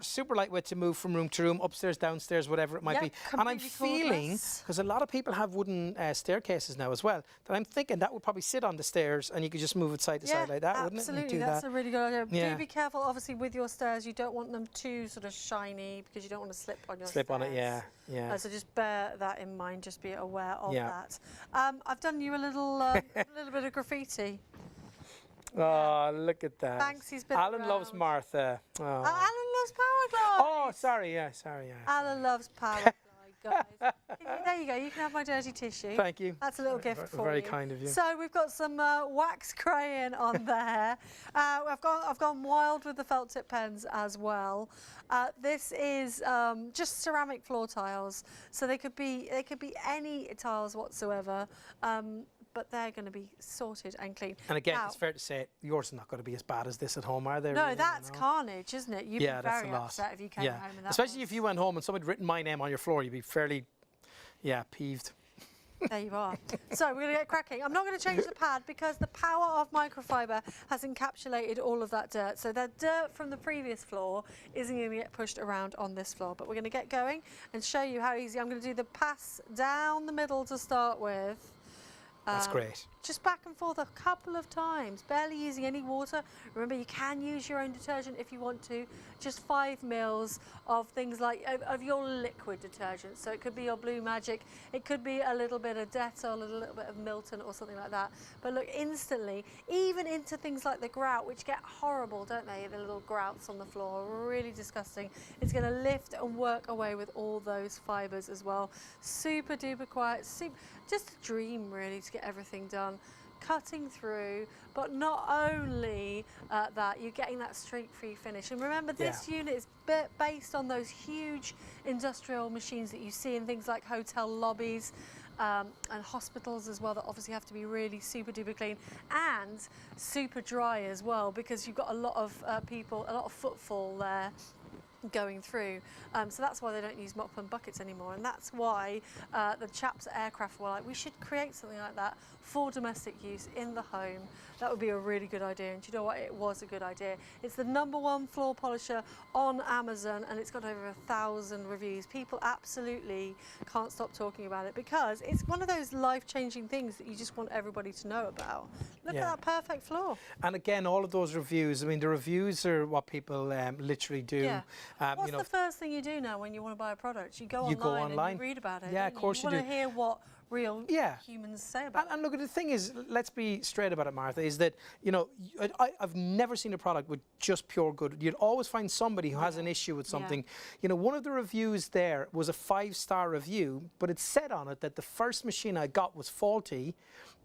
Super lightweight to move from room to room, upstairs, downstairs, whatever it might be. And I'm feeling, because a lot of people have wooden staircases now as well, that I'm thinking that would probably sit on the stairs and you could just move it side to side like that, wouldn't it? Absolutely, that's a really good idea. Yeah. Do be careful, obviously, with your stairs. You don't want them too sort of shiny because you don't want to slip on your stairs. Slip on it, yeah. So just bear that in mind. Just be aware of Yeah. that. I've done you a little, little bit of graffiti. Oh, look at that. Banksy's been Alan loves around. Martha. Oh. Alan loves Power Glide. Oh, sorry, yeah. Alan loves Power Glide, guys. There you go. You can have my dirty tissue. Thank you. That's a little gift for you. Very kind of you. So we've got some wax crayon on there. I've gone wild with the felt tip pens as well. This is just ceramic floor tiles, so they could be any tiles whatsoever. But they're going to be sorted and clean. And again, now, it's fair to say yours are not going to be as bad as this at home, are they? No, really, that's carnage, isn't it? You'd be very upset if you came home and that especially if you went home and somebody had written my name on your floor, you'd be fairly, peeved. There you are. So we're going to get cracking. I'm not going to change the pad because the power of microfiber has encapsulated all of that dirt. So that dirt from the previous floor isn't going to get pushed around on this floor. But we're going to get going and show you how easy. I'm going to do the pass down the middle to start with. That's great. Just back and forth a couple of times, barely using any water. Remember, you can use your own detergent if you want to. Just 5 mils of things like of your liquid detergent. So it could be your Blue Magic, it could be a little bit of Dettol, a little bit of Milton or something like that. But look, instantly, even into things like the grout, which get horrible, don't they? The little grouts on the floor, really disgusting. It's going to lift and work away with all those fibres as well. Super duper quiet, just a dream really to get everything done. Cutting through, but not only that, you're getting that streak-free finish. And remember, this unit is based on those huge industrial machines that you see in things like hotel lobbies and hospitals as well, that obviously have to be really super duper clean and super dry as well, because you've got a lot of people, a lot of footfall there going through, so that's why they don't use mop and buckets anymore, and that's why the chaps at Aircraft were like, we should create something like that for domestic use in the home. That would be a really good idea, and do you know what? It was a good idea. It's the #1 floor polisher on Amazon, and it's got over 1,000 reviews. People absolutely can't stop talking about it because it's one of those life-changing things that you just want everybody to know about. Look at that perfect floor. And again, all of those reviews, I mean, the reviews are what people literally do. Yeah. What's the first thing you do now when you want to buy a product? You go online and you read about it. Yeah, of course you do. You want to hear what real humans say about it. And look, the thing is, let's be straight about it, Martha, is that, I've never seen a product with just pure good. You'd always find somebody who has an issue with something. One of the reviews there was a 5-star review, but it said on it that the first machine I got was faulty.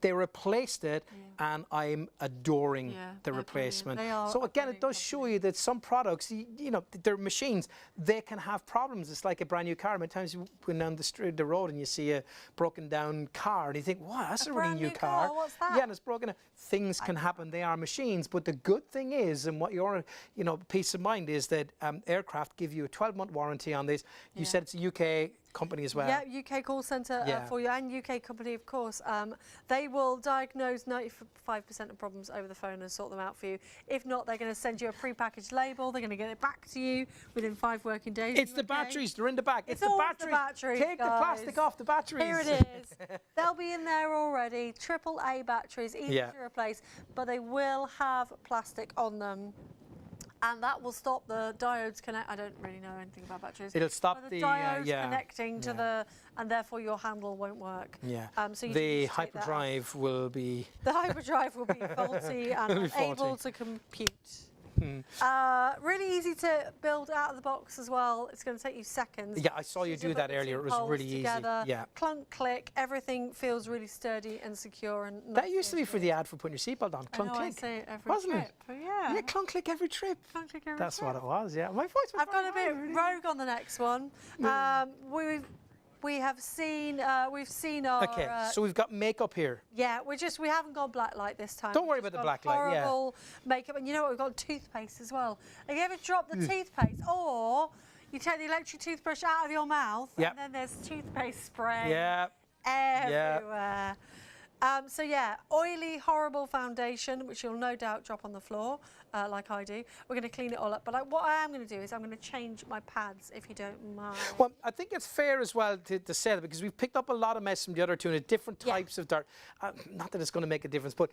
They replaced it, and I'm adoring the replacement. So again, it does show you that some products, they're machines, they can have problems. It's like a brand new car. Many times you go down the road and you see a broken down car, and you think, wow, that's a really new car. What's that? Yeah, and it's broken. Things can happen. They are machines. But the good thing is, and what your peace of mind is, that Aircraft give you a 12-month warranty on this. You said it's a UK company as well. Yeah, UK call centre for you, and UK company, of course. They will diagnose 95% of problems over the phone and sort them out for you. If not, they're going to send you a pre-packaged label. They're going to get it back to you within 5 working days. It's the batteries. They're in the back. It's the all batteries. The batteries. Take the plastic off the batteries. Here it is. They'll be in there already. AAA batteries, easy to replace, but they will have plastic on them. And that will stop the diodes connect. I don't really know anything about batteries. It'll stop the diodes connecting to the, and therefore your handle won't work. Yeah. So you the hyperdrive will be. The hyperdrive will be faulty and unable to compute. Really easy to build out of the box as well. It's going to take you seconds. Yeah, I saw you do that earlier. It was really easy. Yeah. Clunk, click. Everything feels really sturdy and secure. And that used to be for the ad for putting your seatbelt on. Clunk, click. I say it every wasn't trip. it? Yeah. Yeah, clunk, click every trip. Clunk, click every That's trip. what it was. Yeah. My voice was. I've gone a bit rogue on the next one. We've seen our. Okay, so we've got makeup here. Yeah, we haven't gone black light this time. Don't worry about the black light. Horrible makeup, and you know what? We've got toothpaste as well. Have you ever dropped the toothpaste, or You take the electric toothbrush out of your mouth, Yep. and then there's toothpaste spray Yeah. everywhere. So yeah, oily, horrible foundation, which you'll no doubt drop on the floor, like I do. We're going to clean it all up. But what I am going to do is I'm going to change my pads, if you don't mind. Well, I think it's fair as well to say that, because we've picked up a lot of mess from the other two and different types of dirt. Not that it's going to make a difference, but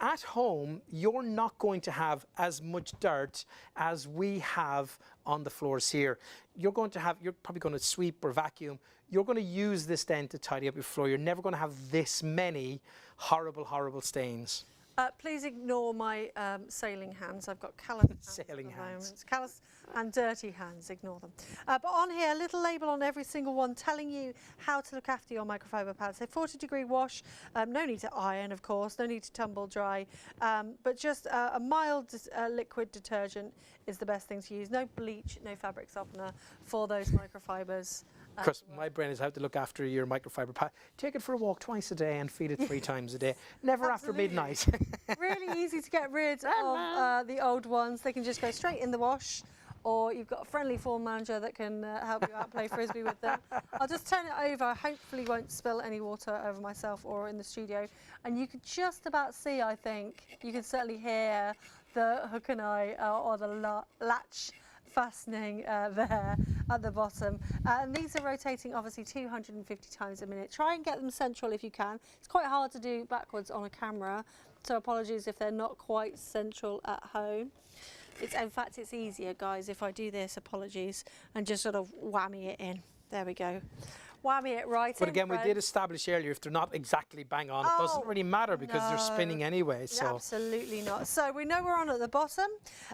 at home, you're not going to have as much dirt as we have on the floors here. You're probably going to sweep or vacuum. You're going to use this then to tidy up your floor. You're never going to have this many horrible, horrible stains. Please ignore my sailing hands. I've got callous hands Sailing at the hands. moment. Callous and dirty hands. Ignore them. But on here, a little label on every single one telling you how to look after your microfiber pads. So 40-degree wash. No need to iron, of course. No need to tumble dry. But just a mild liquid detergent is the best thing to use. No bleach, no fabric softener for those microfibers. Because my brain is how to look after your microfiber pad. Take it for a walk twice a day and feed it 3 times a day. Never after midnight. Really easy to get rid of the old ones. They can just go straight in the wash, or you've got a friendly form manager that can help you out play frisbee with them. I'll just turn it over. Hopefully won't spill any water over myself or in the studio. And you can just about see, I think, you can certainly hear the hook and eye or the latch fastening there at the bottom, and these are rotating obviously 250 times a minute. Try and get them central if you can. It's quite hard to do backwards on a camera, so apologies if they're not quite central at home. In fact it's easier, guys, if I do this, apologies, and just sort of whammy it in. There we go. Whammy it right in. But again, we did establish earlier, if they're not exactly bang on, it doesn't really matter because they're spinning anyway. So absolutely not. So we know we're on at the bottom.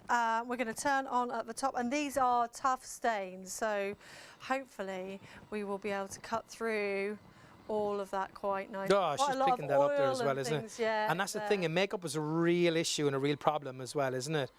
We're going to turn on at the top, and these are tough stains. So hopefully we will be able to cut through all of that quite nicely. oh, she's picking that up there as well, isn't it? Yeah, and that's the thing, and makeup is a real issue and a real problem as well, isn't it?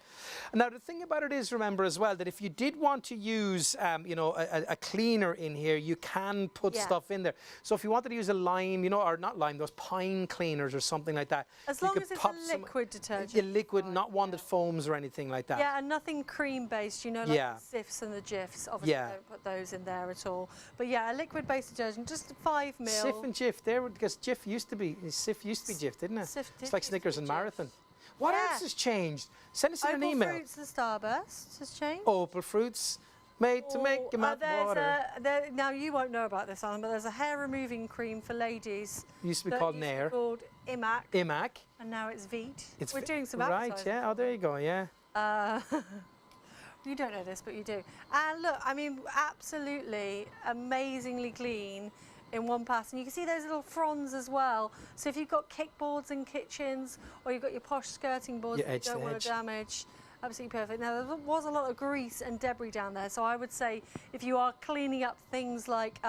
Now the thing about it is, remember as well, that if you did want to use you know, a cleaner in here, you can put stuff in there. So if you wanted to use a lime, you know, or not lime, those pine cleaners or something like that, as long as it's a liquid detergent. Yeah, liquid, not one that foams or anything like that. Yeah, and nothing cream based, you know, like the Sifs and the Jifs. Obviously don't put those in there at all. But yeah, a liquid based detergent, just 5 ml. Sif and Jif, there, because Sif used to be Jif, didn't it? It's like Snickers and Marathon. What else has changed? Send us an email. Opal Fruits and Starburst has changed. Opal Fruits, made to make them out water. Now you won't know about this, Alan, but there's a hair removing cream for ladies. Used to be called Nair. Called Imac. Imac. And now it's Veet. We're doing some right, advertising. yeah. Oh, there you go, yeah. You don't know this, but you do. And look, I mean, absolutely amazingly clean in one pass. And you can see those little fronds as well. So if you've got kickboards in kitchens, or you've got your posh skirting boards that you don't want to damage, absolutely perfect. Now, there was a lot of grease and debris down there. So I would say if you are cleaning up things like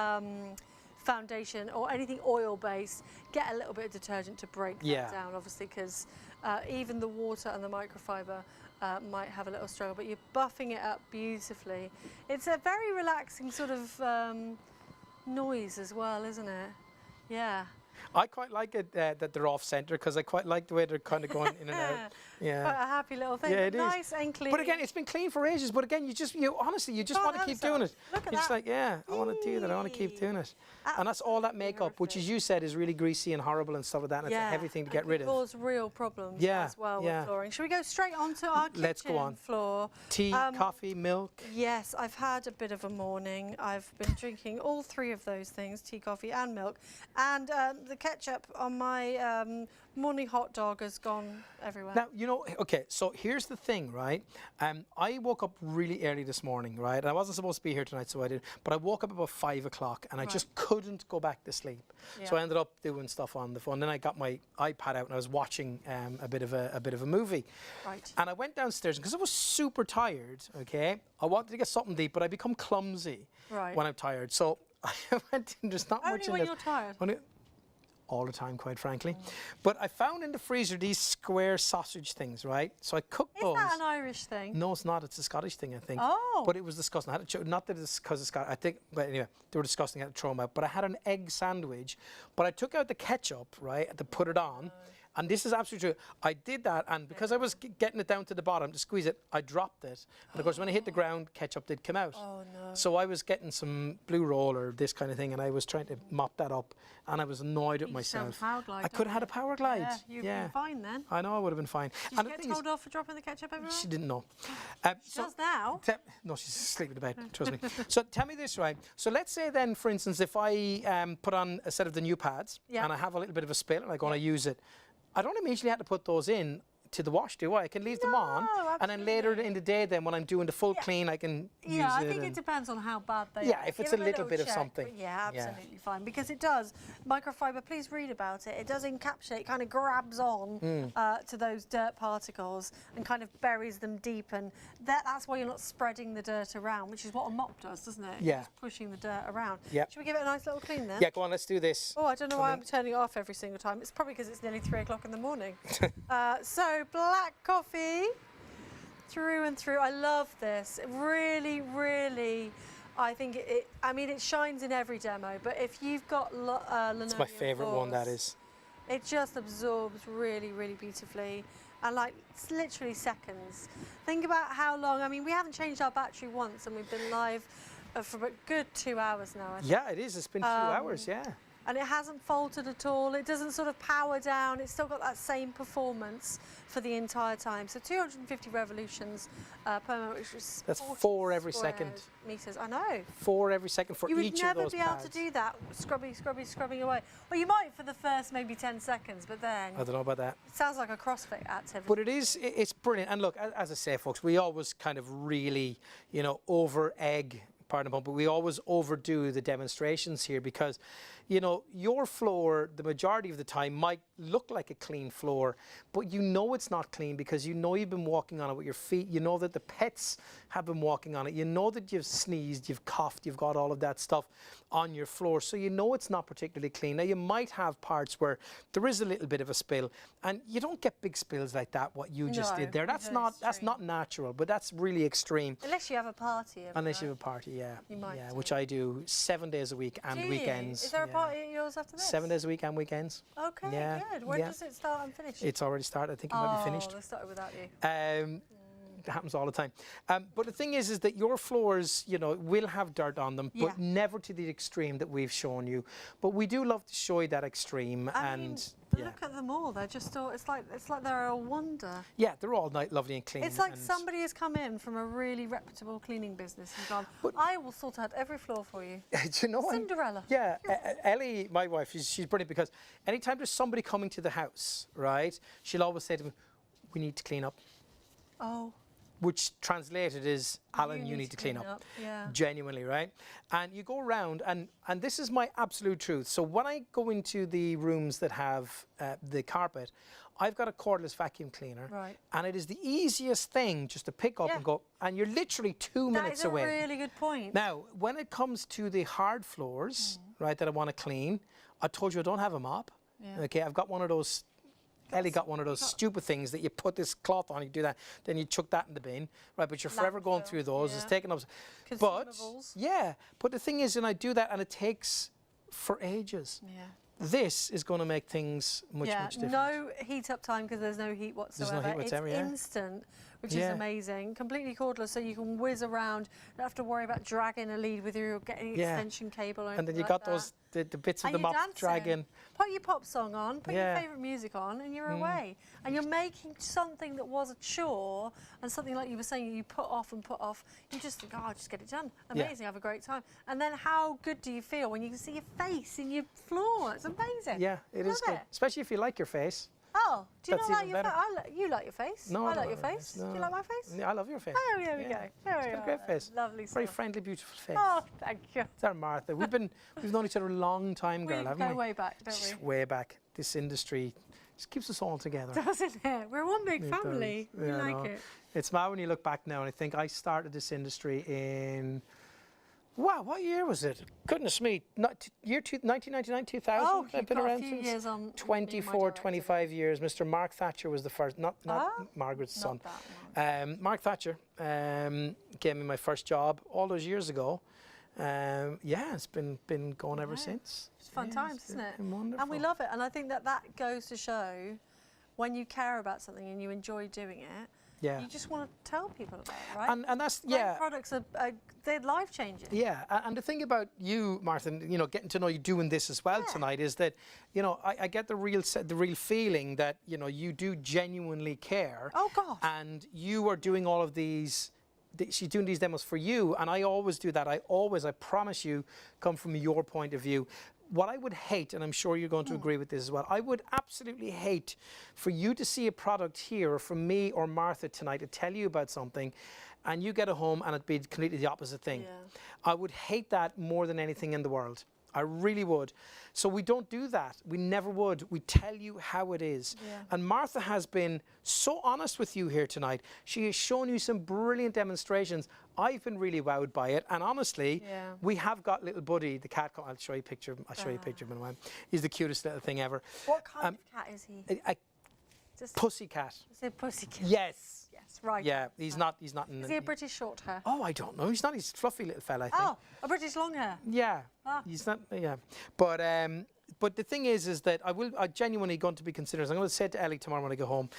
foundation or anything oil-based, get a little bit of detergent to break that down, obviously, because even the water and the microfiber might have a little struggle, but you're buffing it up beautifully. It's a very relaxing sort of noise as well, isn't it? Yeah. I quite like it that they're off centre, because I quite like the way they're kind of going in and out. Yeah. Quite a happy little thing. Yeah, it nice is. And clean. But again, it's been clean for ages. But again, honestly, you just want to keep doing it. Look at You're just like, yeah, I want to do that. I want to keep doing it. And that's all that makeup, which, as you said, is really greasy and horrible and stuff like that. And it's a heavy thing to get rid of. Cause real problems as well with flooring. Should we go straight onto our kitchen floor? Tea, coffee, milk. Yes, I've had a bit of a morning. I've been drinking all 3 of those things: tea, coffee, and milk. And the ketchup on my morning hot dog has gone everywhere. Now, you know, okay, so here's the thing, right? I woke up really early this morning, right? And I wasn't supposed to be here tonight, so I didn't. But I woke up about 5 o'clock, and I just couldn't go back to sleep. Yeah. So I ended up doing stuff on the phone. Then I got my iPad out, and I was watching a bit of a movie. Right. And I went downstairs, because I was super tired, okay? I wanted to get something deep, but I become clumsy when I'm tired. So I went in, there's not much in Only this. when you're tired? All the time, quite frankly. But I found in the freezer these square sausage things, right? So I cooked those. Is that an Irish thing? No, it's not. It's a Scottish thing, I think. Oh. But it was disgusting. I had to not that it's because of Scottish. I think, but anyway, they were disgusting. I had to throw them out. But I had an egg sandwich. But I took out the ketchup, right, to put it on. And this is absolutely true. I did that, and because I was getting it down to the bottom to squeeze it, I dropped it. And of course, when I hit the ground, ketchup did come out. Oh, no. So I was getting some blue roll or this kind of thing, and I was trying to mop that up, and I was annoyed at myself. I could have had a power glide. Yeah, you'd been fine then. I know I would have been fine. Did you get told off for dropping the ketchup everywhere? She didn't know. She does now. No, she's asleep in the bed, trust me. So tell me this, right? So let's say then, for instance, if I put on a set of the new pads and I have a little bit of a spill and I go and I use it, I don't immediately have to put those in to the wash, do I? I can leave them on, and then later in the day, then when I'm doing the full clean, I can use it. Yeah, I think it depends on how bad they are. Yeah, if it's a little bit of something. Yeah, absolutely fine, because it does. Microfiber, please read about it. It does encapsulate, kind of grabs on to those dirt particles and kind of buries them deep, and that's why you're not spreading the dirt around, which is what a mop does, doesn't it? Yeah. Just pushing the dirt around. Yeah. Should we give it a nice little clean then? Yeah, go on, let's do this. Oh, I don't know why I'm turning it off every single time. It's probably because it's nearly 3 o'clock in the morning. So black coffee through and through. I love this. Really, really, I think I mean, it shines in every demo, but if you've got linoleum It's my favourite one, that is. It just absorbs really, really beautifully. And like, it's literally seconds. Think about how long, I mean, we haven't changed our battery once and we've been live for a good 2 hours now, I think. Yeah, it is. It's been 2 hours, yeah. And it hasn't faltered at all. It doesn't sort of power down. It's still got that same performance for the entire time. So 250 revolutions per minute, which is That's 4 every second. Meters. I know. 4 every second for each of those pads. You would never be able to do that, scrubbing away. Well, you might for the first maybe 10 seconds, but then... I don't know about that. It sounds like a CrossFit activity. But it's brilliant. And look, as I say, folks, we always kind of really, over-egg, pardon the pun, but we always overdo the demonstrations here because, your floor, the majority of the time, might look like a clean floor, but it's not clean because you've been walking on it with your feet. You know that the pets have been walking on it. You know that you've sneezed, you've coughed, you've got all of that stuff on your floor. So it's not particularly clean. Now, you might have parts where there is a little bit of a spill, and you don't get big spills like that, what you just did there. That's not natural, but that's really extreme. Unless you have a party. Unless you have a party, yeah. You might do. Which I do 7 days a week and weekends. Is there a party at yours after this? 7 days a week and weekends. Okay, good. When does it start and finish? It's already started. I think it might be finished. Oh, they started without you. It happens all the time. But the thing is that your floors, will have dirt on them, but never to the extreme that we've shown you. But we do love to show you that extreme. Look at them all. They're just all, it's like they're a wonder. Yeah, they're all lovely and clean. It's like somebody has come in from a really reputable cleaning business and gone, I will sort out every floor for you. Do you know what? Cinderella. Yeah, Ellie, my wife, she's brilliant because anytime there's somebody coming to the house, right, she'll always say to me, we need to clean up. Oh. Which translated is, Alan, you need to clean up. Yeah. Genuinely, right? And you go around, and this is my absolute truth. So when I go into the rooms that have the carpet, I've got a cordless vacuum cleaner. Right. And it is the easiest thing just to pick up and go, and you're literally 2 minutes away. That is a really good point. Now, when it comes to the hard floors, right, that I want to clean, I told you I don't have a mop. Yeah. Okay, I've got one of those... Ellie got one of those stupid things that you put this cloth on, you do that, then you chuck that in the bin, right? But you're forever going through those. It's taking up. But the thing is, and I do that, and it takes for ages. Yeah. This is going to make things much different. No heat up time because there's no heat whatsoever. There's no heat whatsoever. It's instant, which is amazing. Completely cordless, so you can whiz around. You don't have to worry about dragging a lead with you or getting an extension cable. Or and then you got those the bits of the mop dragging. Put your pop song on, put your favourite music on, and you're away. And you're making something that was a chore and something like you were saying you put off. You just think, oh, just get it done. Amazing, have a great time. And then how good do you feel when you can see your face in your floor? It's amazing. Yeah, it is good, especially if you like your face. Oh, do you not like your face? You like your face? No, I like your face. No. Do you like my face? Yeah, I love your face. Oh, there we go. There we go. A great face. Lovely. Very friendly, beautiful face. Oh, thank you. It's our Martha. We've known each other a long time, girl, haven't we? We go way back, don't we? Way back. This industry just keeps us all together. Doesn't it? We're one big family. We like it. It's mad when you look back now, and I think I started this industry in... Wow, what year was it? Goodness me, 1999, 2000? Oh, I've been around since years on 24, 25 years. Mr. Mark Thatcher was the first, not Margaret's son. Mark Thatcher gave me my first job all those years ago. It's been going ever since. It's fun times, isn't it? Wonderful. And we love it. And I think that goes to show when you care about something and you enjoy doing it, Yeah. you just want to tell people about it, right? And that's, Great yeah. products are they're life changing. Yeah, and the thing about you, Martha, you know, getting to know you doing this as well tonight is that, you know, I get the real feeling that, you know, you do genuinely care. Oh God. And you are doing all of these. She's doing these demos for you, and I always do that. I promise you, come from your point of view. What I would hate, and I'm sure you're going to agree with this as well, I would absolutely hate for you to see a product here, or from me or Martha tonight to tell you about something, and you get it home and it'd be completely the opposite thing. Yeah. I would hate that more than anything in the world. I really would. So we don't do that. We never would. We tell you how it is. Yeah. And Martha has been so honest with you here tonight. She has shown you some brilliant demonstrations. I've been really wowed by it. And honestly, we have got little Buddy, the cat. I'll show you a picture of him. I'll show you a picture of him in a while. He's the cutest little thing ever. What kind of cat is he? A Just pussy cat. is he a pussy cat? Yes. Yes, right. Yeah, he's not in Is he a British short hair? Oh, I don't know. He's not. He's a fluffy little fella, I think. Oh, a British long hair. Yeah, Ah. he's not. Yeah, but the thing is that I genuinely going to be considering. I'm going to say to Ellie tomorrow when I go home.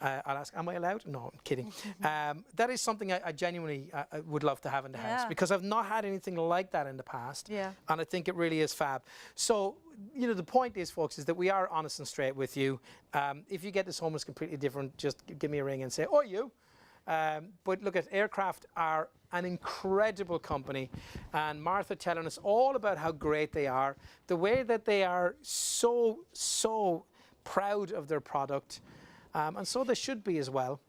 I'll ask, am I allowed? No, I'm kidding. That is something I genuinely would love to have in the house because I've not had anything like that in the past. Yeah. And I think it really is fab. So, you know, the point is, folks, is that we are honest and straight with you. If you get this home as completely different, just give me a ring and say, oh, you. But look at Aircraft are an incredible company, and Martha telling us all about how great they are, the way that they are so proud of their product, and so they should be as well.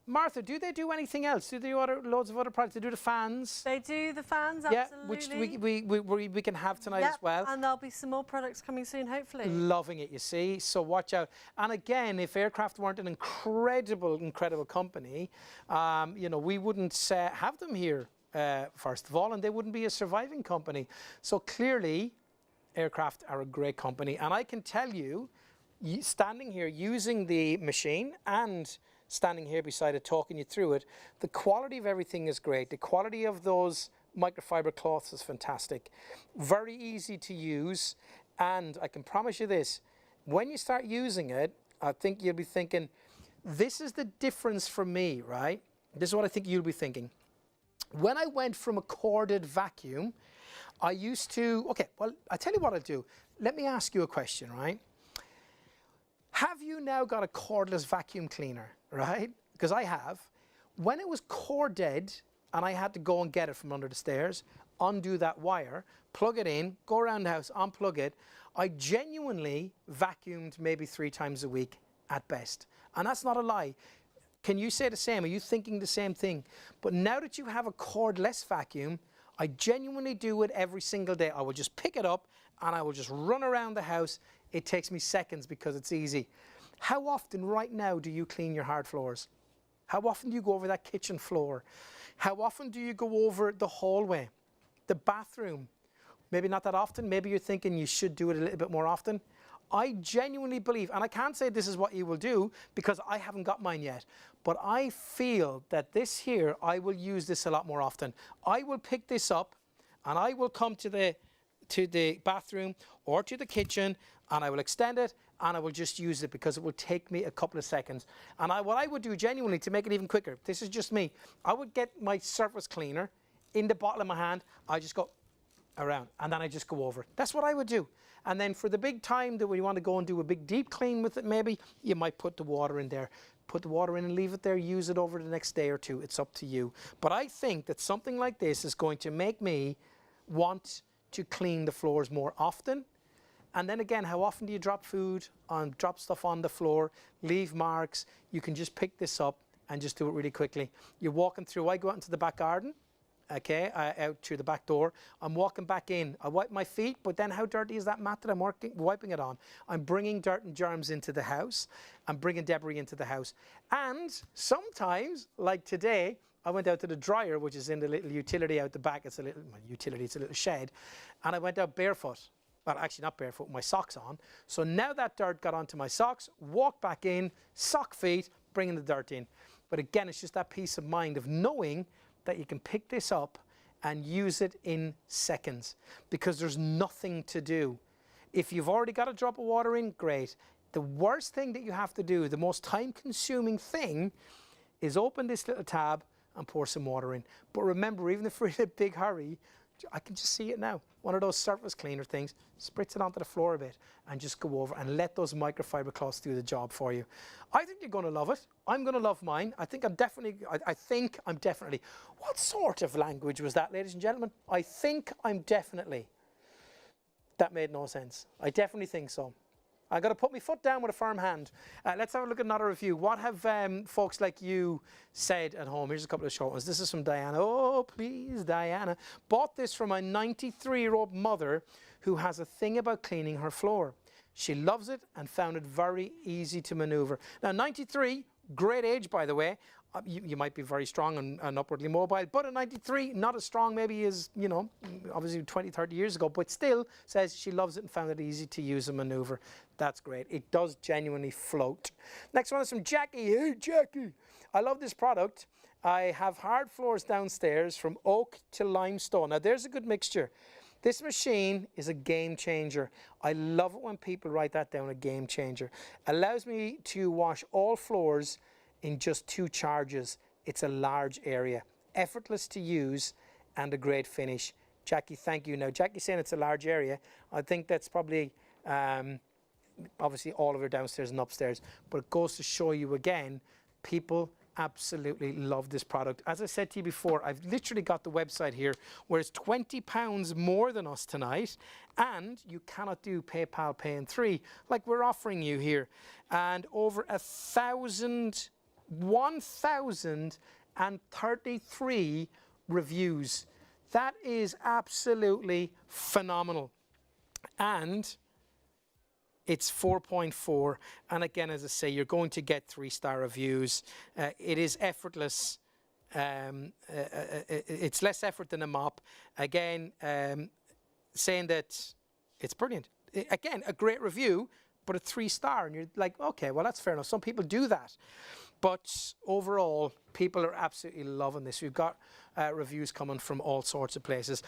Martha, do they do anything else? Do they do loads of other products? They do the fans? They do the fans, Yeah, absolutely. which we can have tonight as well. And there'll be some more products coming soon, hopefully. Loving it, you see. So watch out. And again, if Aircraft weren't an incredible company, you know, we wouldn't have them here, first of all, and they wouldn't be a surviving company. So clearly, Aircraft are a great company. And I can tell you, standing here using the machine and standing here beside it, talking you through it, the quality of everything is great. The quality of those microfiber cloths is fantastic. Very easy to use. And I can promise you this, when you start using it, I think you'll be thinking, this is the difference for me, right? This is what I think you'll be thinking. When I went from a corded vacuum, I used to, okay, well, I'll tell you what I'll do. Let me ask you a question, right? Have you now got a cordless vacuum cleaner, right? Because I have. When it was corded and I had to go and get it from under the stairs, undo that wire, plug it in, go around the house, unplug it, I genuinely vacuumed maybe 3 times a week at best. And that's not a lie. Can you say the same? Are you thinking the same thing? But now that you have a cordless vacuum, I genuinely do it every single day. I will just pick it up and I will just run around the house. It takes me seconds because it's easy. How often right now do you clean your hard floors? How often do you go over that kitchen floor? How often do you go over the hallway, the bathroom? Maybe not that often. Maybe you're thinking you should do it a little bit more often. I genuinely believe, and I can't say this is what you will do because I haven't got mine yet, but I feel that this here, I will use this a lot more often. I will pick this up and I will come to the bathroom or to the kitchen and I will extend it and I will just use it because it will take me a couple of seconds. And what I would do genuinely to make it even quicker, this is just me, I would get my surface cleaner in the bottle of my hand, I just go around and then I just go over. That's what I would do. And then for the big time that we want to go and do a big deep clean with it, maybe you might put the water in there. Put the water in and leave it there, use it over the next day or two. It's up to you. But I think that something like this is going to make me want to clean the floors more often. And then again, how often do you drop food, drop stuff on the floor, leave marks? You can just pick this up and just do it really quickly. You're walking through, I go out into the back garden, okay, out through the back door. I'm walking back in. I wipe my feet, but then how dirty is that mat that I'm wiping it on? I'm bringing dirt and germs into the house. I'm bringing debris into the house. And sometimes, like today, I went out to the dryer, which is in the little utility out the back. It's a little utility, it's a little shed. And I went out barefoot. Well, actually not barefoot, with my socks on. So now that dirt got onto my socks, walk back in, sock feet, bringing the dirt in. But again, it's just that peace of mind of knowing that you can pick this up and use it in seconds because there's nothing to do. If you've already got a drop of water in, great. The worst thing that you have to do, the most time-consuming thing, is open this little tab and pour some water in. But remember, even if we're in a big hurry, I can just see it now. One of those surface cleaner things, spritz it onto the floor a bit and just go over and let those microfiber cloths do the job for you. I think you're going to love it. I'm going to love mine. I think I'm definitely, what sort of language was that, ladies and gentlemen? I think I'm definitely. That made no sense. I definitely think so. I got to put my foot down with a firm hand. Let's have a look at another review. What have folks like you said at home? Here's a couple of short ones. This is from Diana. Oh, please, Diana. Bought this from my 93-year-old mother who has a thing about cleaning her floor. She loves it and found it very easy to maneuver. Now, 93, great age, by the way. You might be very strong and upwardly mobile, but at 93, not as strong maybe as, you know, obviously 20, 30 years ago, but still says she loves it and found it easy to use and maneuver. That's great. It does genuinely float. Next one is from Jackie. Hey, Jackie. I love this product. I have hard floors downstairs from oak to limestone. Now, there's a good mixture. This machine is a game changer. I love it when people write that down, a game changer. Allows me to wash all floors in just 2 charges. It's a large area, effortless to use and a great finish. Jackie, thank you. Now, Jackie's saying it's a large area. I think that's probably obviously all of her downstairs and upstairs, but it goes to show you again, people absolutely love this product. As I said to you before, I've literally got the website here where it's £20 more than us tonight, and you cannot do PayPal Pay in 3 like we're offering you here. And over 1,033 reviews. That is absolutely phenomenal. And it's 4.4, and again, as I say, you're going to get 3-star reviews. It is effortless. It's less effort than a mop. Again, saying that it's brilliant. Again, a great review, but a 3-star, and you're like, okay, well, that's fair enough. Some people do that. But overall, people are absolutely loving this. We've got reviews coming from all sorts of places.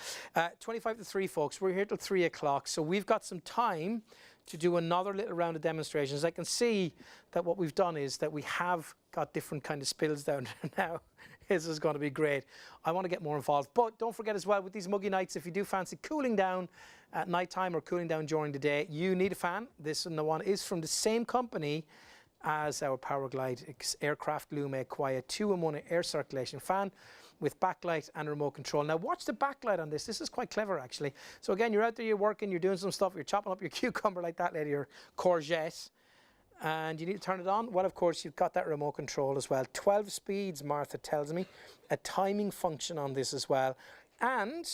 25 to 3, folks. We're here till 3 o'clock, so we've got some time to do another little round of demonstrations. I can see that what we've done is that we have got different kind of spills down there now. This is going to be great. I want to get more involved. But don't forget as well, with these muggy nights, if you do fancy cooling down at night time or cooling down during the day, you need a fan. This one is from the same company as our Powerglide Aircraft Lume Quiet 2-in-1 air circulation fan with backlight and remote control. Now watch the backlight on this. This is quite clever actually. So again, you're out there, you're working, you're doing some stuff, you're chopping up your cucumber like that, lady, your courgette, and you need to turn it on. Well, of course, you've got that remote control as well. 12 speeds, Martha tells me. A timing function on this as well. And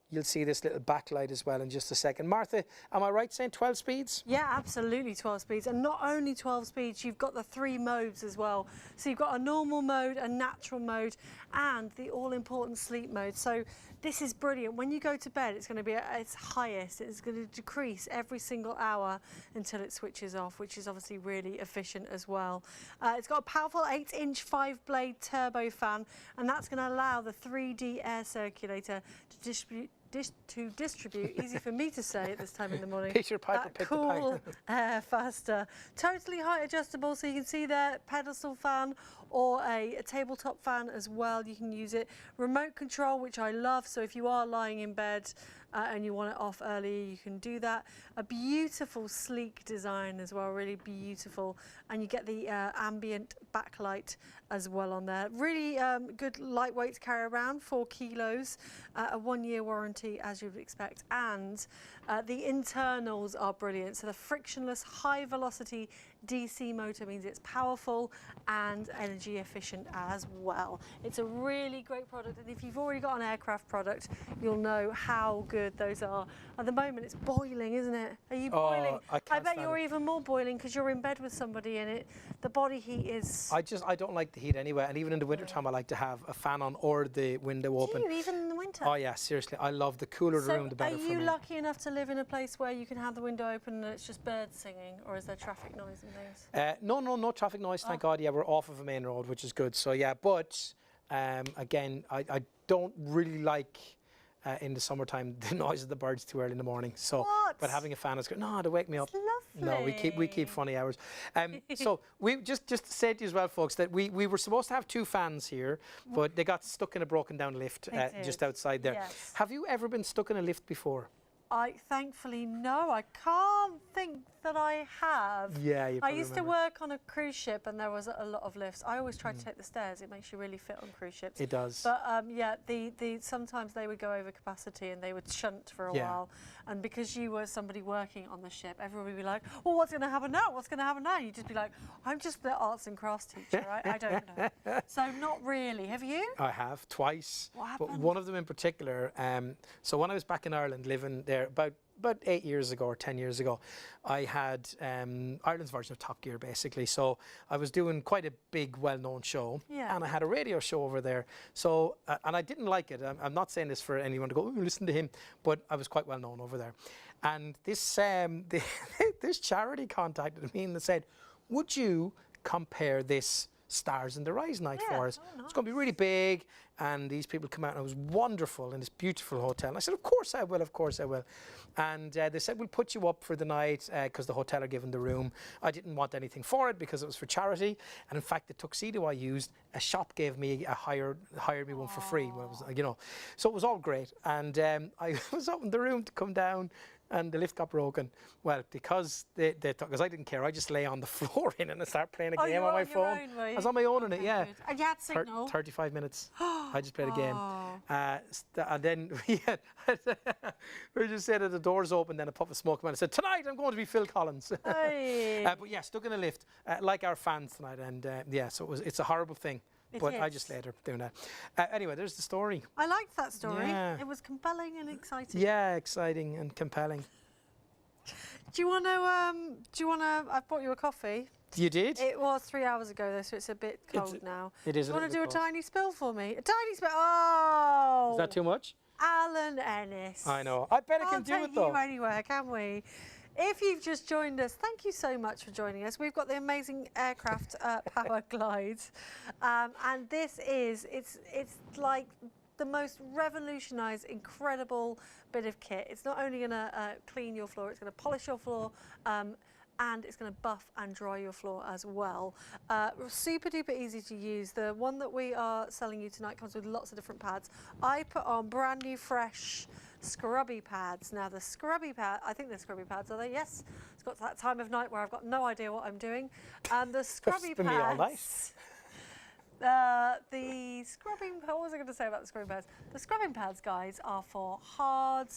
you'll see this little backlight as well in just a second. Martha, am I right saying 12 speeds? Yeah, absolutely 12 speeds. And not only 12 speeds, you've got the 3 modes as well. So you've got a normal mode, a natural mode, and the all-important sleep mode. So this is brilliant. When you go to bed, it's going to be at its highest. It's going to decrease every single hour until it switches off, which is obviously really efficient as well. It's got a powerful 8-inch 5-blade turbo fan, and that's going to allow the 3D air circulator to distribute, easy for me to say at this time in the morning, that cool air faster. Totally height adjustable, so you can see there, pedestal fan or a tabletop fan as well. You can use it. Remote control, which I love, so if you are lying in bed and you want it off early, you can do that. A beautiful sleek design as well, really beautiful, and you get the ambient backlight as well on there. Really good lightweight to carry around, 4 kilos, a 1-year warranty as you would expect, and the internals are brilliant. So the frictionless high velocity DC motor means it's powerful and energy efficient as well. It's a really great product, and if you've already got an aircraft product, you'll know how good those are. At the moment it's boiling, isn't it? Are you boiling? I bet you're even more boiling because you're in bed with somebody in it. The body heat is... I don't like the heat anyway, and even in the winter time I like to have a fan on or the window open. Do you, even in the winter? Oh yeah, seriously, I love the cooler the room, the better for me. Are you lucky enough to live in a place where you can have the window open and it's just birds singing, or is there traffic noise and things? No traffic noise, thank God. Yeah, we're off of a main road, which is good. So yeah, but again, I don't really like in the summertime, the noise of the birds too early in the morning. So, What? but having a fan is good. No, to wake me up. It's lovely. No, we keep funny hours. So we just to say to you as well, folks, that we were supposed to have 2 fans here, but they got stuck in a broken down lift just outside there. Yes. Have you ever been stuck in a lift before? Thankfully, no. I can't think that I have. Yeah, you I probably used remember. to work on a cruise ship, and there was a lot of lifts. I always tried to take the stairs. It makes you really fit on cruise ships. It does. But yeah, sometimes they would go over capacity and they would shunt for a while. And because you were somebody working on the ship, everyone would be like, "Well, what's going to happen now? What's going to happen now?" You'd just be like, "I'm just the arts and crafts teacher. I don't know." So not really. Have you? I have twice. What But happened? one of them in particular. So when I was back in Ireland living there about 8 years ago or 10 years ago, I had Ireland's version of Top Gear, basically. So I was doing quite a big, well-known show, Yeah. and I had a radio show over there. So, and I didn't like it. I'm not saying this for anyone to go, "Ooh, listen to him," but I was quite well known over there. And this this charity contacted me and they said, "Would you compare this Stars in the Rise night for us? Oh, It's going to be really big." And these people come out, and it was wonderful in this beautiful hotel. And I said, "Of course I will, of course I will." And they said, "We'll put you up for the night because the hotel are giving the room." I didn't want anything for it because it was for charity. And in fact, the tuxedo I used, a shop gave me hired me one for free. When it was, so it was all great. And I was up in the room to come down, and the lift got broken. Well, because because I didn't care, I just lay on the floor in and I started playing a game you were on my on your phone. own, were I was you? on my own in it, Okay, yeah. good. And you had signal? 35 minutes. I just played a game. Oh. And then we just said that the doors open, then a puff of smoke came out. I said, "Tonight I'm going to be Phil Collins." Hey. But yeah, stuck in a lift, like our fans tonight. And yeah, so it's a horrible thing. It But I is. just later doing that. Anyway, there's the story. I liked that story. Yeah. It was compelling and exciting. Yeah, exciting and compelling. Do you want to, I've bought you a coffee. You did? It was 3 hours ago though, so it's a bit cold now. It is Do a you want to little do bit a tiny spill for me? A tiny spill. Oh! Is that too much? Alan Ennis. I know. I bet I can Can't do take it though. you anywhere, can we? If you've just joined us, thank you so much for joining us. We've got the amazing aircraft power glide, and this is it's like the most revolutionised, incredible bit of kit. It's not only going to clean your floor, it's going to polish your floor. And it's going to buff and dry your floor as well. Super duper easy to use. The one that we are selling you tonight comes with lots of different pads. I put on brand new fresh scrubby pads. Now the scrubby pad, I think they're scrubby pads, are they? Yes. It's got that time of night where I've got no idea what I'm doing. And the scrubby been me all night. pads. The scrubbing, what was I going to say about the scrubbing pads? The scrubbing pads, guys, are for hard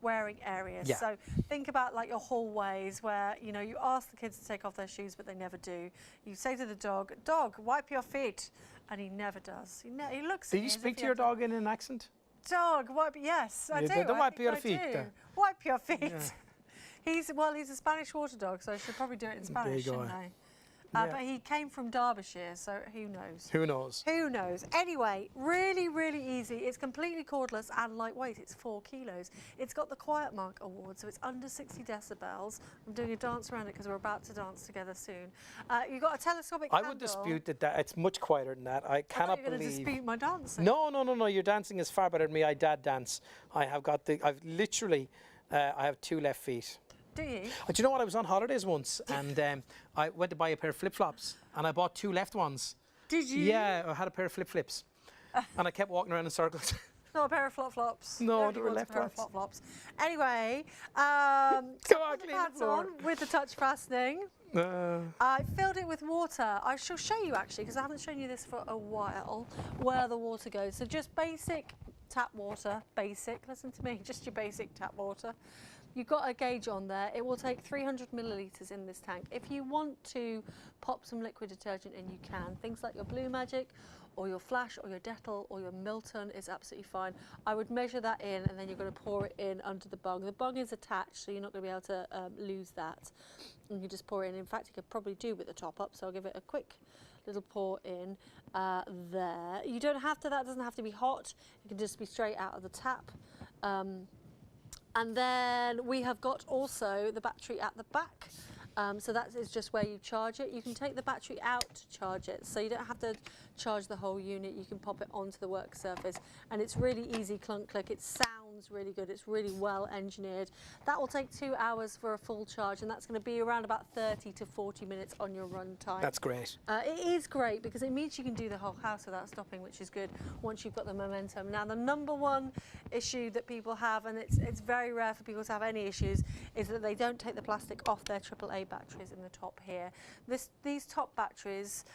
wearing areas. Yeah. So think about like your hallways where, you ask the kids to take off their shoes, but they never do. You say to the dog, "Dog, wipe your feet." And he never does. He looks Do at you me as speak if to he your has a- dog in an accent? Dog, wipe, yes, I You do. do, I wipe think your I feet, do. Wipe your feet. He's a Spanish water dog, so I should probably do it in Spanish, you go. shouldn't I? Yeah. But he came from Derbyshire, so who knows? Who knows? Who knows? Anyway, really, really easy. It's completely cordless and lightweight. It's 4 kilos. It's got the Quiet Mark Award, so it's under 60 decibels. I'm doing a dance around it because we're about to dance together soon. You've got a telescopic I handle. would dispute that it's much quieter than that. I I cannot thought you were going to believe. dispute my dancing. No. Your dancing is far better than me. I dad dance. I've literally, I have 2 left feet. Do you? Do you know what? I was on holidays once and I went to buy a pair of flip-flops and I bought 2 left ones. Did you? Yeah, I had a pair of flip-flips and I kept walking around in circles. Not a pair of flop-flops. No, Nobody they were wants a left pair of ones. flop-flops. Anyway, Go on, put the clean the pads floor. on with the touch fastening. I filled it with water. I shall show you actually, because I haven't shown you this for a while, where the water goes. So just basic tap water, listen to me, just your basic tap water. You've got a gauge on there. It will take 300 millilitres in this tank. If you want to pop some liquid detergent in, you can. Things like your Blue Magic or your Flash or your Dettol or your Milton is absolutely fine. I would measure that in and then you're going to pour it in under the bung. The bung is attached, so you're not going to be able to lose that. And you just pour it in. In fact, you could probably do with the top up, so I'll give it a quick little pour in there. You don't have to, that doesn't have to be hot. It can just be straight out of the tap. And then we have got also the battery at the back. So that is just where you charge it. You can take the battery out to charge it. So you don't have to charge the whole unit. You can pop it onto the work surface. And it's really easy, clunk, click. It sounds sounds really good. It's really well engineered. That will take 2 hours for a full charge, and that's going to be around about 30 to 40 minutes on your run time. That's great. It is great because it means you can do the whole house without stopping, which is good once you've got the momentum. Now, the number one issue that people have, and it's very rare for people to have any issues, is that they don't take the plastic off their AAA batteries in the top here. These top batteries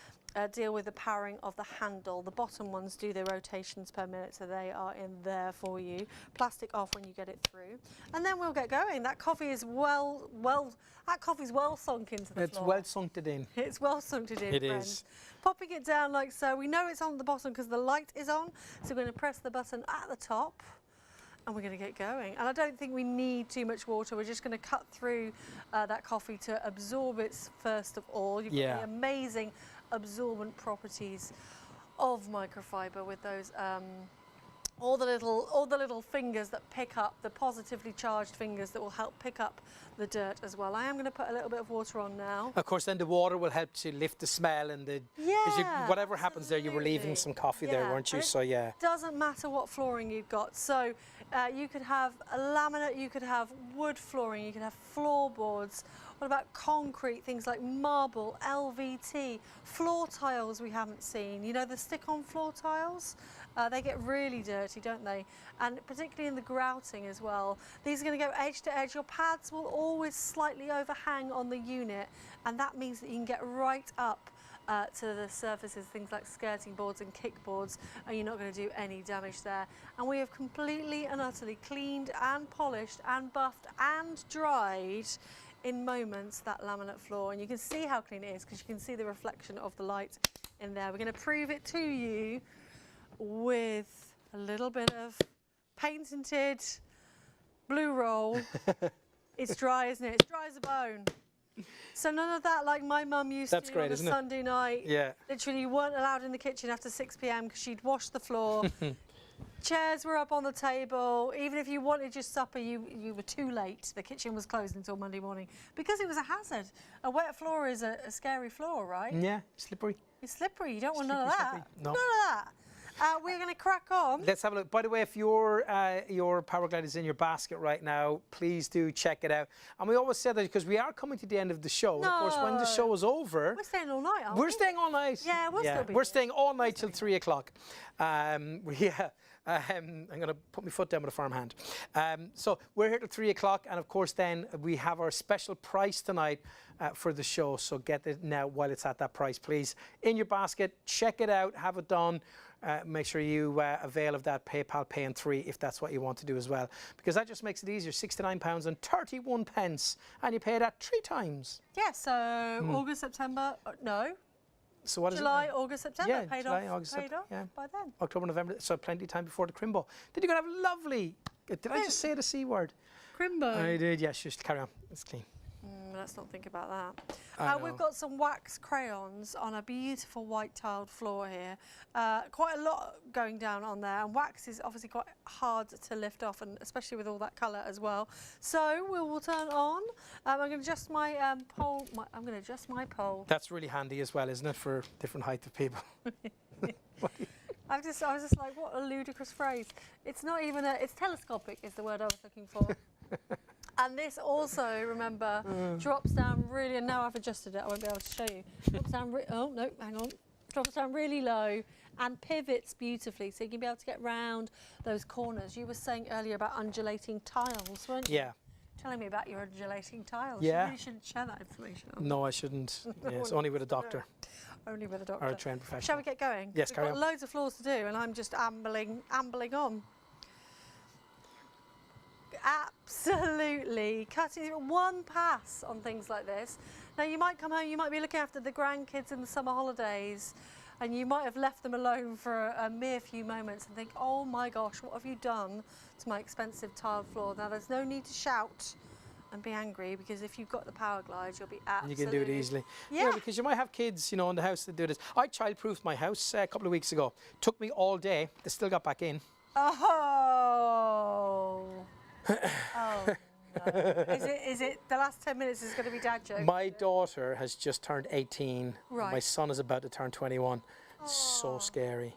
deal with the powering of the handle. The bottom ones do their rotations per minute, so they are in there for you. Plastic off when you get it through, and then we'll get going. That coffee is that coffee's well sunk into the floor. It's well sunk it in. It's well sunk it in, It friends. is. Popping it down like so. We know it's on the bottom because the light is on, so we're going to press the button at the top. And we're going to get going. And I don't think we need too much water. We're just going to cut through that coffee to absorb it first of all. You've got the amazing absorbent properties of microfiber with those all the little fingers that pick up, the positively charged fingers that will help pick up the dirt as well. I am going to put a little bit of water on now. Of course, then the water will help to lift the smell and whatever happens there, you were leaving some coffee there, weren't you? So yeah. It doesn't matter what flooring you've got. So you could have a laminate, you could have wood flooring, you could have floorboards. What about concrete, things like marble, LVT, floor tiles we haven't seen. You know, the stick-on floor tiles? They get really dirty, don't they? And particularly in the grouting as well. These are going to go edge to edge. Your pads will always slightly overhang on the unit, and that means that you can get right up to the surfaces, things like skirting boards and kickboards, and you're not going to do any damage there. And we have completely and utterly cleaned and polished and buffed and dried in moments that laminate floor, and you can see how clean it is because you can see the reflection of the light in there. We're going to prove it to you with a little bit of patented blue roll. It's dry, isn't it? It's dry as a bone. So none of that like my mum used to do on a Sunday night. Yeah. Literally, you weren't allowed in the kitchen after 6 p.m. because she'd wash the floor. Chairs were up on the table. Even if you wanted your supper, you were too late. The kitchen was closed until Monday morning because it was a hazard. A wet floor is a scary floor, right? Yeah, slippery. It's slippery. You don't want none of that. No. None of that. We're going to crack on. Let's have a look. By the way, if your Power Glide is in your basket right now, please do check it out. And we always say that because we are coming to the end of the show. No. Of course, when the show is over, We're staying all night, aren't we? we're staying all night. Yeah, we'll still be We're here. staying all night till 3 o'clock. I'm going to put my foot down with a firm hand. So we're here till 3 o'clock, and of course then we have our special price tonight for the show. So get it now while it's at that price, please. In your basket, check it out, have it done. Make sure you avail of that PayPal Pay in 3 if that's what you want to do as well, because that just makes it easier. £69 and 31 pence, and you pay that 3 times. Yeah, so August, September, no. So what July, is it? August, September, Yeah, paid July, off, August, paid off yeah. by then. October, November, so plenty of time before the Crimbo. Then you're going to have lovely, did I just say the C word? Crimbo. I did, yes, just carry on, it's clean. Let's not think about that. I We've know. got some wax crayons on a beautiful white tiled floor here. Quite a lot going down on there, and wax is obviously quite hard to lift off, and especially with all that colour as well. So we will turn on. I'm going to adjust my pole. I'm going to adjust my pole. That's really handy as well, isn't it, for different height of people? I was just like, what a ludicrous phrase. It's not even it's telescopic is the word I was looking for. And this also, remember, drops down really, and now I've adjusted it, I won't be able to show you. Drops down, oh no, hang on. Drops down really low and pivots beautifully, so you can be able to get round those corners. You were saying earlier about undulating tiles, weren't you? Yeah. Telling me about your undulating tiles. Yeah. You really shouldn't share that information. No, I shouldn't. Yes, only with a doctor Only with a doctor. or a trained professional. Shall we get going? Yes, We've carry got on. loads of floors to do, and I'm just ambling on. Absolutely. Cutting one pass on things like this. Now, you might come home, you might be looking after the grandkids in the summer holidays, and you might have left them alone for a mere few moments and think, oh my gosh, what have you done to my expensive tiled floor? Now, there's no need to shout and be angry, because if you've got the Power Glide, you'll be absolutely... You can do it easily. Yeah. Because you might have kids, you know, in the house that do this. I childproofed my house a couple of weeks ago. Took me all day. They still got back in. Oh. Oh, no. Is it the last 10 minutes is going to be dad jokes? My daughter has just turned 18. Right. My son is about to turn 21. So scary.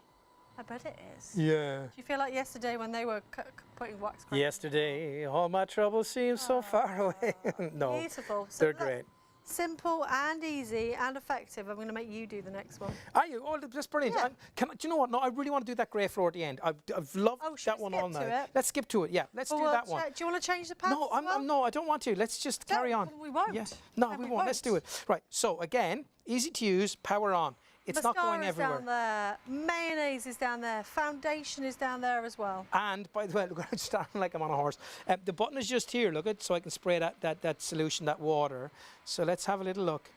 I bet it is. Yeah. Do you feel like yesterday when they were putting wax crackers? Yesterday, all my troubles seem so far away. No, Beautiful. So they're look, great. simple and easy and effective. I'm going to make you do the next one. Are you? Oh, that's brilliant. Yeah. Do you know what? No, I really want to do that grey floor at the end. I've loved should that we one skip all to now. it? Let's skip to it. Yeah, let's do that one. Do you want to change the pads? No, as well? no, I don't want to. Let's just carry on. We won't. Yeah. No, No, we we won't. Let's do won't. it. Right. So again, easy to use. Power on. It's not going Mascara's everywhere. down there. Mayonnaise is down there. Foundation is down there as well. And by the way, look, I'm starting like I'm on a horse. The button is just here. Look at, so I can spray that solution, that water. So let's have a little look.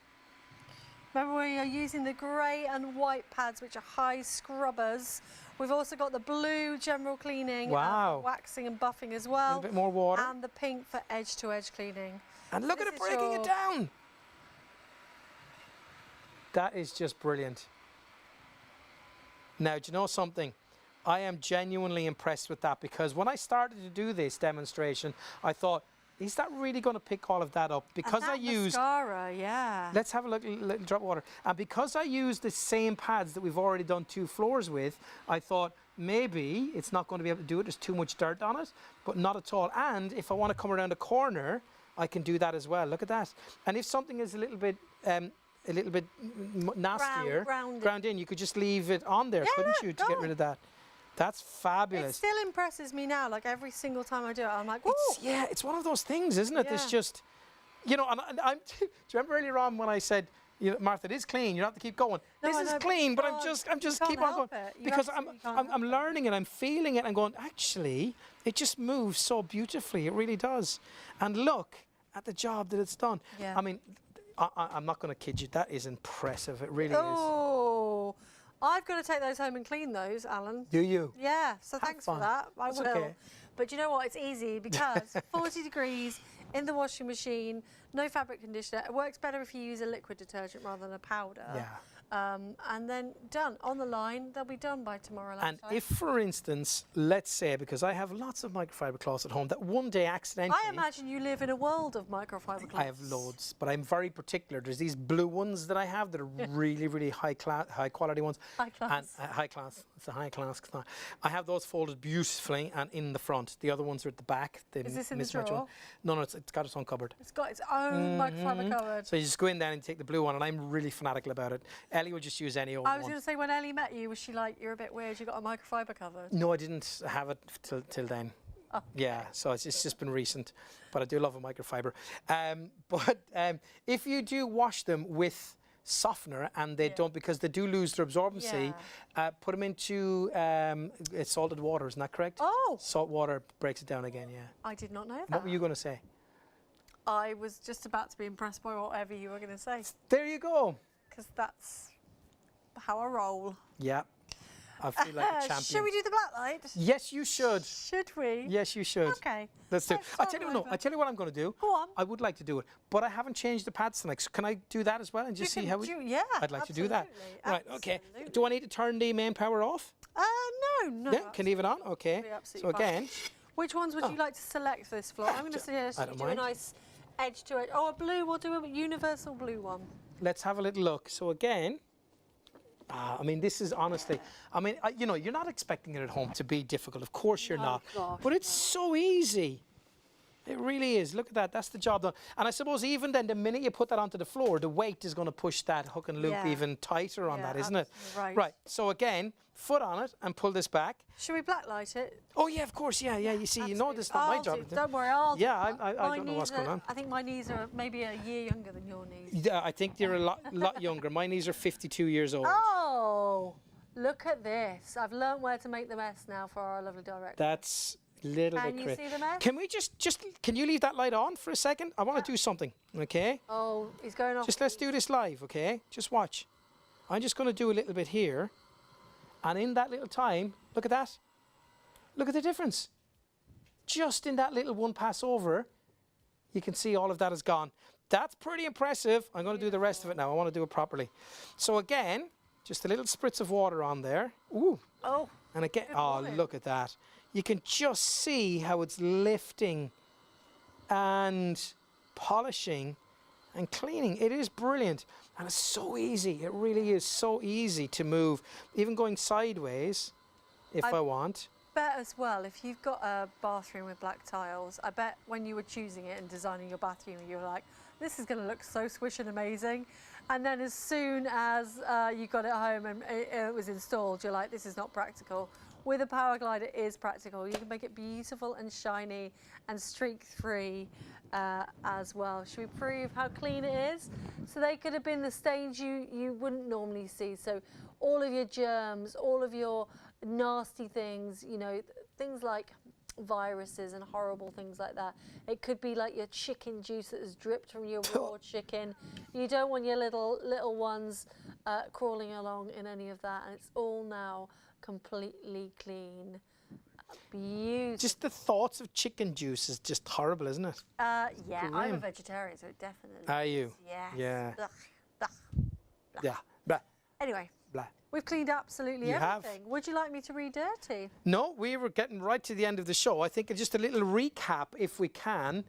Remember, we are using the grey and white pads, which are high scrubbers. We've also got the blue general cleaning, Wow. waxing and buffing as A well. little bit more water. And the pink for edge-to-edge cleaning. And look at This it is breaking your- it down. That is just brilliant. Now, do you know something? I am genuinely impressed with that, because when I started to do this demonstration, I thought, is that really going to pick all of that up? Because and I that used... mascara, yeah. Let's have a look, little drop of water. And because I used the same pads that we've already done 2 floors with, I thought maybe it's not going to be able to do it. There's too much dirt on it, but not at all. And if I want to come around a corner, I can do that as well. Look at that. And if something is a little bit nastier, ground in, you could just leave it on there, couldn't you, to get rid of that? That's It fabulous. still impresses me now. Like every single time I do it, I'm like, woo! It's one of those things, isn't it? It's Yeah. just, you know, and I'm. Do you remember earlier on when I said, you know, Martha, it is clean. You don't have to keep going. No, This I is know, but clean, you but I'm can't- just you keep can't on going help it. You because absolutely can't I'm help it. learning it. I'm feeling it. I'm going. Actually, it just moves so beautifully. It really does. And look at the job that it's done. Yeah. I mean, I'm not going to kid you. That is impressive. It really is. Oh, I've got to take those home and clean those, Alan. Do you? Yeah, so thanks fun. for that. I That's will. okay. But you know what? It's easy because 40 degrees in the washing machine, no fabric conditioner. It works better if you use a liquid detergent rather than a powder. Yeah. And then done. On the line, they'll be done by tomorrow And lunchtime. if, for instance, let's say, because I have lots of microfiber cloths at home, that one day accidentally... I imagine you live in a world of microfiber cloths. I have loads, but I'm very particular. There's these blue ones that I have that are really, really high quality ones. High class. And high class. It's a high class. I have those folded beautifully and in the front. The other ones are at the back. The Is this in the mismatched drawer? one. No, it's got its own cupboard. It's got its own microfiber cupboard. So you just go in there and take the blue one, and I'm really fanatical about it. Ellie would just use any old I was one. going to say, when Ellie met you, was she like, you're a bit weird, you got a microfiber cupboard? No, I didn't have it till then. Oh. Yeah, so it's just been recent, but I do love a microfiber. If you do wash them with softener and they don't, because they do lose their absorbency, put them into salted water, isn't that correct? Oh! Salt water breaks it down again, yeah. I did not know that. What were you going to say? I was just about to be impressed by whatever you were going to say, There you go. because that's how I roll. Yeah, I feel like a champion. Should we do the black light? Yes, you should. Should we? Yes, you should. Okay. Let's do. Let's I tell you, start no. over. I tell you what I'm going to do. Go on. I would like to do it, but I haven't changed the pads tonight. So can I do that as well and just You see can how we? do- yeah, I'd like to do that. absolutely, Right. Okay. absolutely. Do I need to turn the main power off? No. Yeah. Can leave it on. Okay. Be So absolutely fine. again, Which ones would you like to select for this floor? I'm going to suggest I you don't do a mind. nice edge to edge. Oh, a blue. We'll do a universal blue one. let's have a little look. So again. I mean, this is honestly, I mean, you know, you're not expecting it at home to be difficult. Of course you're not. gosh, But it's so easy. It really is. Look at that. That's the job done. And I suppose even then, the minute you put that onto the floor, the weight is going to push that hook and loop Yeah. even tighter on Yeah, that, isn't it? absolutely right. Right. So again, foot on it and pull this back. Should we blacklight it? Oh, yeah, of course. Yeah, yeah. You see, you know this is not my I'll job. do- Don't worry, I'll do Yeah, that. I My don't know what's knees going are- on. I think my knees are maybe a year younger than your knees. Yeah, I think you're a lot younger. My knees are 52 years old. Oh, look at this. I've learned where to make the mess now for our lovely director. That's a little Can bit you crazy. see the mess? Can we just can you leave that light on for a second? I want to do something, okay? Oh, he's going off. Just let's do this live, okay? Just watch. I'm just going to do a little bit here. And in that little time, look at that. Look at the difference. Just in that little one pass over, you can see all of that is gone. That's pretty impressive. I'm going to do the rest of it now. I want to do it properly. So again, just a little spritz of water on there. Ooh. Oh, And again, Good oh, morning. look at that. You can just see how it's lifting and polishing and cleaning. It is brilliant. And it's so easy. It really is so easy to move. Even going sideways, if I want. Bet as well, if you've got a bathroom with black tiles, I bet when you were choosing it and designing your bathroom, you were like, this is going to look so swish and amazing. And then as soon as you got it home and it was installed, you're like, this is not practical. With a power glide, it is practical. You can make it beautiful and shiny and streak-free as well. Should we prove how clean it is? So they could have been the stains you wouldn't normally see. So all of your germs, all of your nasty things, you know, things like viruses and horrible things like that. It could be like your chicken juice that has dripped from your raw chicken. You don't want your little ones crawling along in any of that, and it's all now completely clean. Beautiful. Just the thoughts of chicken juice is just horrible, isn't it? Yeah, I'm a vegetarian, so it definitely Are you? Yes. Yeah. Ugh, ugh, ugh. Yeah. Blah, Anyway, blah. we've cleaned absolutely You have. everything. Would you like me to re-dirty? No, we were getting right to the end of the show. I think just a little recap, if we can,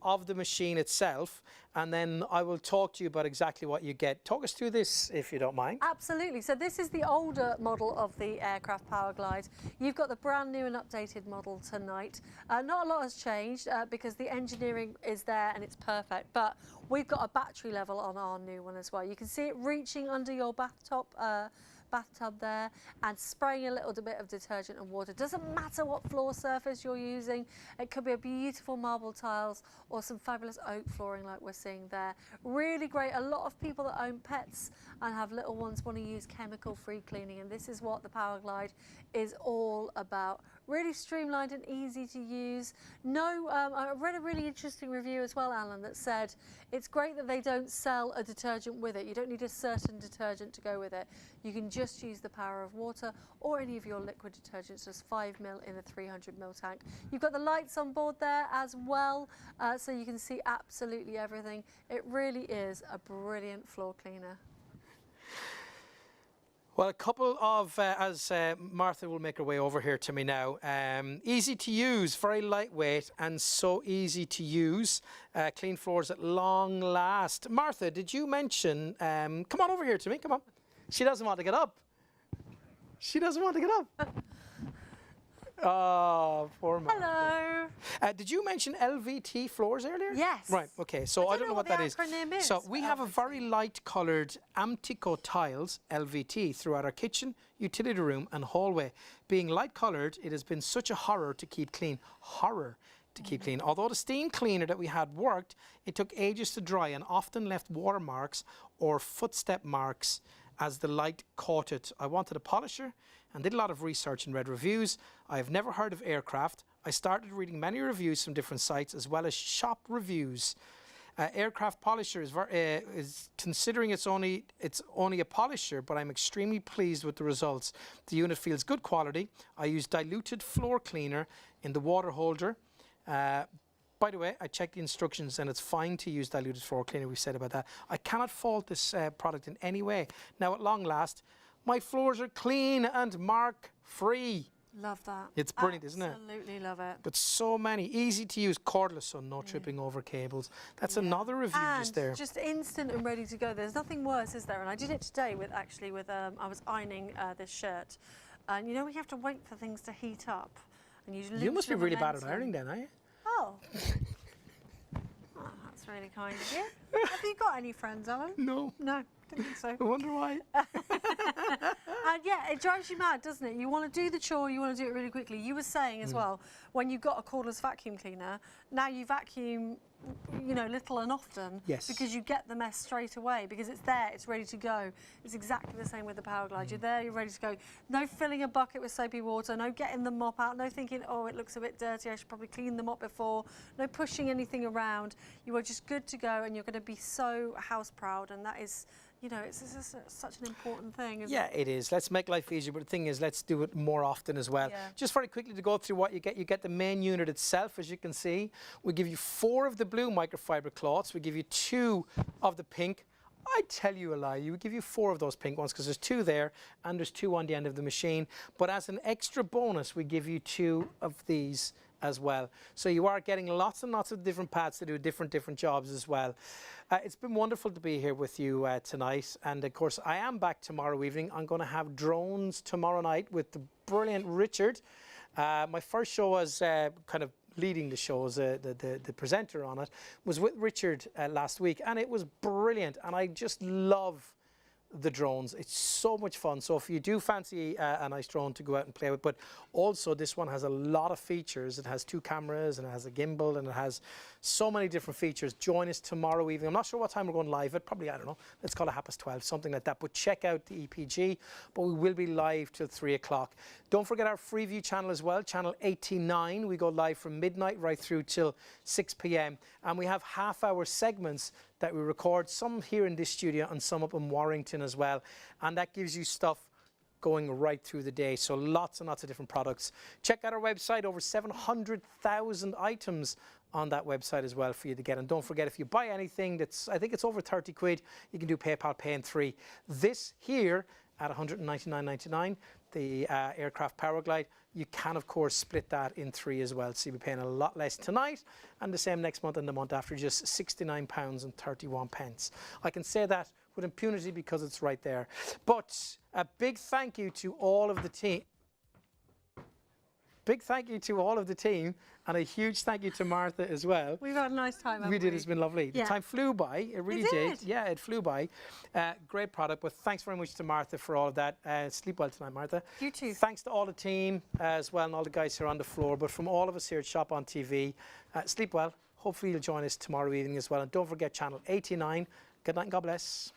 of the machine itself, and then I will talk to you about exactly what you get. Talk us through this, if you don't mind. Absolutely. So this is the older model of the aircraft Power Glide. You've got the brand new and updated model tonight. Not a lot has changed because the engineering is there and it's perfect, but we've got a battery level on our new one as well. You can see it reaching under your bathtub there and spraying a little bit of detergent and water. Doesn't matter what floor surface you're using. It could be a beautiful marble tiles or some fabulous oak flooring like we're seeing there. Really great. A lot of people that own pets and have little ones want to use chemical-free cleaning, and this is what the Power Glide is all about. Really streamlined and easy to use. No, I read a really interesting review as well, Alan, that said it's great that they don't sell a detergent with it. You don't need a certain detergent to go with it. You can just use the power of water or any of your liquid detergents, just 5ml in a 300ml tank. You've got the lights on board there as well, so you can see absolutely everything. It really is a brilliant floor cleaner. Well, a couple of, as Martha will make her way over here to me now, easy to use, very lightweight and so easy to use. Clean floors at long last. Martha, did you mention, come on over here to me, come on. She doesn't want to get up. She doesn't want to get up. Oh, poor Martha. Hello. Did you mention LVT floors earlier? Yes. Right, okay, so I don't know what that is. acronym is. So we have a very light coloured Amtico tiles, LVT, throughout our kitchen, utility room and hallway. Being light coloured, it has been such a horror to keep clean. Horror to keep clean. Although the steam cleaner that we had worked, it took ages to dry and often left watermarks or footstep marks as the light caught it. I wanted a polisher and did a lot of research and read reviews. I have never heard of aircraft. I started reading many reviews from different sites as well as shop reviews. Aircraft polisher is considering it's only a polisher, but I'm extremely pleased with the results. The unit feels good quality. I use diluted floor cleaner in the water holder. By the way, I checked the instructions and it's fine to use diluted floor cleaner. We've said about that. I cannot fault this product in any way. Now, at long last, my floors are clean and mark-free. Love that. It's brilliant, isn't it? Absolutely love it. But so many, easy to use, cordless, so no tripping over cables. That's another review just there. Just instant and ready to go. There's nothing worse, is there? And I did it today with I was ironing this shirt. And you know, we have to wait for things to heat up. And you must be really bad at ironing then, are you? Oh. Oh, that's really kind of you. Have you got any friends, Alan? No. No, didn't think so. I wonder why. And yeah, it drives you mad, doesn't it? You want to do the chore, you want to do it really quickly. You were saying as well, when you've got a cordless vacuum cleaner, now you vacuum, you know, little and often. Yes. Because you get the mess straight away, because it's there, it's ready to go. It's exactly the same with the Power Glide. You're there, you're ready to go. No filling a bucket with soapy water, no getting the mop out, no thinking, oh, it looks a bit dirty, I should probably clean the mop before. No pushing anything around. You are just good to go, and you're going to be so house proud, and that is, you know, it's just such an important thing, isn't it? Yeah, it is. Let's make life easier, but the thing is, let's do it more often as well. Yeah. Just very quickly to go through what you get the main unit itself, as you can see. We give you 4 of the blue microfiber cloths. We give you 2 of the pink. I tell you a lie, we give you 4 of those pink ones because there's 2 there and there's 2 on the end of the machine. But as an extra bonus, we give you 2 of these as well. So you are getting lots and lots of different pads to do different jobs as well. It's been wonderful to be here with you tonight, and of course I am back tomorrow evening. I'm going to have drones tomorrow night with the brilliant Richard. My first show was kind of leading the show as the presenter on it, was with Richard last week, and it was brilliant, and I just love the drones. It's so much fun. So if you do fancy a nice drone to go out and play with, but also this one has a lot of features. It has 2 cameras and it has a gimbal and it has so many different features. Join us tomorrow evening. I'm not sure what time we're going live at, probably, I don't know, let's call it 12:30, something like that. But check out the EPG, but we will be live till 3 o'clock. Don't forget our Freeview channel as well, channel 89. We go live from midnight right through till 6 p.m. And we have half-hour segments that we record, some here in this studio and some up in Warrington as well. And that gives you stuff going right through the day. So lots and lots of different products. Check out our website, over 700,000 items on that website as well for you to get. And don't forget, if you buy anything that's, I think it's over 30 quid, you can do PayPal Pay in 3. This here at 199.99, the aircraft Powerglide, you can of course split that in 3 as well, so you'll be paying a lot less tonight and the same next month and the month after, just £69.31. I can say that with impunity because it's right there. But a big thank you to all of the team. Big thank you to all of the team, and a huge thank you to Martha as well. We've had a nice time, haven't we? We did, it's been lovely. Yeah. The time flew by, it really did. Yeah, it flew by. Great product, but thanks very much to Martha for all of that. Sleep well tonight, Martha. You too. Thanks to all the team as well, and all the guys who are on the floor, but from all of us here at Shop on TV, sleep well. Hopefully you'll join us tomorrow evening as well, and don't forget channel 89. Good night and God bless.